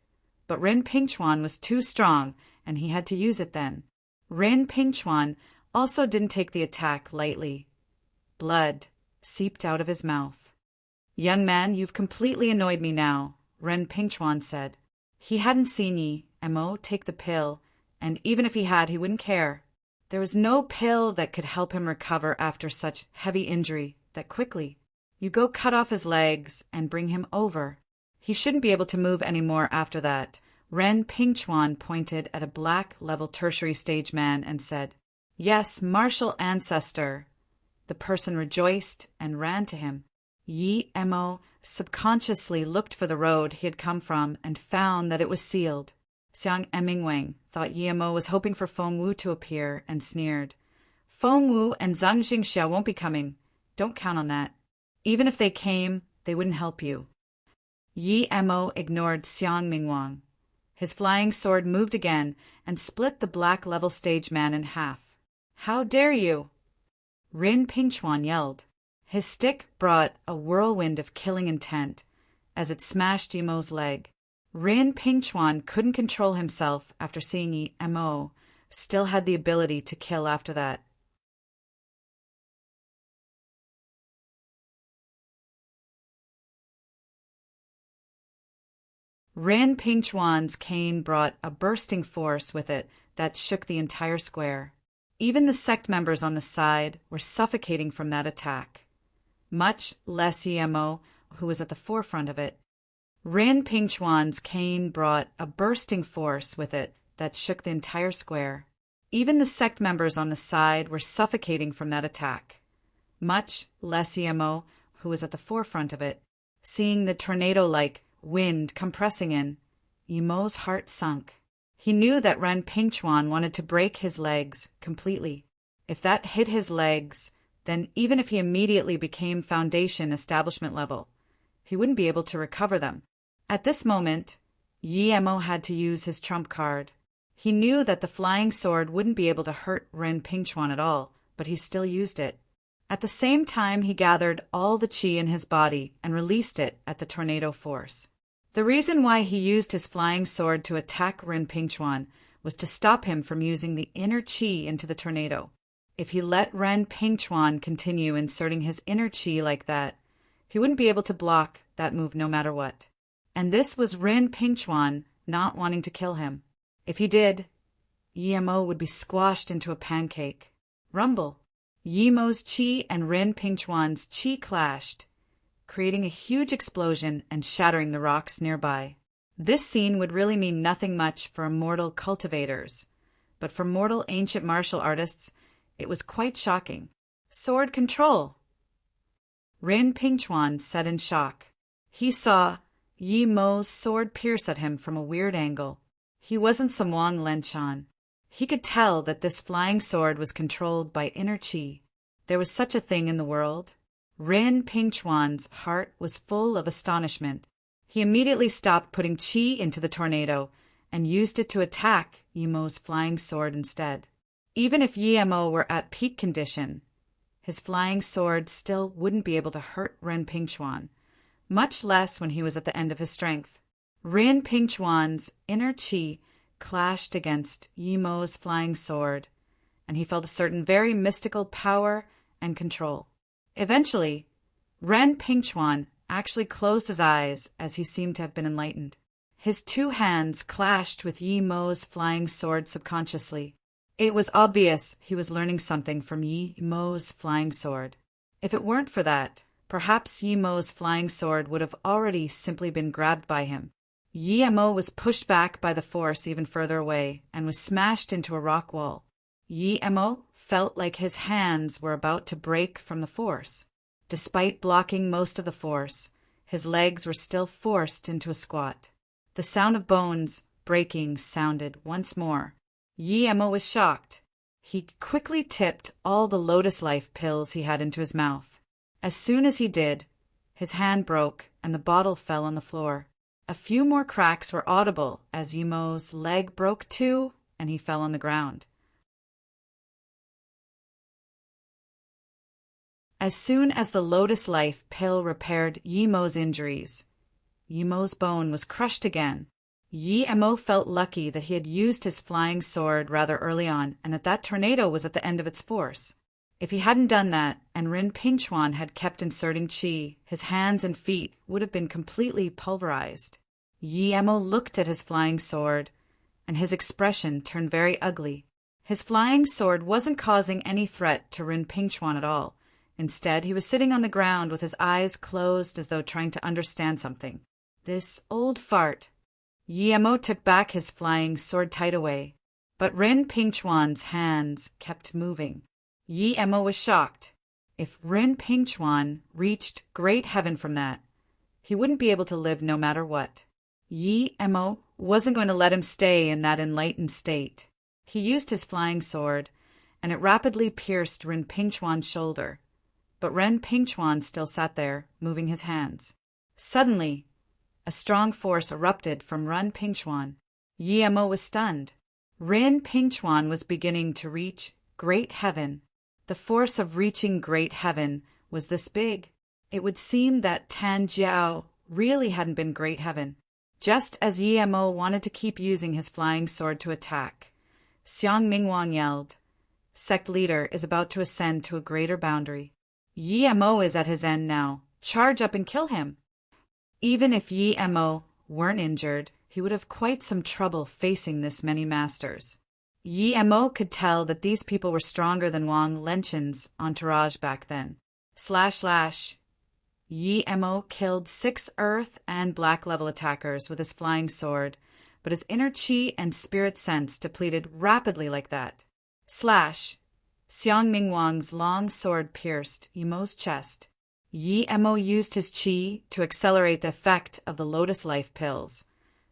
But Rin Pingchuan was too strong, and he had to use it then. Rin Pingchuan also didn't take the attack lightly. Blood seeped out of his mouth. "Young man, you've completely annoyed me now," Rin Pingchuan said. He hadn't seen Yemo take the pill, and even if he had, he wouldn't care. There was no pill that could help him recover after such heavy injury that quickly. You go cut off his legs and bring him over. He shouldn't be able to move anymore after that. Rin Pingchuan pointed at a black-level tertiary stage man and said, "Yes, martial ancestor." The person rejoiced and ran to him. Yemo subconsciously looked for the road he had come from and found that it was sealed. Xiang Emingwang thought Yemo was hoping for Feng Wu to appear and sneered, "Feng Wu and Zhang Jingxia won't be coming. Don't count on that. Even if they came, they wouldn't help you." Yemo ignored Xiang Mingwang. His flying sword moved again and split the black-level stage man in half. "How dare you!" Rin Pingchuan yelled. His stick brought a whirlwind of killing intent as it smashed Yemo's leg. Rin Pingchuan couldn't control himself after seeing Yemo still had the ability to kill after that. Rin Pingchuan's cane brought a bursting force with it that shook the entire square. Even the sect members on the side were suffocating from that attack. much less Yemo, who was at the forefront of it. Rin Pingchuan's cane brought a bursting force with it that shook the entire square. Even the sect members on the side were suffocating from that attack. Much less Yemo, who was at the forefront of it. Seeing the tornado-like wind compressing in, Yemo's heart sunk. He knew that Ren Pingchuan wanted to break his legs completely. If that hit his legs, then even if he immediately became Foundation establishment level, he wouldn't be able to recover them. At this moment, Yemo had to use his trump card. He knew that the flying sword wouldn't be able to hurt Ren Pingchuan at all, but he still used it. At the same time, he gathered all the chi in his body and released it at the tornado force. The reason why he used his flying sword to attack Ren Pingchuan was to stop him from using the inner chi into the tornado. If he let Ren Pingchuan continue inserting his inner chi like that, he wouldn't be able to block that move no matter what. And this was Ren Pingchuan not wanting to kill him. If he did, Yemo would be squashed into a pancake. Rumble. Yemo's chi and Rin Pingchuan's chi clashed, creating a huge explosion and shattering the rocks nearby. This scene would really mean nothing much for immortal cultivators, but for mortal ancient martial artists, it was quite shocking. Sword control! Rin Pingchuan said in shock. He saw Yemo's sword pierce at him from a weird angle. He wasn't some Wang Lenchan. He could tell that this flying sword was controlled by inner chi. There was such a thing in the world. Rin Pingchuan's heart was full of astonishment. He immediately stopped putting chi into the tornado and used it to attack Yemo's flying sword instead. Even if Yemo were at peak condition, his flying sword still wouldn't be able to hurt Rin Pingchuan, much less when he was at the end of his strength. Rin Pingchuan's inner chi clashed against Yemo's flying sword, and he felt a certain very mystical power and control. Eventually, Ren Pingchuan actually closed his eyes as he seemed to have been enlightened. His two hands clashed with Yemo's flying sword subconsciously. It was obvious he was learning something from Yemo's flying sword. If it weren't for that, perhaps Yemo's flying sword would have already simply been grabbed by him. Yemo was pushed back by the force even further away and was smashed into a rock wall. Yemo felt like his hands were about to break from the force. Despite blocking most of the force, his legs were still forced into a squat. The sound of bones breaking sounded once more. Yemo was shocked. He quickly tipped all the lotus life pills he had into his mouth. As soon as he did, his hand broke and the bottle fell on the floor. A few more cracks were audible as Yemo's leg broke too, and he fell on the ground. As soon as the Lotus Life pill repaired Yemo's injuries, Yemo's bone was crushed again. Yemo felt lucky that he had used his flying sword rather early on and that tornado was at the end of its force. If he hadn't done that, and Rin Pingchuan had kept inserting chi, his hands and feet would have been completely pulverized. Yemo looked at his flying sword, and his expression turned very ugly. His flying sword wasn't causing any threat to Rin Pingchuan at all. Instead, he was sitting on the ground with his eyes closed as though trying to understand something. This old fart. Yemo took back his flying sword tight away, but Rin Pingchuan's hands kept moving. Yemo was shocked. If Rin Pingchuan reached great heaven from that, he wouldn't be able to live no matter what. Yemo wasn't going to let him stay in that enlightened state. He used his flying sword, and it rapidly pierced Rin Pingchuan's shoulder. But Ren Pingchuan still sat there, moving his hands. Suddenly, a strong force erupted from Ren Pingchuan. Yemo was stunned. Rin Pingchuan was beginning to reach great heaven. The force of reaching great heaven was this big. It would seem that Tan Jiao really hadn't been great heaven. Just as Yemo wanted to keep using his flying sword to attack, Xiang Mingwang yelled, "Sect leader is about to ascend to a greater boundary. Yemo is at his end now. Charge up and kill him." Even if Yemo weren't injured, he would have quite some trouble facing this many masters. Yemo could tell that these people were stronger than Wang Lenchan's entourage back then. / Yi Mo killed 6 earth and black level attackers with his flying sword, but his inner chi and spirit sense depleted rapidly like that. Slash! Xiang Mingwang's long sword pierced Yi Mo's chest. Yi Mo used his chi to accelerate the effect of the Lotus Life pills,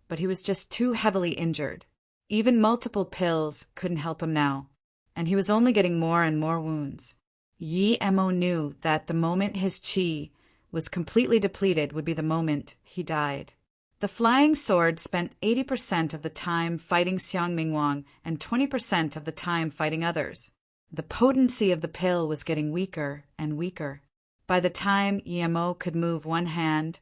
but he was just too heavily injured. Even multiple pills couldn't help him now, and he was only getting more and more wounds. Yi Mo knew that the moment his chi was completely depleted would be the moment he died. The flying sword spent 80% of the time fighting Xiang Mingwang and 20% of the time fighting others. The potency of the pill was getting weaker and weaker. By the time Yi Mo could move one hand,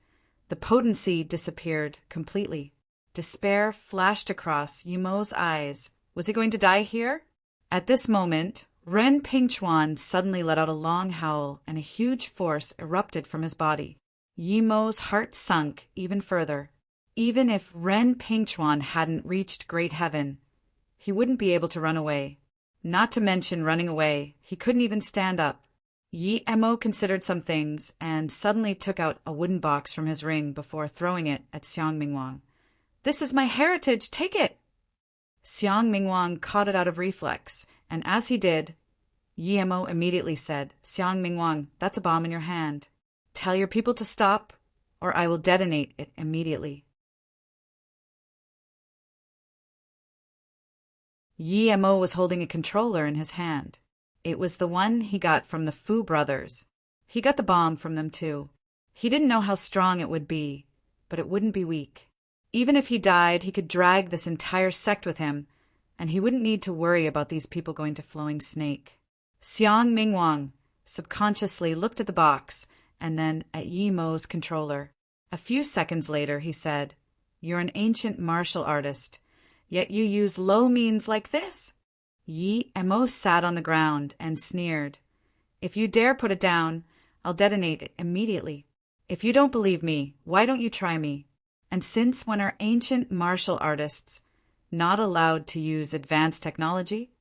the potency disappeared completely. Despair flashed across Yi Mo's eyes. Was he going to die here? At this moment, Ren Pingchuan suddenly let out a long howl, and a huge force erupted from his body. Yi Mo's heart sunk even further. Even if Ren Pingchuan hadn't reached Great Heaven, he wouldn't be able to run away. Not to mention running away, he couldn't even stand up. Yi Mo considered some things and suddenly took out a wooden box from his ring before throwing it at Xiang Mingwang. "This is my heritage, take it!" Xiang Mingwang caught it out of reflex, and as he did, Yi Mo immediately said, "Xiang Mingwang, that's a bomb in your hand. Tell your people to stop, or I will detonate it immediately." Yi Mo was holding a controller in his hand. It was the one he got from the Fu brothers. He got the bomb from them too. He didn't know how strong it would be, but it wouldn't be weak. Even if he died, he could drag this entire sect with him, and he wouldn't need to worry about these people going to Flowing Snake. Xiang Mingwang subconsciously looked at the box and then at Yi Mo's controller. A few seconds later, he said, "You're an ancient martial artist, yet you use low means like this?" Yi Mo sat on the ground and sneered. "If you dare put it down, I'll detonate it immediately. If you don't believe me, why don't you try me? And since when are ancient martial artists not allowed to use advanced technology?"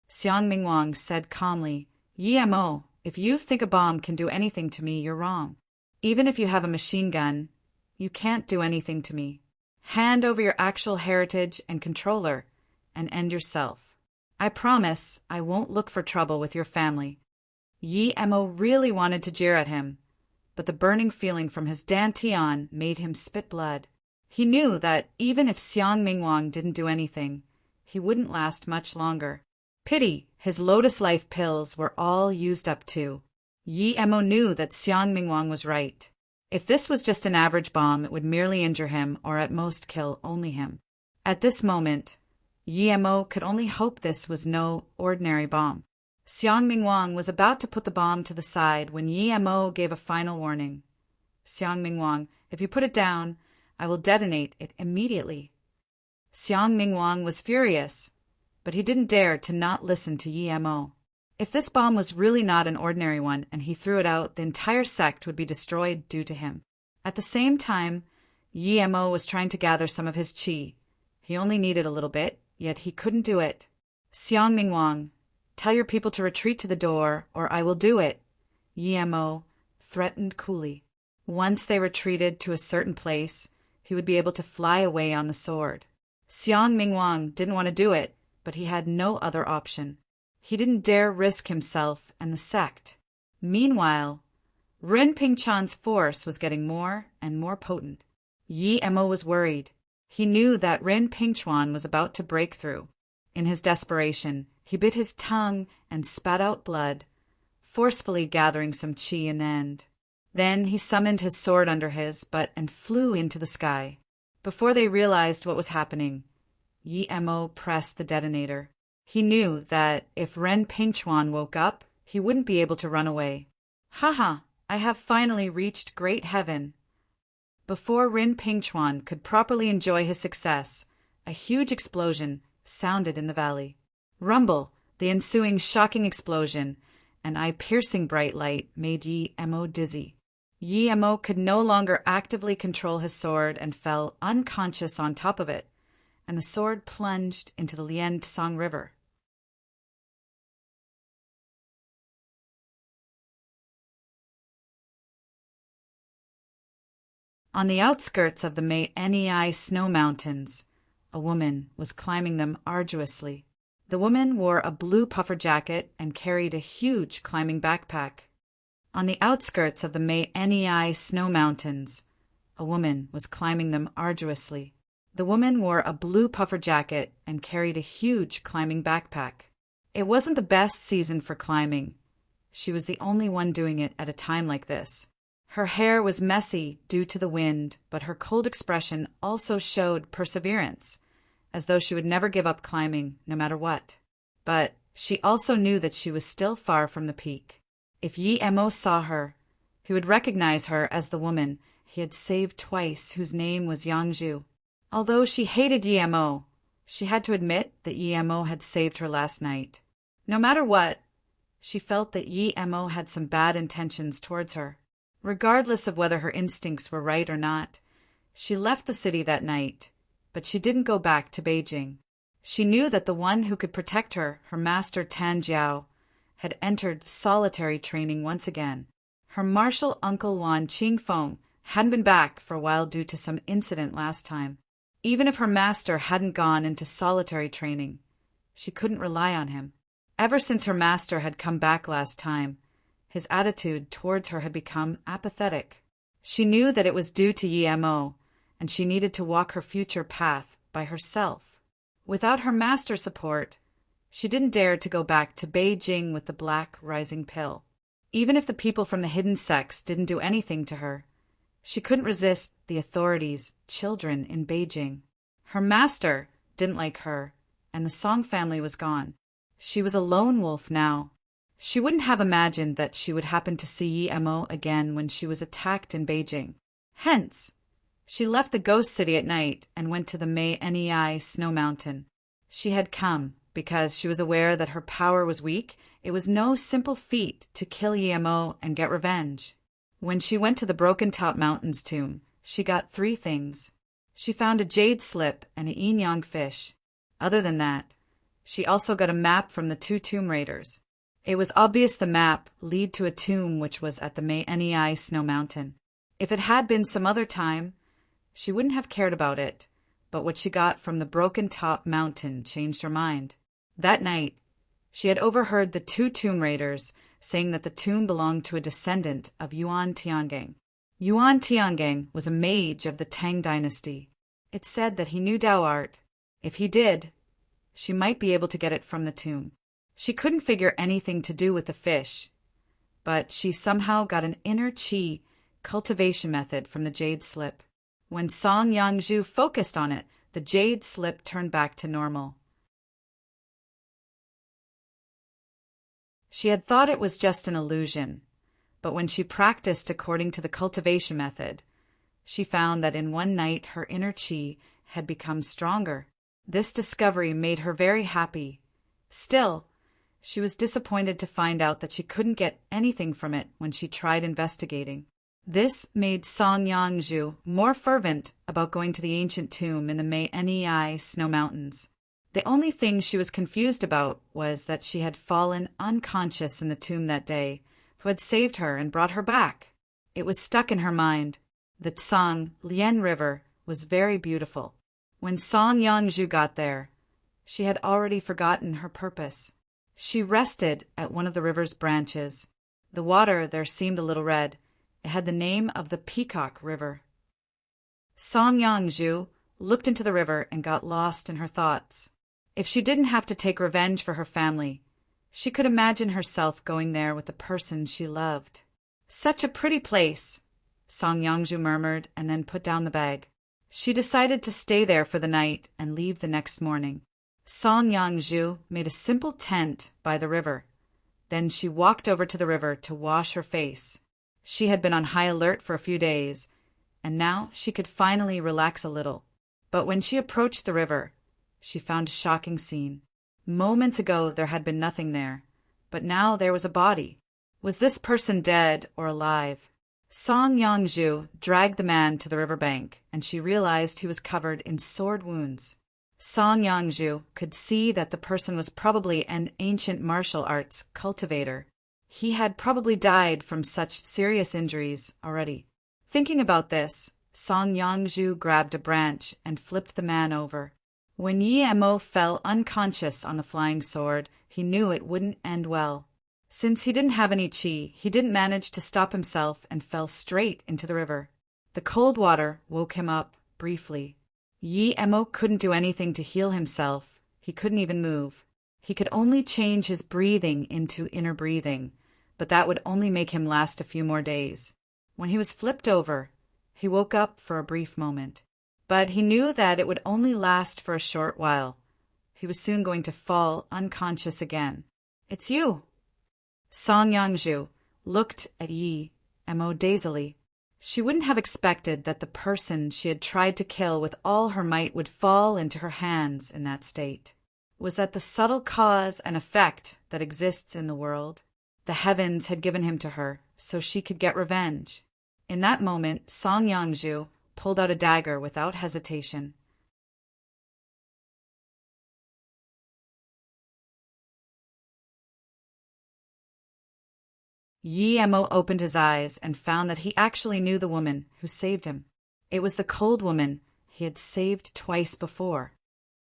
Xiang Mingwang said calmly, "Yi Mo, if you think a bomb can do anything to me, you're wrong. Even if you have a machine gun, you can't do anything to me. Hand over your actual heritage and controller and end yourself. I promise I won't look for trouble with your family." Yi Mo really wanted to jeer at him, but the burning feeling from his dantian made him spit blood. He knew that even if Xiang Mingwang didn't do anything, he wouldn't last much longer. Pity his Lotus Life pills were all used up too. Yi Mo knew that Xiang Mingwang was right. If this was just an average bomb, it would merely injure him or at most kill only him. At this moment, Yi Mo could only hope this was no ordinary bomb. Xiang Mingwang was about to put the bomb to the side when Yi Mo gave a final warning. "Xiang Mingwang, if you put it down, I will detonate it immediately." Xiang Mingwang was furious, but he didn't dare to not listen to Yi Mo. If this bomb was really not an ordinary one and he threw it out, the entire sect would be destroyed due to him. At the same time, Yi Mo was trying to gather some of his chi. He only needed a little bit, yet he couldn't do it. "Xiang Mingwang, tell your people to retreat to the door, or I will do it," Yi Mo threatened coolly. Once they retreated to a certain place, he would be able to fly away on the sword. Xiang Mingwang didn't want to do it, but he had no other option. He didn't dare risk himself and the sect. Meanwhile, Ren Pingchan's force was getting more and more potent. Yi Mo was worried. He knew that Ren Pingchuan was about to break through. In his desperation, he bit his tongue and spat out blood, forcefully gathering some chi in the end. Then he summoned his sword under his butt and flew into the sky. Before they realized what was happening, Yi Mo pressed the detonator. He knew that if Ren Pingchuan woke up, he wouldn't be able to run away. "Haha, I have finally reached Great Heaven." Before Ren Pingchuan could properly enjoy his success, a huge explosion sounded in the valley. Rumble, the ensuing shocking explosion, and eye-piercing bright light made Yi Mo dizzy. Yi Mo could no longer actively control his sword and fell unconscious on top of it, and the sword plunged into the Lian Tsang River. On the outskirts of the Nei snow mountains, a woman was climbing them arduously. The woman wore a blue puffer jacket and carried a huge climbing backpack. On the outskirts of the Nei snow mountains, a woman was climbing them arduously. The woman wore a blue puffer jacket and carried a huge climbing backpack. It wasn't the best season for climbing. She was the only one doing it at a time like this. Her hair was messy due to the wind, but her cold expression also showed perseverance, as though she would never give up climbing, no matter what. But she also knew that she was still far from the peak. If Yi Mo saw her, he would recognize her as the woman he had saved twice, whose name was Yangzhu. Although she hated Yi Mo, she had to admit that Yi Mo had saved her last night. No matter what, she felt that Yi Mo had some bad intentions towards her. Regardless of whether her instincts were right or not, she left the city that night, but she didn't go back to Beijing. She knew that the one who could protect her, her master Tan Jiao, had entered solitary training once again. Her martial uncle Wan Qingfeng hadn't been back for a while due to some incident last time. Even if her master hadn't gone into solitary training, she couldn't rely on him. Ever since her master had come back last time, his attitude towards her had become apathetic. She knew that it was due to Yi Mo, and she needed to walk her future path by herself. Without her master's support, she didn't dare to go back to Beijing with the black rising pill. Even if the people from the hidden sects didn't do anything to her, she couldn't resist the authorities' children in Beijing. Her master didn't like her, and the Song family was gone. She was a lone wolf now. She wouldn't have imagined that she would happen to see Yi Mo again when she was attacked in Beijing. Hence, she left the ghost city at night and went to the Nei snow mountain. She had come because she was aware that her power was weak. It was no simple feat to kill Yi Mo and get revenge. When she went to the Broken Top Mountains tomb, she got 3 things. She found a jade slip and a yin-yang fish. Other than that, she also got a map from the 2 tomb raiders. It was obvious the map led to a tomb which was at the Nei snow mountain. If it had been some other time, she wouldn't have cared about it, but what she got from the Broken Top Mountain changed her mind. That night, she had overheard the 2 tomb raiders saying that the tomb belonged to a descendant of Yuan Tiangang. Yuan Tiangang was a mage of the Tang dynasty. It said that he knew Dao art. If he did, she might be able to get it from the tomb. She couldn't figure anything to do with the fish, but she somehow got an inner qi cultivation method from the jade slip. When Song Yangzhu focused on it, the jade slip turned back to normal. She had thought it was just an illusion, but when she practiced according to the cultivation method, she found that in one night her inner qi had become stronger. This discovery made her very happy. Still, she was disappointed to find out that she couldn't get anything from it when she tried investigating. This made Song Yangzhu more fervent about going to the ancient tomb in the Nei snow mountains. The only thing she was confused about was that she had fallen unconscious in the tomb that day, who had saved her and brought her back. It was stuck in her mind. The Tsang Lian River was very beautiful. When Song Yangzhu got there, she had already forgotten her purpose. She rested at one of the river's branches. The water there seemed a little red. It had the name of the Peacock River. Song Yangzhu looked into the river and got lost in her thoughts. If she didn't have to take revenge for her family, she could imagine herself going there with the person she loved. Such a pretty place, Song Yangzhu murmured and then put down the bag. She decided to stay there for the night and leave the next morning. Song Yangzhu made a simple tent by the river. Then she walked over to the river to wash her face. She had been on high alert for a few days, and now she could finally relax a little. But when she approached the river, she found a shocking scene. Moments ago there had been nothing there, but now there was a body. Was this person dead or alive? Song Yangzhu dragged the man to the riverbank, and she realized he was covered in sword wounds. Song Yangzhu could see that the person was probably an ancient martial arts cultivator. He had probably died from such serious injuries already. Thinking about this, Song Yangzhu grabbed a branch and flipped the man over. When Yi Mo fell unconscious on the flying sword, he knew it wouldn't end well. Since he didn't have any qi, he didn't manage to stop himself and fell straight into the river. The cold water woke him up briefly. Yi Mo couldn't do anything to heal himself. He couldn't even move. He could only change his breathing into inner breathing, but that would only make him last a few more days. When he was flipped over, he woke up for a brief moment. But he knew that it would only last for a short while. He was soon going to fall unconscious again. "It's you!" Song Yangzhu looked at Yi Mo dazedly. She wouldn't have expected that the person she had tried to kill with all her might would fall into her hands in that state. Was that the subtle cause and effect that exists in the world? The heavens had given him to her so she could get revenge. In that moment, Song Yangzhu pulled out a dagger without hesitation. Yi Mo opened his eyes and found that he actually knew the woman who saved him. It was the cold woman he had saved twice before.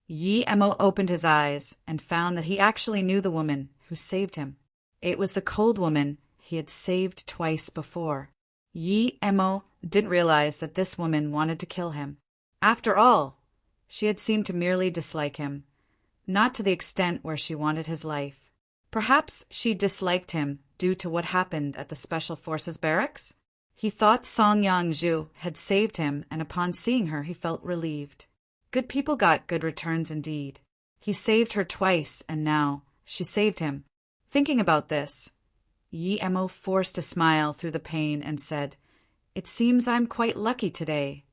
Yi Mo opened his eyes and found that he actually knew the woman who saved him. It was the cold woman he had saved twice before. Yi Mo didn't realize that this woman wanted to kill him. After all, she had seemed to merely dislike him, not to the extent where she wanted his life. Perhaps she disliked him due to what happened at the Special Forces barracks? He thought Song Yangzhu had saved him, and upon seeing her he felt relieved. Good people got good returns indeed. He saved her twice, and now she saved him. Thinking about this, Yi Mo forced a smile through the pain and said, "It seems I'm quite lucky today."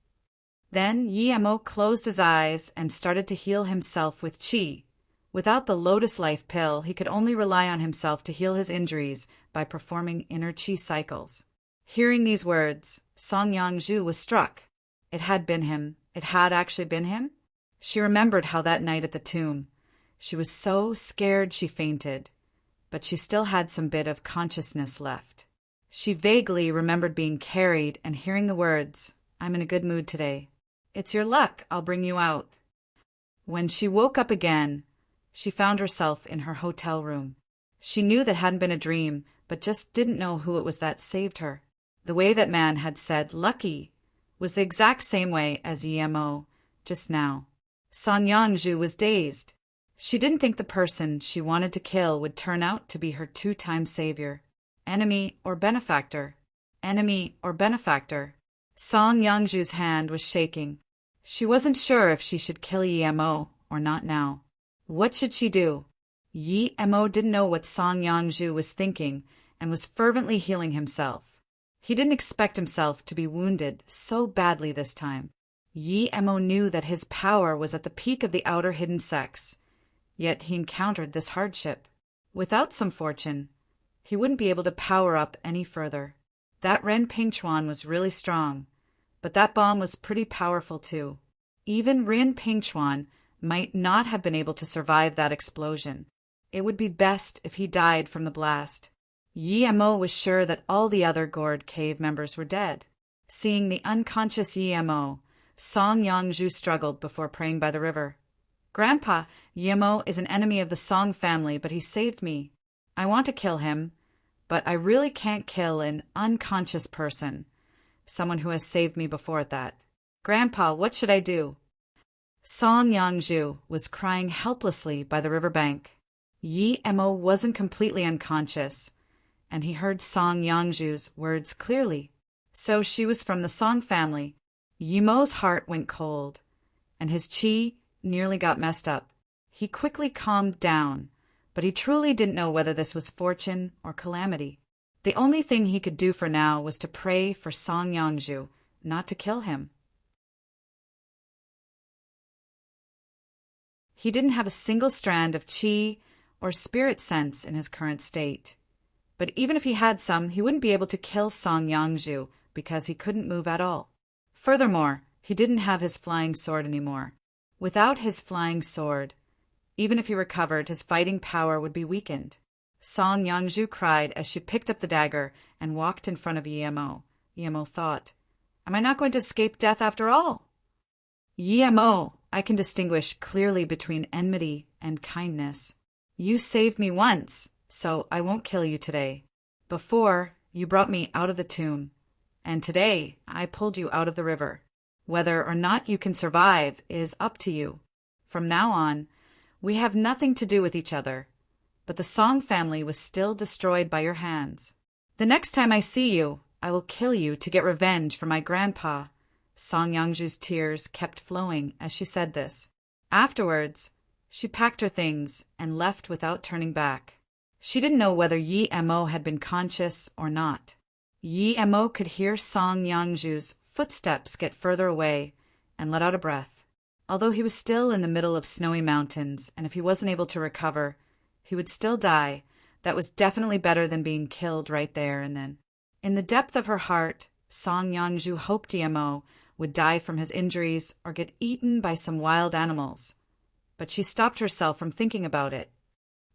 Then Yi Mo closed his eyes and started to heal himself with qi. Without the Lotus Life pill, he could only rely on himself to heal his injuries by performing inner qi cycles. Hearing these words, Song Yangzhu was struck. It had been him. It had actually been him. She remembered how that night at the tomb, she was so scared she fainted, but she still had some bit of consciousness left. She vaguely remembered being carried and hearing the words, "I'm in a good mood today. It's your luck, I'll bring you out." When she woke up again, she found herself in her hotel room. She knew that hadn't been a dream, but just didn't know who it was that saved her. The way that man had said "lucky" was the exact same way as Yi Mo just now. Song Yangzhu was dazed. She didn't think the person she wanted to kill would turn out to be her two-time savior. Enemy or benefactor? Enemy or benefactor? Song Yangzhu's hand was shaking. She wasn't sure if she should kill Yi Mo or not now. What should she do? Yi Mo didn't know what Song Yangzhu was thinking and was fervently healing himself. He didn't expect himself to be wounded so badly this time. Yi Mo knew that his power was at the peak of the outer hidden sex, yet he encountered this hardship. Without some fortune, he wouldn't be able to power up any further. That Ren Pingchuan was really strong, but that bomb was pretty powerful too. Even Ren Pingchuan might not have been able to survive that explosion. It would be best if he died from the blast. Yi Mo was sure that all the other Gourd Cave members were dead. Seeing the unconscious Yi Mo, Song Yangzhu struggled before praying by the river. "Grandpa, Yi Mo is an enemy of the Song family, but he saved me. I want to kill him, but I really can't kill an unconscious person, someone who has saved me before at that. Grandpa, what should I do?" Song Yangzhu was crying helplessly by the riverbank. Yi Mo wasn't completely unconscious, and he heard Song Yangzhu's words clearly. So she was from the Song family. Yi Mo's heart went cold, and his qi nearly got messed up. He quickly calmed down, but he truly didn't know whether this was fortune or calamity. The only thing he could do for now was to pray for Song Yangzhu not to kill him. He didn't have a single strand of qi or spirit sense in his current state. But even if he had some, he wouldn't be able to kill Song Yangzhu because he couldn't move at all. Furthermore, he didn't have his flying sword anymore. Without his flying sword, even if he recovered, his fighting power would be weakened. Song Yangzhu cried as she picked up the dagger and walked in front of Yi Mo. Yi Mo thought, Am I not going to escape death after all? Yemo, I can distinguish clearly between enmity and kindness. You saved me once, so I won't kill you today. Before, you brought me out of the tomb, and today I pulled you out of the river. Whether or not you can survive is up to you. From now on, we have nothing to do with each other, but the Song family was still destroyed by your hands. The next time I see you, I will kill you to get revenge for my grandpa. Song Yangju's tears kept flowing as she said this. Afterwards, she packed her things and left without turning back. She didn't know whether Yi Mo had been conscious or not. Yi Mo could hear Song Yangju's footsteps get further away and let out a breath. Although he was still in the middle of snowy mountains, and if he wasn't able to recover, he would still die, that was definitely better than being killed right there and then. In the depth of her heart, Song Yangju hoped Mo would die from his injuries or get eaten by some wild animals. But she stopped herself from thinking about it.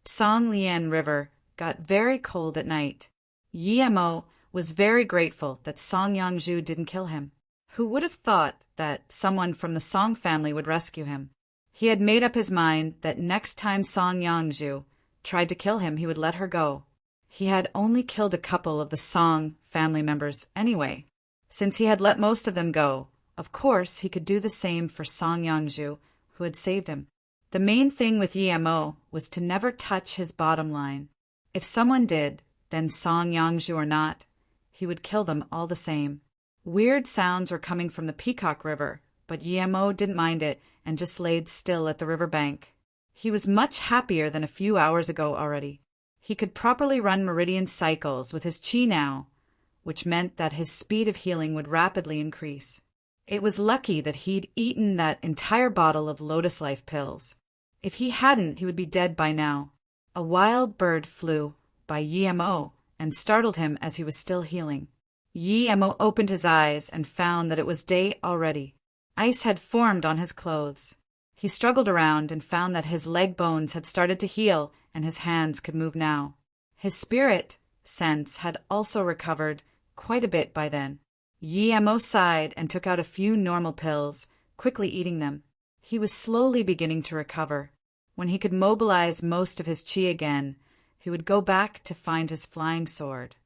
Song Lian River got very cold at night. Mo was very grateful that Song Yangju didn't kill him. Who would have thought that someone from the Song family would rescue him? He had made up his mind that next time Song Yangju tried to kill him, he would let her go. He had only killed a couple of the Song family members anyway. Since he had let most of them go, of course he could do the same for Song Yangju, who had saved him. The main thing with Mo was to never touch his bottom line. If someone did, then Song Yangju or not, he would kill them all the same. Weird sounds were coming from the Peacock River, but Mo didn't mind it and just laid still at the river bank. He was much happier than a few hours ago already. He could properly run meridian cycles with his chi now, which meant that his speed of healing would rapidly increase. It was lucky that he'd eaten that entire bottle of Lotus Life pills. If he hadn't, he would be dead by now. A wild bird flew by Mo and startled him as he was still healing. Mo opened his eyes and found that it was day already. Ice had formed on his clothes. He struggled around and found that his leg bones had started to heal and his hands could move now. His spirit sense had also recovered quite a bit by then. Mo sighed and took out a few normal pills, quickly eating them. He was slowly beginning to recover. When he could mobilize most of his chi again, he would go back to find his flying sword.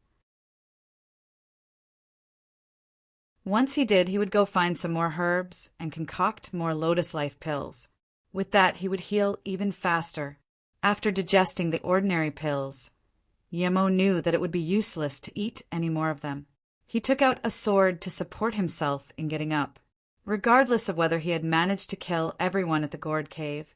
Once he did, he would go find some more herbs and concoct more Lotus Life pills. With that, he would heal even faster. After digesting the ordinary pills, Mo knew that it would be useless to eat any more of them. He took out a sword to support himself in getting up. Regardless of whether he had managed to kill everyone at the gourd cave,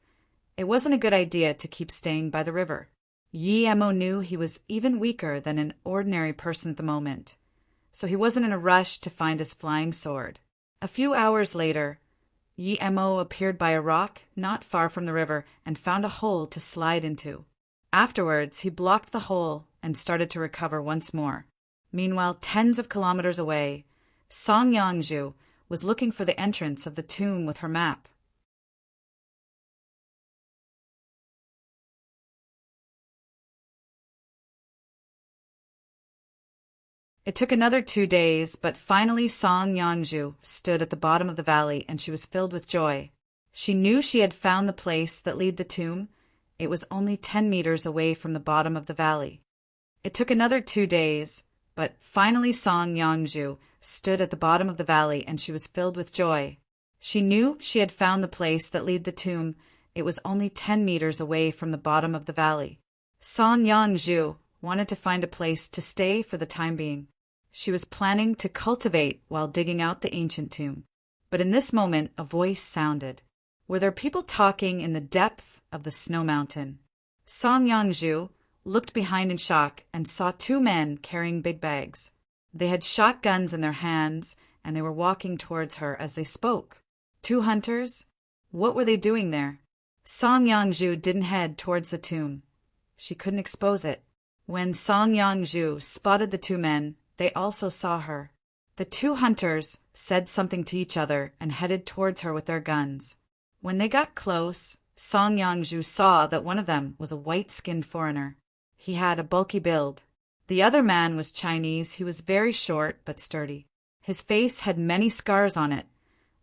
it wasn't a good idea to keep staying by the river. Mo knew he was even weaker than an ordinary person at the moment, so he wasn't in a rush to find his flying sword. A few hours later, Mo appeared by a rock not far from the river and found a hole to slide into. Afterwards, he blocked the hole and started to recover once more. Meanwhile, tens of kilometers away, Song Yangju was looking for the entrance of the tomb with her map. It took another 2 days, but finally Song Yangju stood at the bottom of the valley and she was filled with joy. She knew she had found the place that led the tomb. It was only 10 meters away from the bottom of the valley. It took another 2 days, but finally Song Yangju stood at the bottom of the valley and she was filled with joy. She knew she had found the place that led the tomb. It was only 10 meters away from the bottom of the valley. Song Yangju wanted to find a place to stay for the time being. She was planning to cultivate while digging out the ancient tomb. But in this moment, a voice sounded. Were there people talking in the depth of the snow mountain? Song Yangju looked behind in shock and saw 2 men carrying big bags. They had shotguns in their hands, and they were walking towards her as they spoke. 2 hunters? What were they doing there? Song Yangju didn't head towards the tomb. She couldn't expose it. When Song Yangju spotted the 2 men, they also saw her. The 2 hunters said something to each other and headed towards her with their guns. When they got close, Song Yangju saw that one of them was a white-skinned foreigner. He had a bulky build. The other man was Chinese. He was very short but sturdy. His face had many scars on it,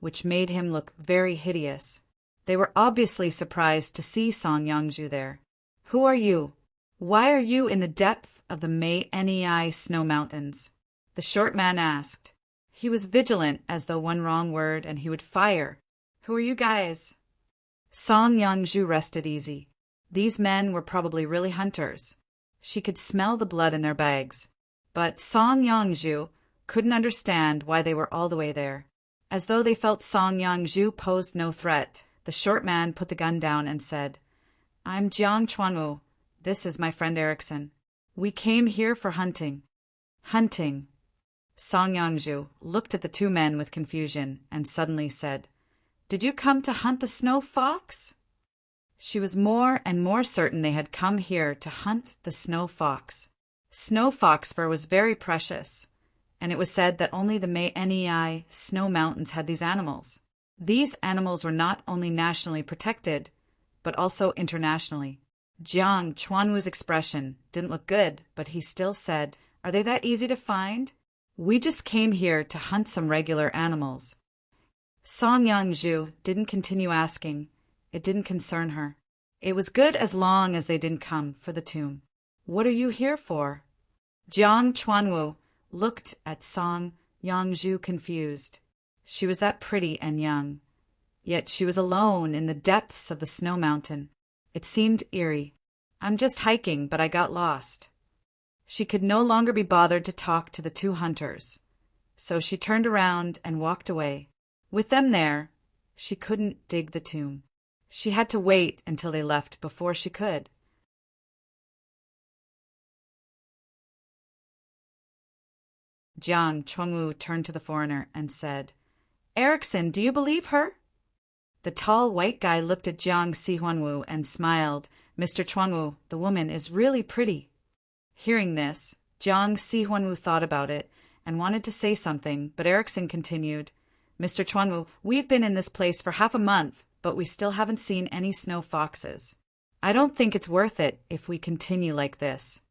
which made him look very hideous. They were obviously surprised to see Song Yongju there. "Who are you? Why are you in the depth of the Nei snow mountains?" the short man asked. He was vigilant, as though one wrong word and he would fire. "Who are you guys?" Song Yongju rested easy. These men were probably really hunters. She could smell the blood in their bags. But Song Yongju couldn't understand why they were all the way there. As though they felt Song Yongju posed no threat, the short man put the gun down and said, "I'm Jiang Chuanwu. This is my friend Erickson. We came here for hunting." "Hunting." Song Yongju looked at the two men with confusion and suddenly said, "Did you come to hunt the snow fox?" She was more and more certain they had come here to hunt the snow fox. Snow fox fur was very precious, and it was said that only the Nei snow mountains had these animals. These animals were not only nationally protected, but also internationally. Jiang Chuanwu's expression didn't look good, but he still said, "Are they that easy to find? We just came here to hunt some regular animals." Song Yongju didn't continue asking. It didn't concern her. It was good as long as they didn't come for the tomb. "What are you here for?" Jiang Chuanwu looked at Song Yongju confused. She was that pretty and young. Yet she was alone in the depths of the snow mountain. It seemed eerie. "I'm just hiking, but I got lost." She could no longer be bothered to talk to the two hunters, so she turned around and walked away. With them there, she couldn't dig the tomb. She had to wait until they left before she could. Jiang Chuanwu turned to the foreigner and said, "Erickson, do you believe her?" The tall white guy looked at Jiang Sihuanwu and smiled. "Mr. Chuanwu, the woman is really pretty." Hearing this, Jiang Sihuanwu thought about it and wanted to say something, but Erickson continued, "Mr. Chuanwu, we've been in this place for half a month, but we still haven't seen any snow foxes. I don't think it's worth it if we continue like this."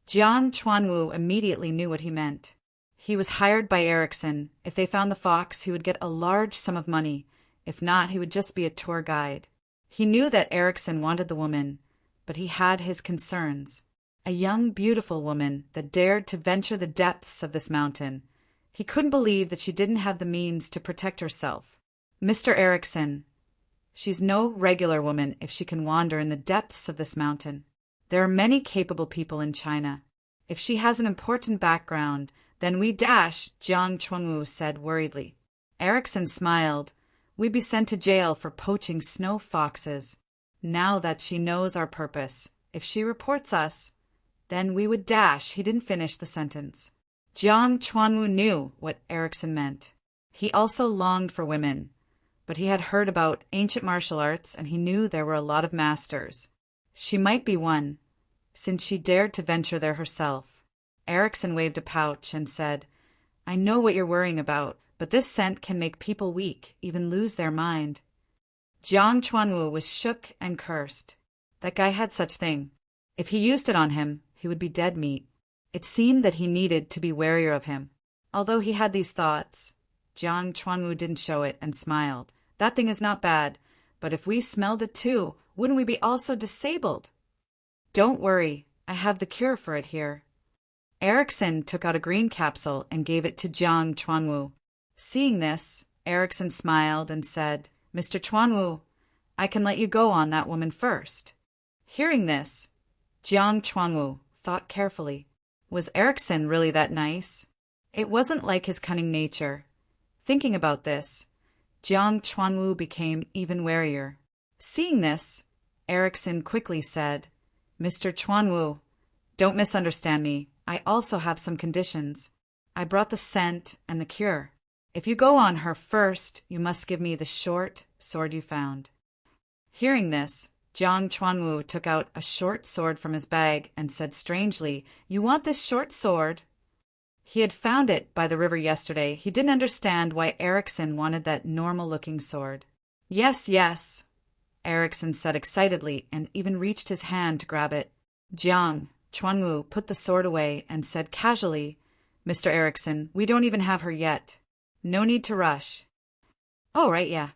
Jiang Chuanwu immediately knew what he meant. He was hired by Erickson. If they found the fox, he would get a large sum of money. If not, he would just be a tour guide. He knew that Erickson wanted the woman, but he had his concerns. A young, beautiful woman that dared to venture the depths of this mountain. He couldn't believe that she didn't have the means to protect herself. "Mr. Erickson, she's no regular woman if she can wander in the depths of this mountain. There are many capable people in China. If she has an important background, then we dash," Jiang Chuanwu said worriedly. Erickson smiled. "We'd be sent to jail for poaching snow foxes. Now that she knows our purpose, if she reports us, then we would dash." He didn't finish the sentence. Jiang Chuanwu knew what Erickson meant. He also longed for women, but he had heard about ancient martial arts and he knew there were a lot of masters. She might be one, since she dared to venture there herself. Erickson waved a pouch and said, "I know what you're worrying about, but this scent can make people weak, even lose their mind." Jiang Chuanwu was shook and cursed. That guy had such thing. If he used it on him, he would be dead meat. It seemed that he needed to be warier of him. Although he had these thoughts, Jiang Chuanwu didn't show it and smiled. "That thing is not bad, but if we smelled it too, wouldn't we be also disabled?" "Don't worry, I have the cure for it here." Erickson took out a green capsule and gave it to Jiang Chuanwu. Seeing this, Erickson smiled and said, "Mr. Chuanwu, I can let you go on that woman first." Hearing this, Jiang Chuanwu thought carefully. Was Erickson really that nice? It wasn't like his cunning nature. Thinking about this, Jiang Chuanwu became even warier. Seeing this, Erickson quickly said, "Mr. Chuanwu, don't misunderstand me. I also have some conditions. I brought the scent and the cure. If you go on her first, you must give me the short sword you found." Hearing this, Jiang Chuanwu took out a short sword from his bag and said strangely, "You want this short sword?" He had found it by the river yesterday. He didn't understand why Erickson wanted that normal-looking sword. "Yes, yes," Erickson said excitedly and even reached his hand to grab it. Jiang Chuanwu put the sword away and said casually, Mr. Erickson, we don't even have her yet. No need to rush. Oh, right, yeah.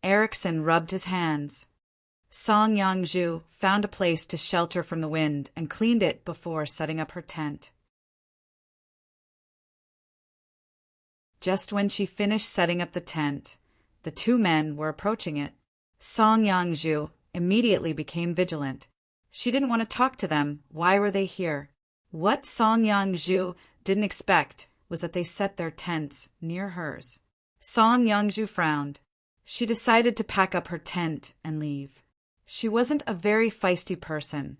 Erickson rubbed his hands. Song Yangju found a place to shelter from the wind and cleaned it before setting up her tent. Just when she finished setting up the tent, the two men were approaching it. Song Yangju immediately became vigilant. She didn't want to talk to them. Why were they here? What Song Yangju didn't expect was that they set their tents near hers. Song Yangju frowned. She decided to pack up her tent and leave. She wasn't a very feisty person,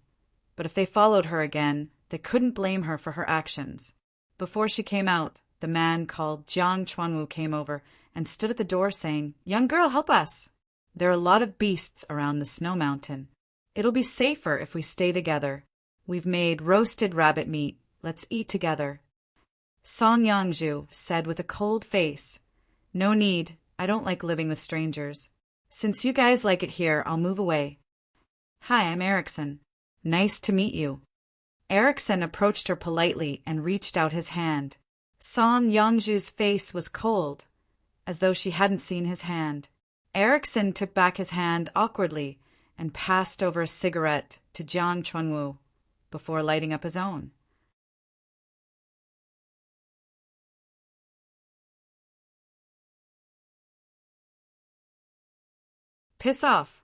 but if they followed her again, they couldn't blame her for her actions. Before she came out, the man called Jiang Chuanwu came over and stood at the door saying, "Young girl, help us. There are a lot of beasts around the snow mountain. It'll be safer if we stay together. We've made roasted rabbit meat. Let's eat together." Song Yangju said with a cold face, "No need. I don't like living with strangers. Since you guys like it here, I'll move away." "Hi, I'm Erickson. Nice to meet you." Erickson approached her politely and reached out his hand. Song Yangju's face was cold, as though she hadn't seen his hand. Erickson took back his hand awkwardly and passed over a cigarette to Jiang Chuanwu before lighting up his own. Piss off.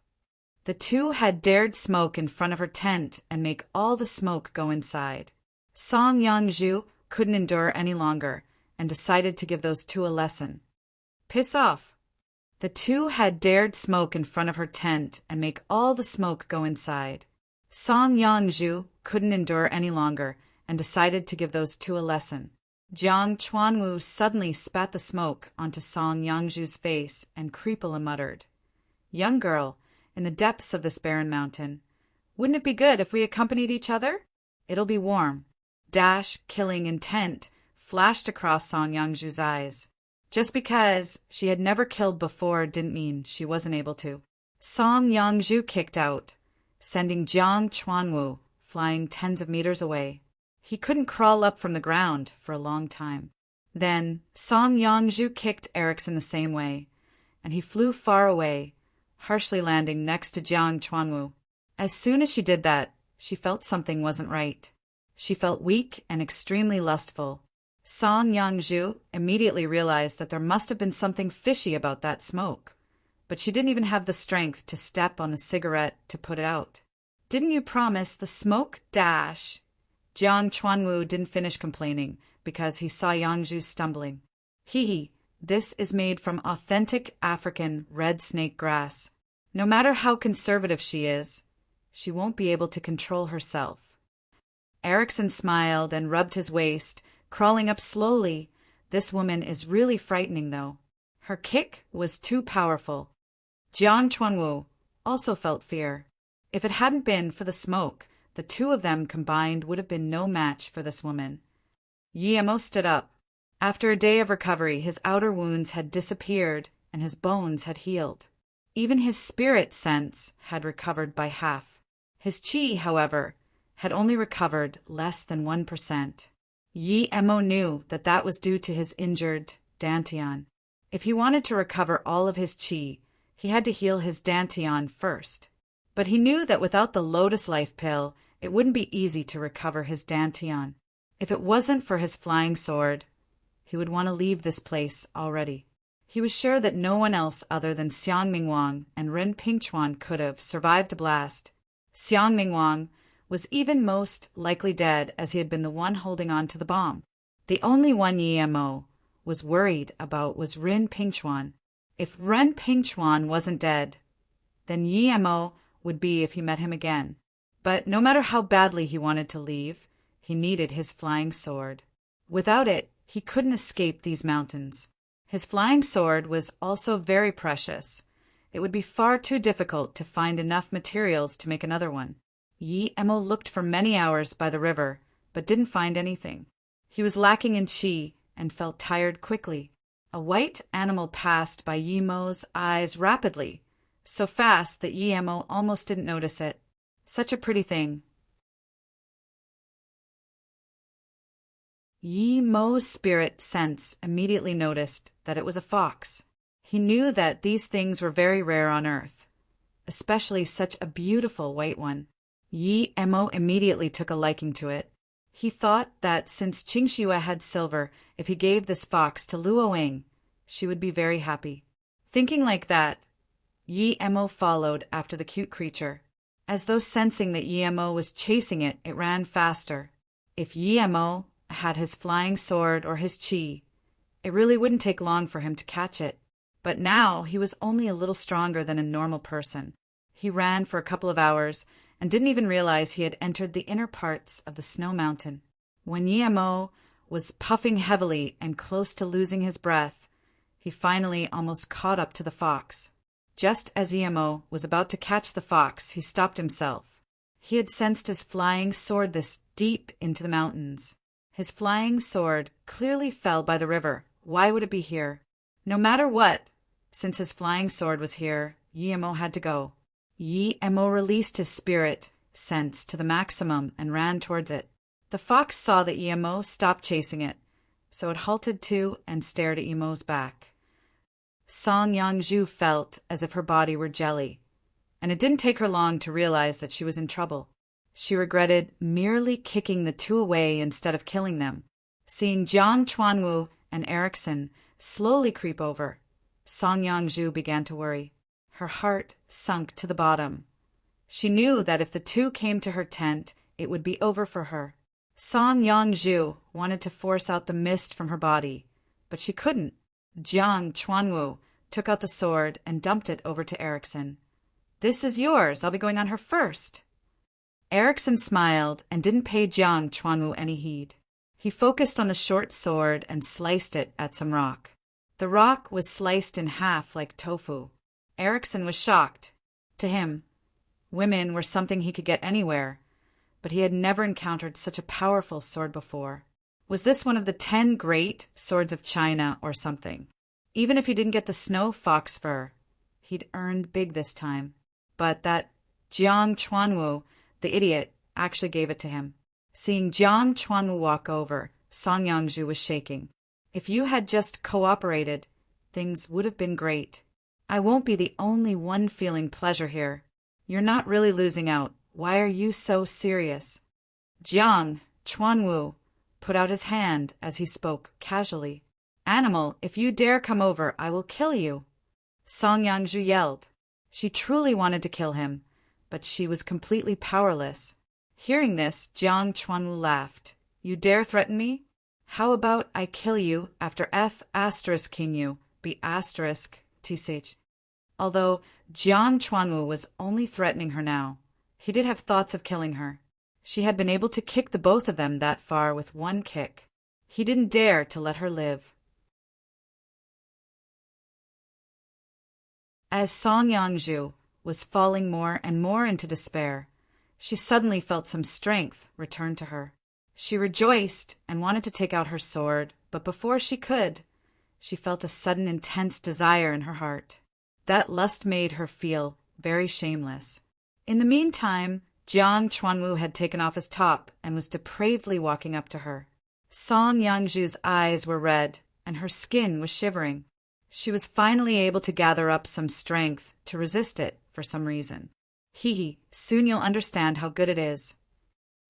The two had dared smoke in front of her tent and make all the smoke go inside. Song Yangju couldn't endure any longer and decided to give those two a lesson. Piss off. The two had dared smoke in front of her tent and make all the smoke go inside. Song Yangju couldn't endure any longer and decided to give those two a lesson. Jiang Chuanwu suddenly spat the smoke onto Song Yangju's face and creepily muttered, "Young girl, in the depths of this barren mountain, wouldn't it be good if we accompanied each other? It'll be warm." Killing intent flashed across Song Yangju's eyes. Just because she had never killed before didn't mean she wasn't able to. Song Yangju kicked out, sending Jiang Chuanwu flying tens of meters away. He couldn't crawl up from the ground for a long time. Then Song Yangju kicked Erickson the same way, and he flew far away, harshly landing next to Jiang Chuanwu. As soon as she did that, she felt something wasn't right. She felt weak and extremely lustful. Song Yangju immediately realized that there must have been something fishy about that smoke, but she didn't even have the strength to step on the cigarette to put it out. "Didn't you promise the smoke dash?" Jiang Chuanwu didn't finish complaining because he saw Yangju stumbling. "Hee, this is made from authentic African red snake grass. No matter how conservative she is, she won't be able to control herself." Erickson smiled and rubbed his waist, crawling up slowly. This woman is really frightening, though. Her kick was too powerful. Jiang Chuanwu also felt fear. If it hadn't been for the smoke, the two of them combined would have been no match for this woman. Yemo stood up. After a day of recovery, his outer wounds had disappeared and his bones had healed. Even his spirit sense had recovered by half. His chi, however, had only recovered less than 1%. Yemo knew that that was due to his injured dantian. If he wanted to recover all of his chi, he had to heal his dantian first. But he knew that without the Lotus Life pill, it wouldn't be easy to recover his dantian. If it wasn't for his flying sword, he would want to leave this place already. He was sure that no one else other than Xiang Mingwang and Ren Pingchuan could have survived a blast. Xiang Mingwang was even most likely dead, as he had been the one holding on to the bomb. The only one Yemo was worried about was Ren Pingchuan. If Ren Pingchuan wasn't dead, then Yemo would be if he met him again. But no matter how badly he wanted to leave, he needed his flying sword. Without it, he couldn't escape these mountains. His flying sword was also very precious. It would be far too difficult to find enough materials to make another one. Yemo looked for many hours by the river, but didn't find anything. He was lacking in chi and felt tired quickly. A white animal passed by Yemo's eyes rapidly, so fast that Yemo almost didn't notice it. Such a pretty thing. Yi Mo's spirit sense immediately noticed that it was a fox. He knew that these things were very rare on Earth, especially such a beautiful white one. Yi Mo immediately took a liking to it. He thought that since Qingxue had silver, if he gave this fox to Luoying, she would be very happy. Thinking like that, Yi Mo followed after the cute creature. As though sensing that Yi Mo was chasing it, it ran faster. If Yi Mo had his flying sword or his qi, it really wouldn't take long for him to catch it. But now he was only a little stronger than a normal person. He ran for a couple of hours and didn't even realize he had entered the inner parts of the snow mountain. When Yi Mo was puffing heavily and close to losing his breath, he finally almost caught up to the fox. Just as Yi Mo was about to catch the fox, he stopped himself. He had sensed his flying sword this deep into the mountains. His flying sword clearly fell by the river. Why would it be here? No matter what, since his flying sword was here, Yi Mo had to go. Yi Mo released his spirit sense to the maximum and ran towards it. The fox saw that Yi Mo stopped chasing it, so it halted too and stared at Yi Mo's back. Song Yangzhu felt as if her body were jelly, and it didn't take her long to realize that she was in trouble. She regretted merely kicking the two away instead of killing them. Seeing Jiang Chuanwu and Erickson slowly creep over, Song Yangzhu began to worry. Her heart sunk to the bottom. She knew that if the two came to her tent, it would be over for her. Song Yangzhu wanted to force out the mist from her body, but she couldn't. Jiang Chuanwu took out the sword and dumped it over to Erickson. "This is yours. I'll be going on her first." Erickson smiled and didn't pay Jiang Chuanwu any heed. He focused on the short sword and sliced it at some rock. The rock was sliced in half like tofu. Erickson was shocked. To him, women were something he could get anywhere, but he had never encountered such a powerful sword before. Was this one of the 10 great swords of China or something? Even if he didn't get the snow fox fur, he'd earned big this time. But that Jiang Chuanwu, the idiot, actually gave it to him. Seeing Jiang Chuanwu walk over, Song Yangzhu was shaking. If you had just cooperated, things would have been great. I won't be the only one feeling pleasure here. You're not really losing out. Why are you so serious? Jiang Chuanwu put out his hand as he spoke casually. "Animal, if you dare come over, I will kill you." Song Yangzhu yelled. She truly wanted to kill him, but she was completely powerless. Hearing this, Jiang Chuanwu laughed. "You dare threaten me? How about I kill you after F*king you, be *tch." Although Jiang Chuanwu was only threatening her now, he did have thoughts of killing her. She had been able to kick the both of them that far with one kick. He didn't dare to let her live. As Song Yangzhu was falling more and more into despair, she suddenly felt some strength return to her. She rejoiced and wanted to take out her sword, but before she could, she felt a sudden intense desire in her heart. That lust made her feel very shameless. In the meantime, Jiang Chuanwu had taken off his top and was depravedly walking up to her. Song Yangzhu's eyes were red, and her skin was shivering. She was finally able to gather up some strength to resist it for some reason. Soon you'll understand how good it is.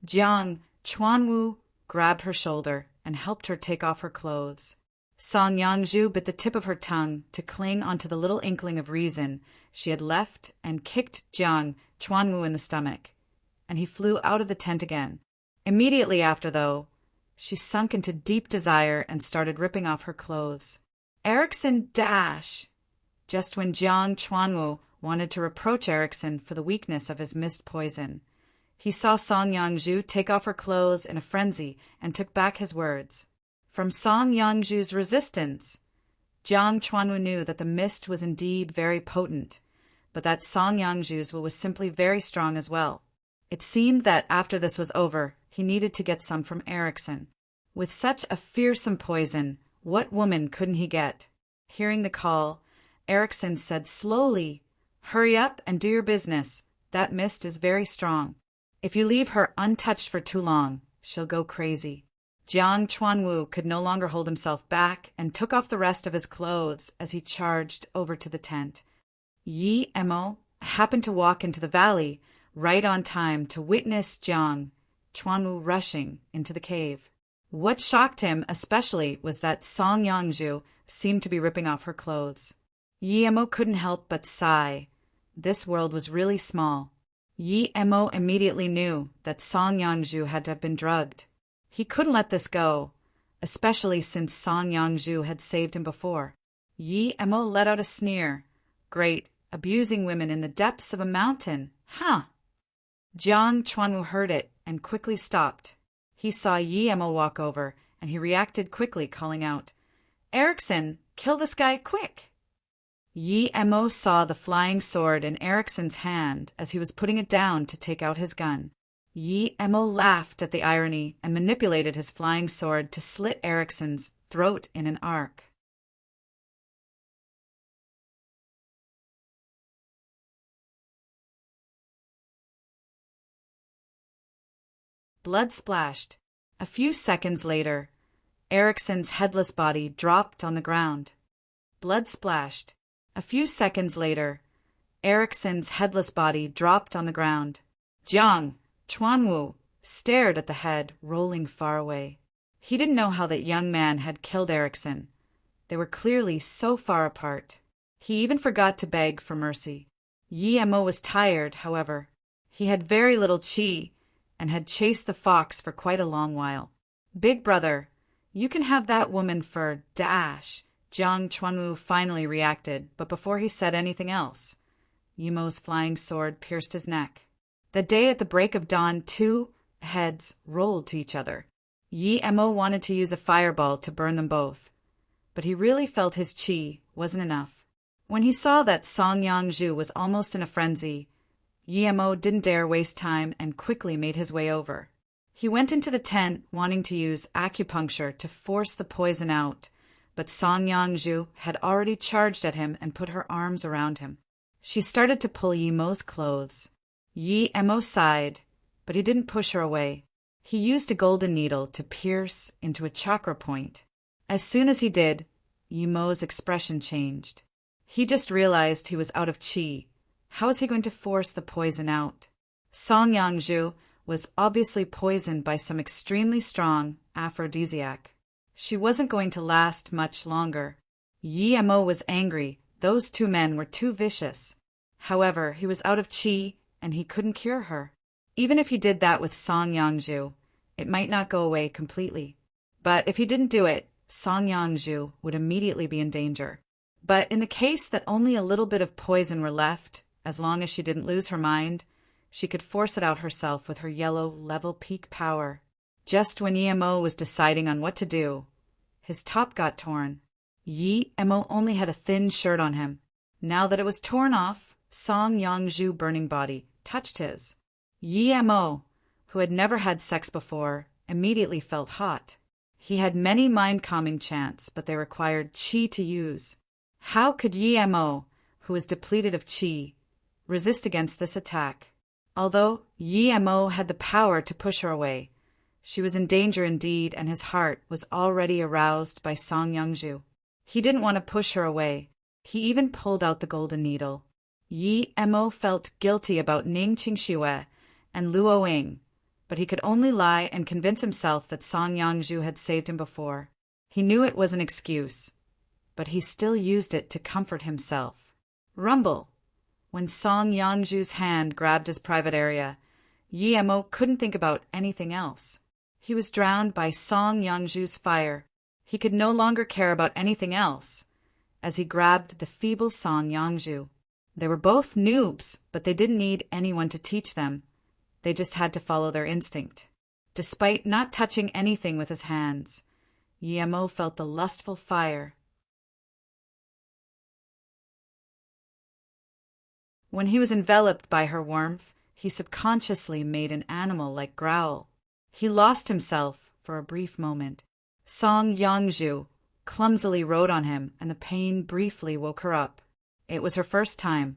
Jiang Chuanwu grabbed her shoulder and helped her take off her clothes. Song Yangzhu bit the tip of her tongue to cling onto the little inkling of reason she had left and kicked Jiang Chuanwu in the stomach, and he flew out of the tent again. Immediately after, though, she sunk into deep desire and started ripping off her clothes. Erickson dash! Just when Jiang Chuanwu wanted to reproach Erickson for the weakness of his mist poison, he saw Song Yangzhu take off her clothes in a frenzy and took back his words. From Song Yangzhu's resistance, Jiang Chuanwu knew that the mist was indeed very potent, but that Song Yangzhu's was simply very strong as well. It seemed that after this was over, he needed to get some from Erickson. With such a fearsome poison, what woman couldn't he get? Hearing the call, Erickson said slowly, "Hurry up and do your business. That mist is very strong. If you leave her untouched for too long, she'll go crazy." Jiang Chuanwu could no longer hold himself back and took off the rest of his clothes as he charged over to the tent. Yi Emo happened to walk into the valley right on time to witness Jiang Chuanwu rushing into the cave. What shocked him especially was that Song Yangzhu seemed to be ripping off her clothes. Yi Emo couldn't help but sigh. This world was really small. Yi Emo immediately knew that Song Yangzhu had to have been drugged. He couldn't let this go, especially since Song Yangzhu had saved him before. Yi Emo let out a sneer. Great, abusing women in the depths of a mountain, huh? Jiang Chuanwu heard it and quickly stopped. He saw Yi Emo walk over, and he reacted quickly, calling out, "Erickson, kill this guy quick!" Yi Emo saw the flying sword in Erickson's hand as he was putting it down to take out his gun. Yi Emo laughed at the irony and manipulated his flying sword to slit Erickson's throat in an arc. Blood splashed. A few seconds later, Erickson's headless body dropped on the ground. Blood splashed. A few seconds later, Erickson's headless body dropped on the ground. Jiang Chuanwu stared at the head rolling far away. He didn't know how that young man had killed Erickson. They were clearly so far apart. He even forgot to beg for mercy. Yi Emo was tired, however. He had very little qi and had chased the fox for quite a long while. "Big brother, you can have that woman for dash." Jiang Chuanwu finally reacted, but before he said anything else, Yi Emo's flying sword pierced his neck. That day at the break of dawn, two heads rolled to each other. Yi Emo wanted to use a fireball to burn them both, but he really felt his qi wasn't enough. When he saw that Song Yangzhu was almost in a frenzy, Yi Emo didn't dare waste time and quickly made his way over. He went into the tent wanting to use acupuncture to force the poison out, but Song Yangzhu had already charged at him and put her arms around him. She started to pull Yi Emo's clothes. Yi Emo sighed, but he didn't push her away. He used a golden needle to pierce into a chakra point. As soon as he did, Yi Emo's expression changed. He just realized he was out of qi. How was he going to force the poison out? Song Yangzhu was obviously poisoned by some extremely strong aphrodisiac. She wasn't going to last much longer. Yi Emo was angry. Those two men were too vicious. However, he was out of qi and he couldn't cure her. Even if he did that with Song Yangzhu, it might not go away completely. But if he didn't do it, Song Yangzhu would immediately be in danger. But in the case that only a little bit of poison were left, as long as she didn't lose her mind, she could force it out herself with her yellow level peak power. Just when Yi Emo was deciding on what to do, his top got torn. Yi Emo only had a thin shirt on him. Now that it was torn off, Song Yangzhu's burning body touched his. Yi Emo, who had never had sex before, immediately felt hot. He had many mind-calming chants, but they required qi to use. How could Yi Emo, who was depleted of qi, resist against this attack? Although Yi Emo had the power to push her away, she was in danger indeed, and his heart was already aroused by Song Yangzhu. He didn't want to push her away. He even pulled out the golden needle. Yi Emo felt guilty about Ning Qingxue and Luo Ying, but he could only lie and convince himself that Song Yangzhu had saved him before. He knew it was an excuse, but he still used it to comfort himself. Rumble! When Song Yangzhu's hand grabbed his private area, Yi Emo couldn't think about anything else. He was drowned by Song Yangzhu's fire. He could no longer care about anything else, as he grabbed the feeble Song Yangzhu. They were both noobs, but they didn't need anyone to teach them. They just had to follow their instinct. Despite not touching anything with his hands, Yi Emo felt the lustful fire. When he was enveloped by her warmth, he subconsciously made an animal-like growl. He lost himself for a brief moment. Song Yangzhu clumsily rode on him, and the pain briefly woke her up. It was her first time,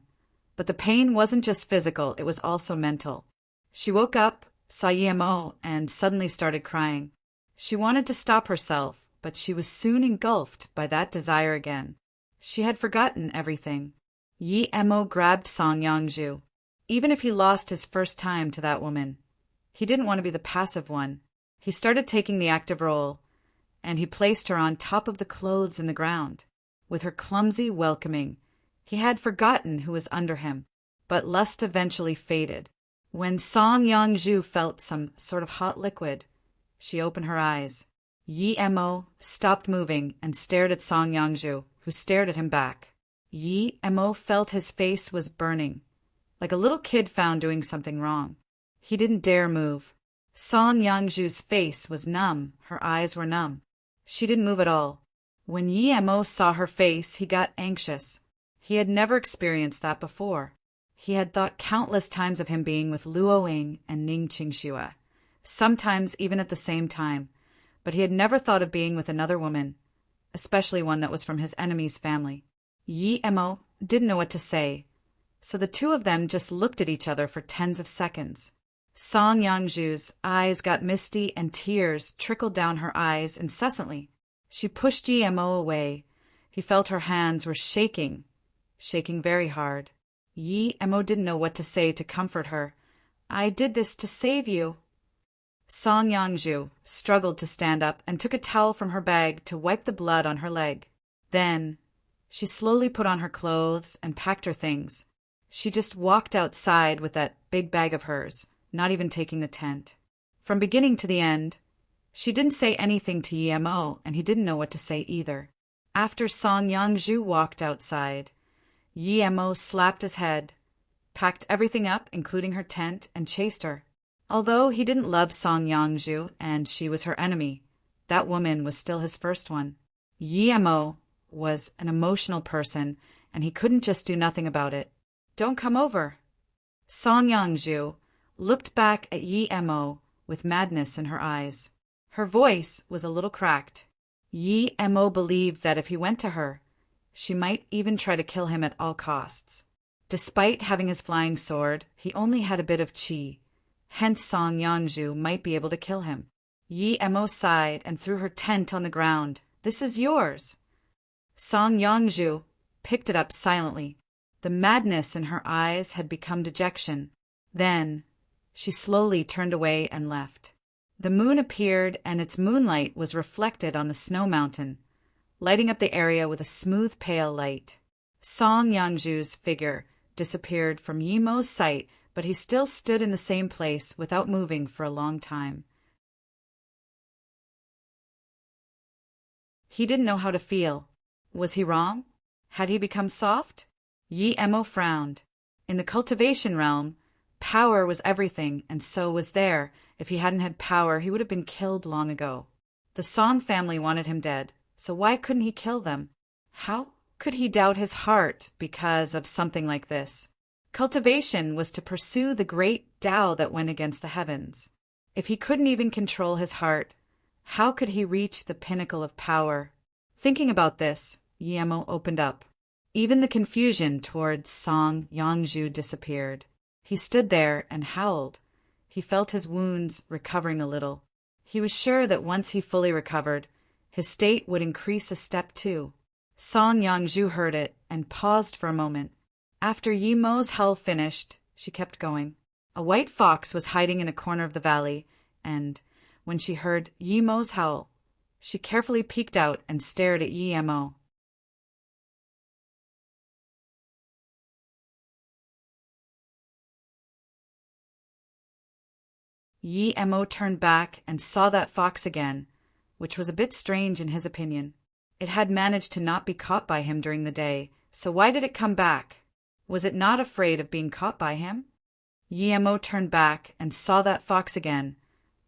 but the pain wasn't just physical, it was also mental. She woke up, saw Yi Emo, and suddenly started crying. She wanted to stop herself, but she was soon engulfed by that desire again. She had forgotten everything. Yi Emo grabbed Song Yongju. Even if he lost his first time to that woman, he didn't want to be the passive one. He started taking the active role, and he placed her on top of the clothes in the ground. With her clumsy welcoming, he had forgotten who was under him, but lust eventually faded. When Song Yongju felt some sort of hot liquid, she opened her eyes. Yi Emo stopped moving and stared at Song Yongju, who stared at him back. Yi Emo felt his face was burning, like a little kid found doing something wrong. He didn't dare move. Song Yongju's face was numb, her eyes were numb. She didn't move at all. When Yi Emo saw her face, he got anxious. He had never experienced that before. He had thought countless times of him being with Luo Ying and Ning Qingxue, sometimes even at the same time, but he had never thought of being with another woman, especially one that was from his enemy's family. Yi Emo didn't know what to say, so the two of them just looked at each other for tens of seconds. Song Yongju's eyes got misty and tears trickled down her eyes incessantly. She pushed Yi Emo away. He felt her hands were shaking very hard. Yi Emo didn't know what to say to comfort her. "I did this to save you." Song Yongju struggled to stand up and took a towel from her bag to wipe the blood on her leg. Then she slowly put on her clothes and packed her things. She just walked outside with that big bag of hers, not even taking the tent. From beginning to the end, she didn't say anything to Yi Emo, and he didn't know what to say either. After Song Yongju walked outside, Yi Emo slapped his head, packed everything up, including her tent, and chased her. Although he didn't love Song Yongju, and she was her enemy, that woman was still his first one. Yi Emo was an emotional person, and he couldn't just do nothing about it. "Don't come over." Song Yongju looked back at Yi Emo with madness in her eyes. Her voice was a little cracked. Yi Emo believed that if he went to her, she might even try to kill him at all costs. Despite having his flying sword, he only had a bit of qi. Hence Song Yongju might be able to kill him. Yi Emo sighed and threw her tent on the ground. "This is yours." Song Yongju picked it up silently. The madness in her eyes had become dejection. Then she slowly turned away and left. The moon appeared, and its moonlight was reflected on the snow mountain, lighting up the area with a smooth pale light. Song Yongju's figure disappeared from Yi Emo's sight, but he still stood in the same place without moving for a long time. He didn't know how to feel. Was he wrong? Had he become soft? Yi Emo frowned. In the cultivation realm, power was everything, and so was there. If he hadn't had power, he would have been killed long ago. The Song family wanted him dead, so why couldn't he kill them? How could he doubt his heart because of something like this? Cultivation was to pursue the great Tao that went against the heavens. If he couldn't even control his heart, how could he reach the pinnacle of power? Thinking about this, Yi Emo opened up. Even the confusion towards Song Yongju disappeared. He stood there and howled. He felt his wounds recovering a little. He was sure that once he fully recovered, his state would increase a step too. Song Yongju heard it and paused for a moment. After Yi Emo's howl finished, she kept going. A white fox was hiding in a corner of the valley, and when she heard Yi Emo's howl, she carefully peeked out and stared at Yi Emo. Yi Emo turned back and saw that fox again, which was a bit strange in his opinion. It had managed to not be caught by him during the day, so why did it come back? Was it not afraid of being caught by him? Yi Emo turned back and saw that fox again,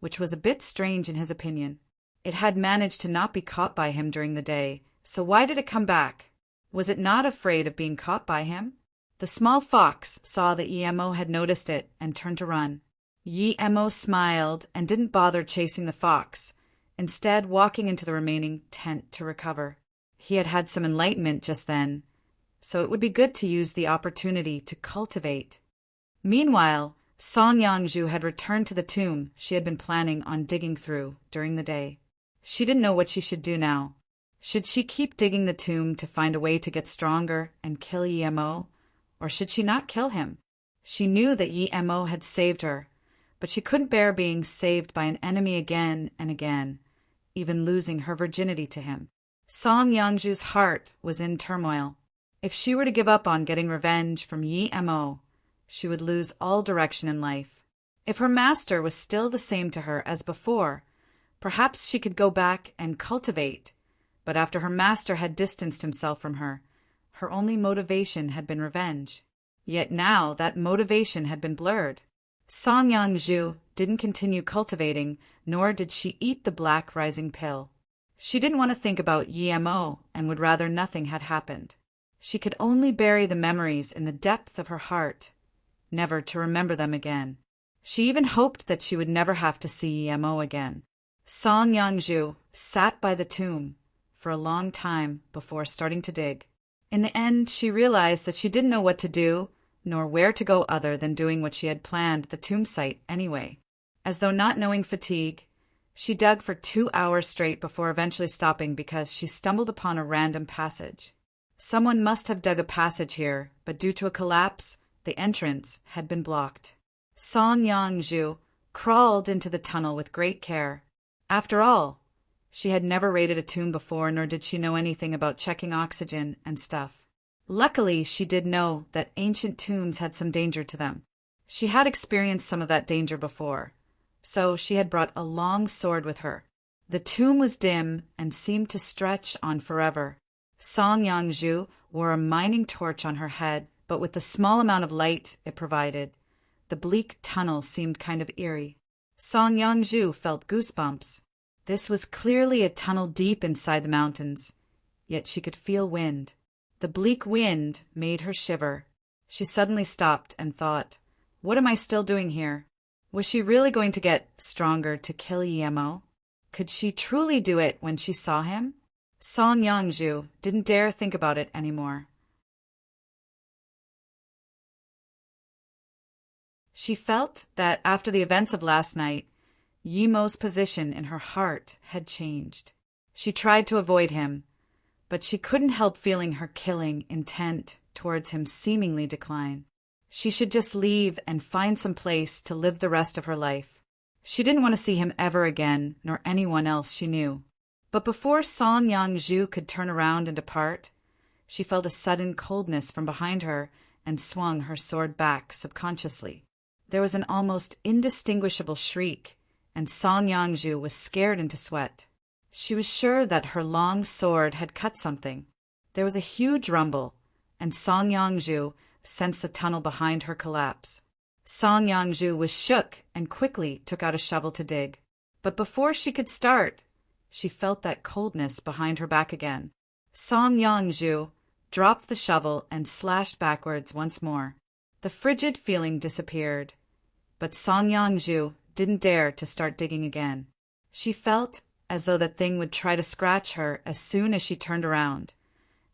which was a bit strange in his opinion. It had managed to not be caught by him during the day, so why did it come back? Was it not afraid of being caught by him? The small fox saw that Yi Emo had noticed it and turned to run. Yi Emo smiled and didn't bother chasing the fox, instead walking into the remaining tent to recover. He had had some enlightenment just then, so it would be good to use the opportunity to cultivate. Meanwhile, Song Yangju had returned to the tomb she had been planning on digging through during the day. She didn't know what she should do now. Should she keep digging the tomb to find a way to get stronger and kill Yi Mo, or should she not kill him? She knew that Yi Mo had saved her, but she couldn't bear being saved by an enemy again and again, even losing her virginity to him. Song Yangju's heart was in turmoil. If she were to give up on getting revenge from Yi Mo, she would lose all direction in life. If her master was still the same to her as before, perhaps she could go back and cultivate. But after her master had distanced himself from her, her only motivation had been revenge. Yet now that motivation had been blurred. Song Yangju didn't continue cultivating, nor did she eat the black rising pill. She didn't want to think about Yi Mo and would rather nothing had happened. She could only bury the memories in the depth of her heart, never to remember them again. She even hoped that she would never have to see Yi Mo again. Song Yangju sat by the tomb for a long time before starting to dig. In the end, she realized that she didn't know what to do, nor where to go other than doing what she had planned at the tomb site anyway. As though not knowing fatigue, she dug for 2 hours straight before eventually stopping because she stumbled upon a random passage. Someone must have dug a passage here, but due to a collapse, the entrance had been blocked. Song Yangju crawled into the tunnel with great care. After all, she had never raided a tomb before, nor did she know anything about checking oxygen and stuff. Luckily, she did know that ancient tombs had some danger to them. She had experienced some of that danger before, so she had brought a long sword with her. The tomb was dim and seemed to stretch on forever. Song Yangju wore a mining torch on her head, but with the small amount of light it provided, the bleak tunnel seemed kind of eerie. Song Yangju felt goosebumps. This was clearly a tunnel deep inside the mountains, yet she could feel wind. The bleak wind made her shiver. She suddenly stopped and thought, what am I still doing here? Was she really going to get stronger to kill Yi Mo? Could she truly do it when she saw him? Song Yangju didn't dare think about it anymore. She felt that after the events of last night, Yi Mo's position in her heart had changed. She tried to avoid him, but she couldn't help feeling her killing intent towards him seemingly decline. She should just leave and find some place to live the rest of her life. She didn't want to see him ever again, nor anyone else she knew. But before Song Yangju could turn around and depart, she felt a sudden coldness from behind her and swung her sword back subconsciously. There was an almost indistinguishable shriek, and Song Yangju was scared into sweat. She was sure that her long sword had cut something. There was a huge rumble, and Song Yangju sensed the tunnel behind her collapse. Song Yangju was shook and quickly took out a shovel to dig. But before she could start, she felt that coldness behind her back again. Song Yangju dropped the shovel and slashed backwards once more. The frigid feeling disappeared, but Song Yangju didn't dare to start digging again. She felt as though that thing would try to scratch her as soon as she turned around,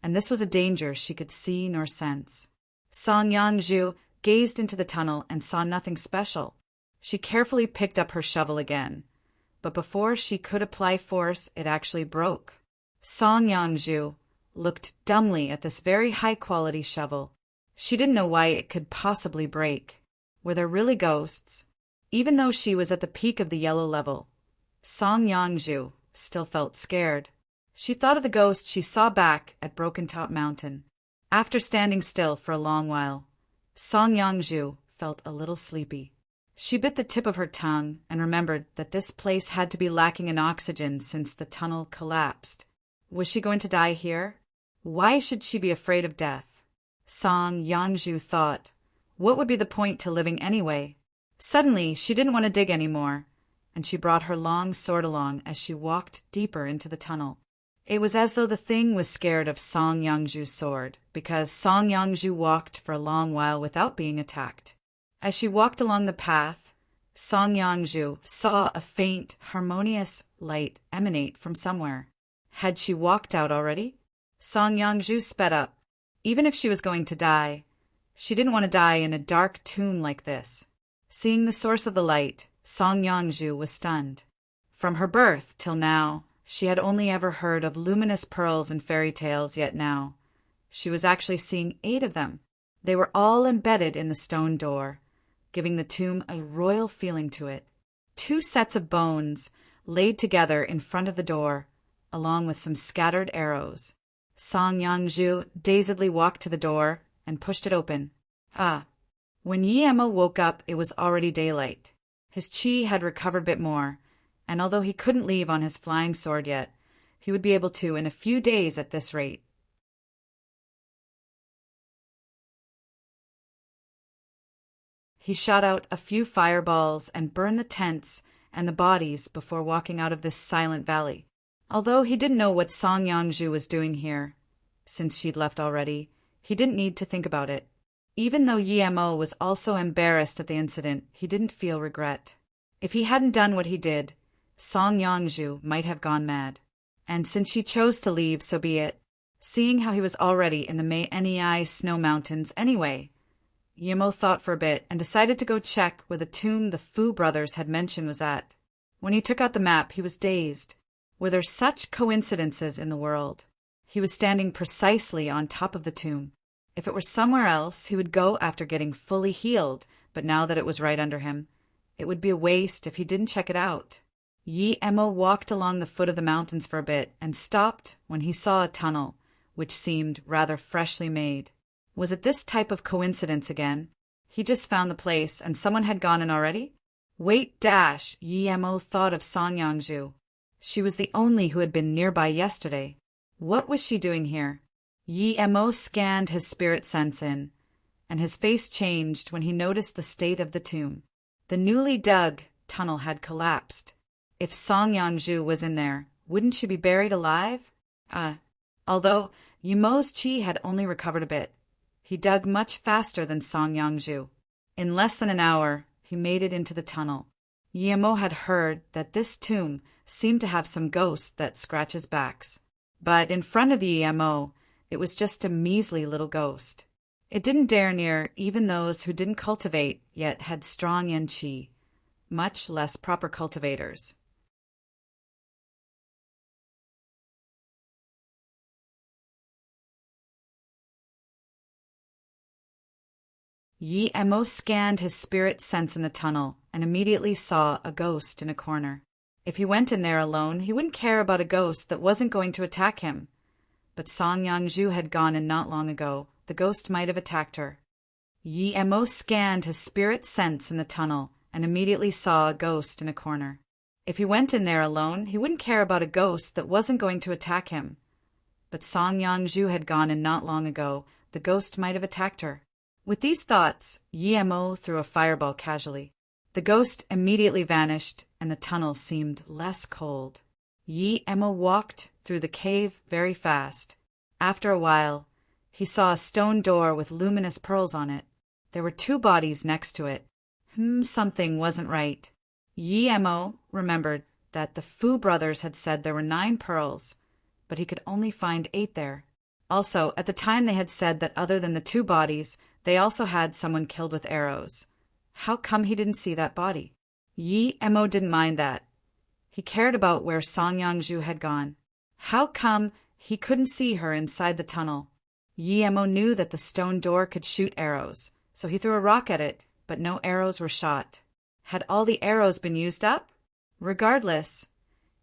and this was a danger she could see nor sense. Song Yangju gazed into the tunnel and saw nothing special. She carefully picked up her shovel again, but before she could apply force, it actually broke. Song Yangju looked dumbly at this very high-quality shovel. She didn't know why it could possibly break. Were there really ghosts? Even though she was at the peak of the yellow level, Song Yangju still felt scared. She thought of the ghost she saw back at Broken Top Mountain. After standing still for a long while, Song Yangju felt a little sleepy. She bit the tip of her tongue and remembered that this place had to be lacking in oxygen since the tunnel collapsed. Was she going to die here? Why should she be afraid of death? Song Yangju thought, what would be the point to living anyway? Suddenly, she didn't want to dig anymore, and she brought her long sword along as she walked deeper into the tunnel. It was as though the thing was scared of Song Yangju's sword, because Song Yangju walked for a long while without being attacked. As she walked along the path, Song Yangju saw a faint, harmonious light emanate from somewhere. Had she walked out already? Song Yangju sped up. Even if she was going to die, she didn't want to die in a dark tomb like this. Seeing the source of the light, Song Yangju was stunned. From her birth till now, she had only ever heard of luminous pearls in fairy tales, yet now she was actually seeing 8 of them. They were all embedded in the stone door, giving the tomb a royal feeling to it. 2 sets of bones laid together in front of the door, along with some scattered arrows. Song Yangju dazedly walked to the door and pushed it open. When Yi Emo woke up, it was already daylight. His chi had recovered a bit more, and although he couldn't leave on his flying sword yet, he would be able to in a few days at this rate. He shot out a few fireballs and burned the tents and the bodies before walking out of this silent valley. Although he didn't know what Song Yangju was doing here, since she'd left already, he didn't need to think about it. Even though Yi Emo was also embarrassed at the incident, he didn't feel regret. If he hadn't done what he did, Song Yangju might have gone mad. And since she chose to leave, so be it. Seeing how he was already in the Nei snow mountains anyway, Yi Emo thought for a bit and decided to go check where the tomb the Fu brothers had mentioned was at. When he took out the map, he was dazed. Were there such coincidences in the world? He was standing precisely on top of the tomb. If it were somewhere else, he would go after getting fully healed, but now that it was right under him, it would be a waste if he didn't check it out. Yi Emo walked along the foot of the mountains for a bit and stopped when he saw a tunnel, which seemed rather freshly made. Was it this type of coincidence again? He just found the place and someone had gone in already? Wait, Yi Emo thought of Song Yangju. She was the only who had been nearby yesterday. What was she doing here? Yi Emo scanned his spirit sense in, and his face changed when he noticed the state of the tomb. The newly dug tunnel had collapsed. If Song Yangju was in there, wouldn't she be buried alive? Although Yi Emo's chi had only recovered a bit, he dug much faster than Song Yangju. In less than an hour, he made it into the tunnel. Yi Emo had heard that this tomb seemed to have some ghost that scratches backs. But in front of Yi Emo, it was just a measly little ghost. It didn't dare near even those who didn't cultivate yet had strong yin chi, much less proper cultivators. Yi Emo scanned his spirit sense in the tunnel and immediately saw a ghost in a corner. If he went in there alone, he wouldn't care about a ghost that wasn't going to attack him. But Song Yangju had gone in not long ago. The ghost might have attacked her. Yi Emo scanned his spirit sense in the tunnel and immediately saw a ghost in a corner. If he went in there alone, he wouldn't care about a ghost that wasn't going to attack him. But Song Yangju had gone in not long ago. The ghost might have attacked her. With these thoughts, Yi Emo threw a fireball casually. The ghost immediately vanished, and the tunnel seemed less cold. Yi Emo walked through the cave very fast. After a while, he saw a stone door with luminous pearls on it. There were 2 bodies next to it. Something wasn't right. Yi Emo remembered that the Fu brothers had said there were 9 pearls, but he could only find 8 there. Also, at the time they had said that other than the 2 bodies, they also had someone killed with arrows. How come he didn't see that body? Yi Emo didn't mind that. He cared about where Song Yangju had gone. How come he couldn't see her inside the tunnel? Yi Emo knew that the stone door could shoot arrows, so he threw a rock at it, but no arrows were shot. Had all the arrows been used up? Regardless,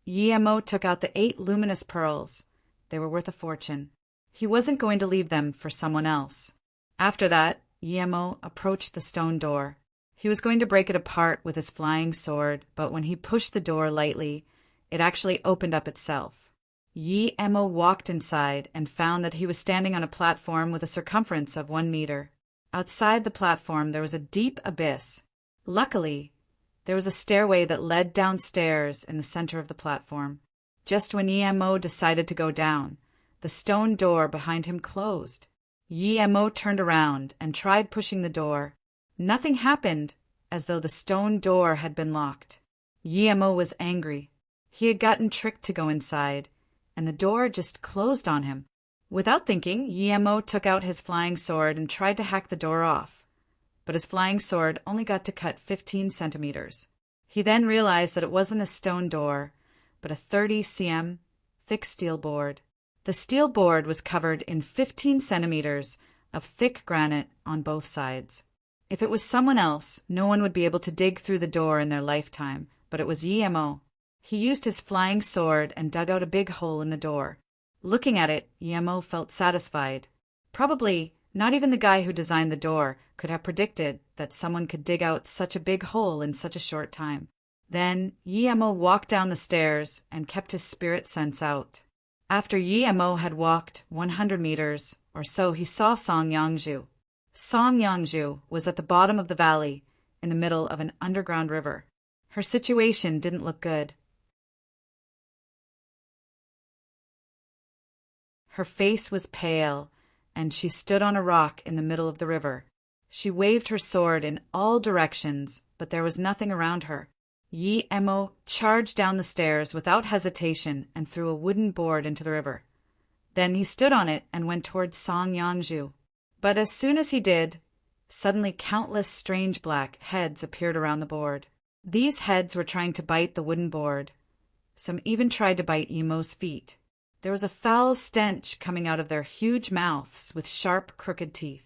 Yi Emo took out the 8 luminous pearls. They were worth a fortune. He wasn't going to leave them for someone else. After that, Yi Emo approached the stone door. He was going to break it apart with his flying sword, but when he pushed the door lightly, it actually opened up itself. Yi Emo walked inside and found that he was standing on a platform with a circumference of 1 meter. Outside the platform there was a deep abyss. Luckily, there was a stairway that led downstairs in the center of the platform. Just when Yi Emo decided to go down, the stone door behind him closed. Yi Emo turned around and tried pushing the door. Nothing happened, as though the stone door had been locked. Yi Emo was angry. He had gotten tricked to go inside, and the door just closed on him. Without thinking, Yi Emo took out his flying sword and tried to hack the door off. but his flying sword only got to cut 15 centimeters. He then realized that it wasn't a stone door, but a 30 cm thick steel board. The steel board was covered in 15 centimeters of thick granite on both sides. If it was someone else, no one would be able to dig through the door in their lifetime, but it was Yi Mo. He used his flying sword and dug out a big hole in the door. Looking at it, Yi Mo felt satisfied. Probably not even the guy who designed the door could have predicted that someone could dig out such a big hole in such a short time. Then Yi Mo walked down the stairs and kept his spirit sense out. After Yi Mo had walked 100 meters or so, he saw Song Yangju. Song Yangju was at the bottom of the valley, in the middle of an underground river. Her situation didn't look good. Her face was pale, and she stood on a rock in the middle of the river. She waved her sword in all directions, but there was nothing around her. Yi Mo charged down the stairs without hesitation and threw a wooden board into the river. Then he stood on it and went towards Song Yangju. But as soon as he did, suddenly countless strange black heads appeared around the board. These heads were trying to bite the wooden board. Some even tried to bite Yi Mo's feet. There was a foul stench coming out of their huge mouths with sharp, crooked teeth.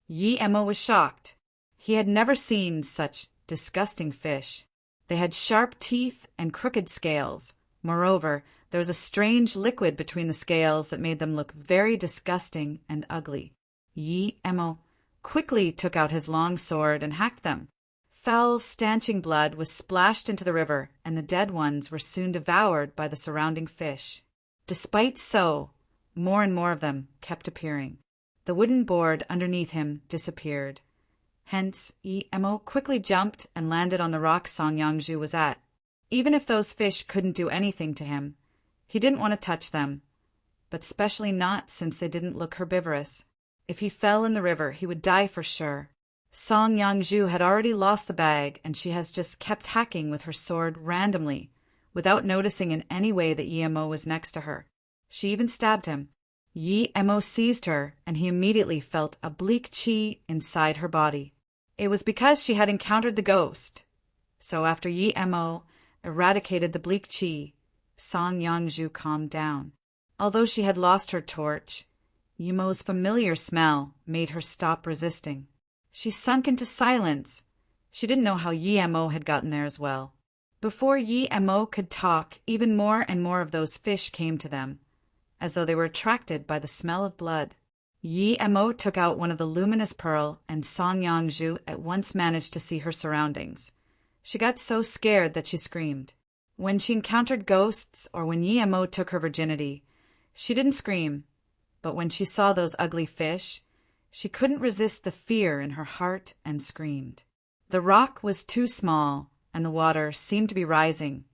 Yi Mo was shocked. He had never seen such disgusting fish. They had sharp teeth and crooked scales. Moreover, there was a strange liquid between the scales that made them look very disgusting and ugly. Yi Mo quickly took out his long sword and hacked them. Foul, stanching blood was splashed into the river, and the dead ones were soon devoured by the surrounding fish. Despite so, more and more of them kept appearing. The wooden board underneath him disappeared. Hence, Yi Mo quickly jumped and landed on the rock Song Yangju was at. Even if those fish couldn't do anything to him, he didn't want to touch them, but especially not since they didn't look herbivorous. If he fell in the river, he would die for sure. Song Yangju had already lost the bag, and she has just kept hacking with her sword randomly, without noticing in any way that Yi Mo was next to her. She even stabbed him. Yi Mo seized her, and he immediately felt a bleak chi inside her body. It was because she had encountered the ghost. So after Yi Mo eradicated the bleak chi, Song Yangju calmed down. Although she had lost her torch, Yi Mo's familiar smell made her stop resisting. She sunk into silence. She didn't know how Yi Mo had gotten there as well. Before Yi Mo could talk, even more and more of those fish came to them, as though they were attracted by the smell of blood. Yi Mo took out one of the luminous pearl, and Song Yangju at once managed to see her surroundings. She got so scared that she screamed. When she encountered ghosts or when Yi Mo took her virginity, she didn't scream, but when she saw those ugly fish, she couldn't resist the fear in her heart and screamed. The rock was too small, and the water seemed to be rising,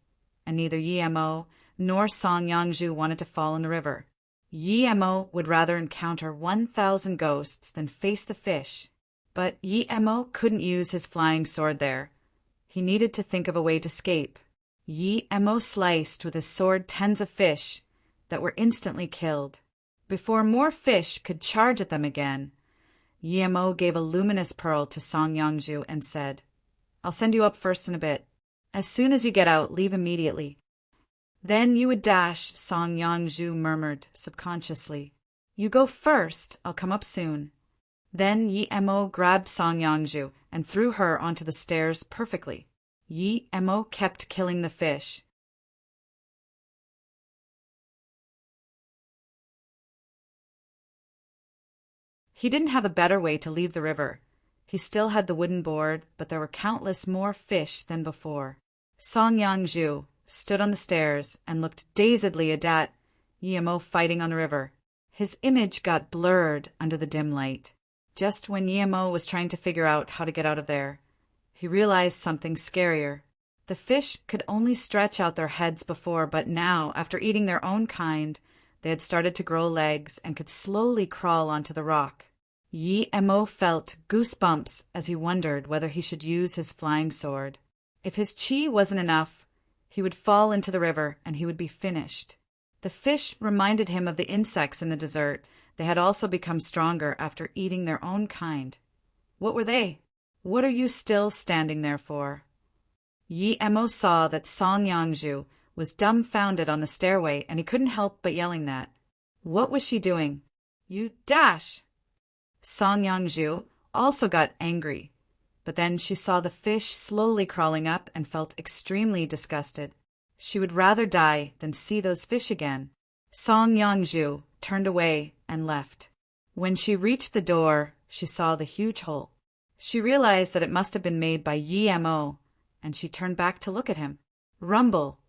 and neither Yi Mo nor Song Yangju wanted to fall in the river. Yi Mo would rather encounter 1,000 ghosts than face the fish, but Yi Mo couldn't use his flying sword there. He needed to think of a way to escape. Yi Mo sliced with his sword tens of fish that were instantly killed. Before more fish could charge at them again, Yi Mo gave a luminous pearl to Song Yangju and said, "I'll send you up first in a bit. As soon as you get out, leave immediately." "Then you would dash," Song Yangju murmured subconsciously. "You go first, I'll come up soon." Then Yi Mo grabbed Song Yangju and threw her onto the stairs perfectly. Yi Mo kept killing the fish. He didn't have a better way to leave the river. He still had the wooden board, but there were countless more fish than before. Song Yangju stood on the stairs and looked dazedly at Yi Mo fighting on the river. His image got blurred under the dim light. Just when Yi Mo was trying to figure out how to get out of there, he realized something scarier. The fish could only stretch out their heads before, but now, after eating their own kind, they had started to grow legs and could slowly crawl onto the rock. Yi Mo felt goosebumps as he wondered whether he should use his flying sword. If his chi wasn't enough, he would fall into the river and he would be finished. The fish reminded him of the insects in the desert. They had also become stronger after eating their own kind. What were they? What are you still standing there for?" Yi Emo saw that Song Yangju was dumbfounded on the stairway, and he couldn't help but yelling that. What was she doing? "You dash!" Song Yangju also got angry, but then she saw the fish slowly crawling up and felt extremely disgusted. She would rather die than see those fish again. Song Yangju turned away and left. When she reached the door, she saw the huge hole. She realized that it must have been made by Yi Mo, and she turned back to look at him. Rumble!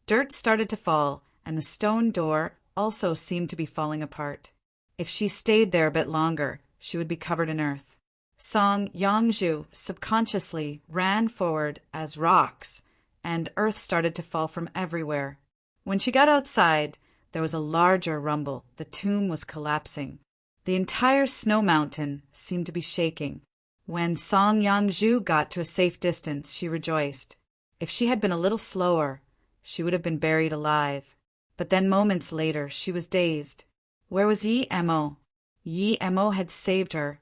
Dirt started to fall, and the stone door also seemed to be falling apart. If she stayed there a bit longer, she would be covered in earth. Song Yangju subconsciously ran forward as rocks, and earth started to fall from everywhere. When she got outside, there was a larger rumble. The tomb was collapsing. The entire snow mountain seemed to be shaking. When Song Yangju got to a safe distance, she rejoiced. If she had been a little slower, she would have been buried alive. But then moments later, she was dazed. Where was Yi Mo? Yi Mo had saved her,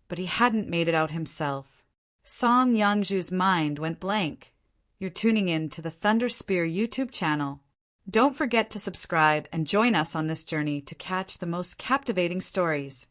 but he hadn't made it out himself. Song Yangju's mind went blank. You're tuning in to the Thunder Spear YouTube channel. Don't forget to subscribe and join us on this journey to catch the most captivating stories.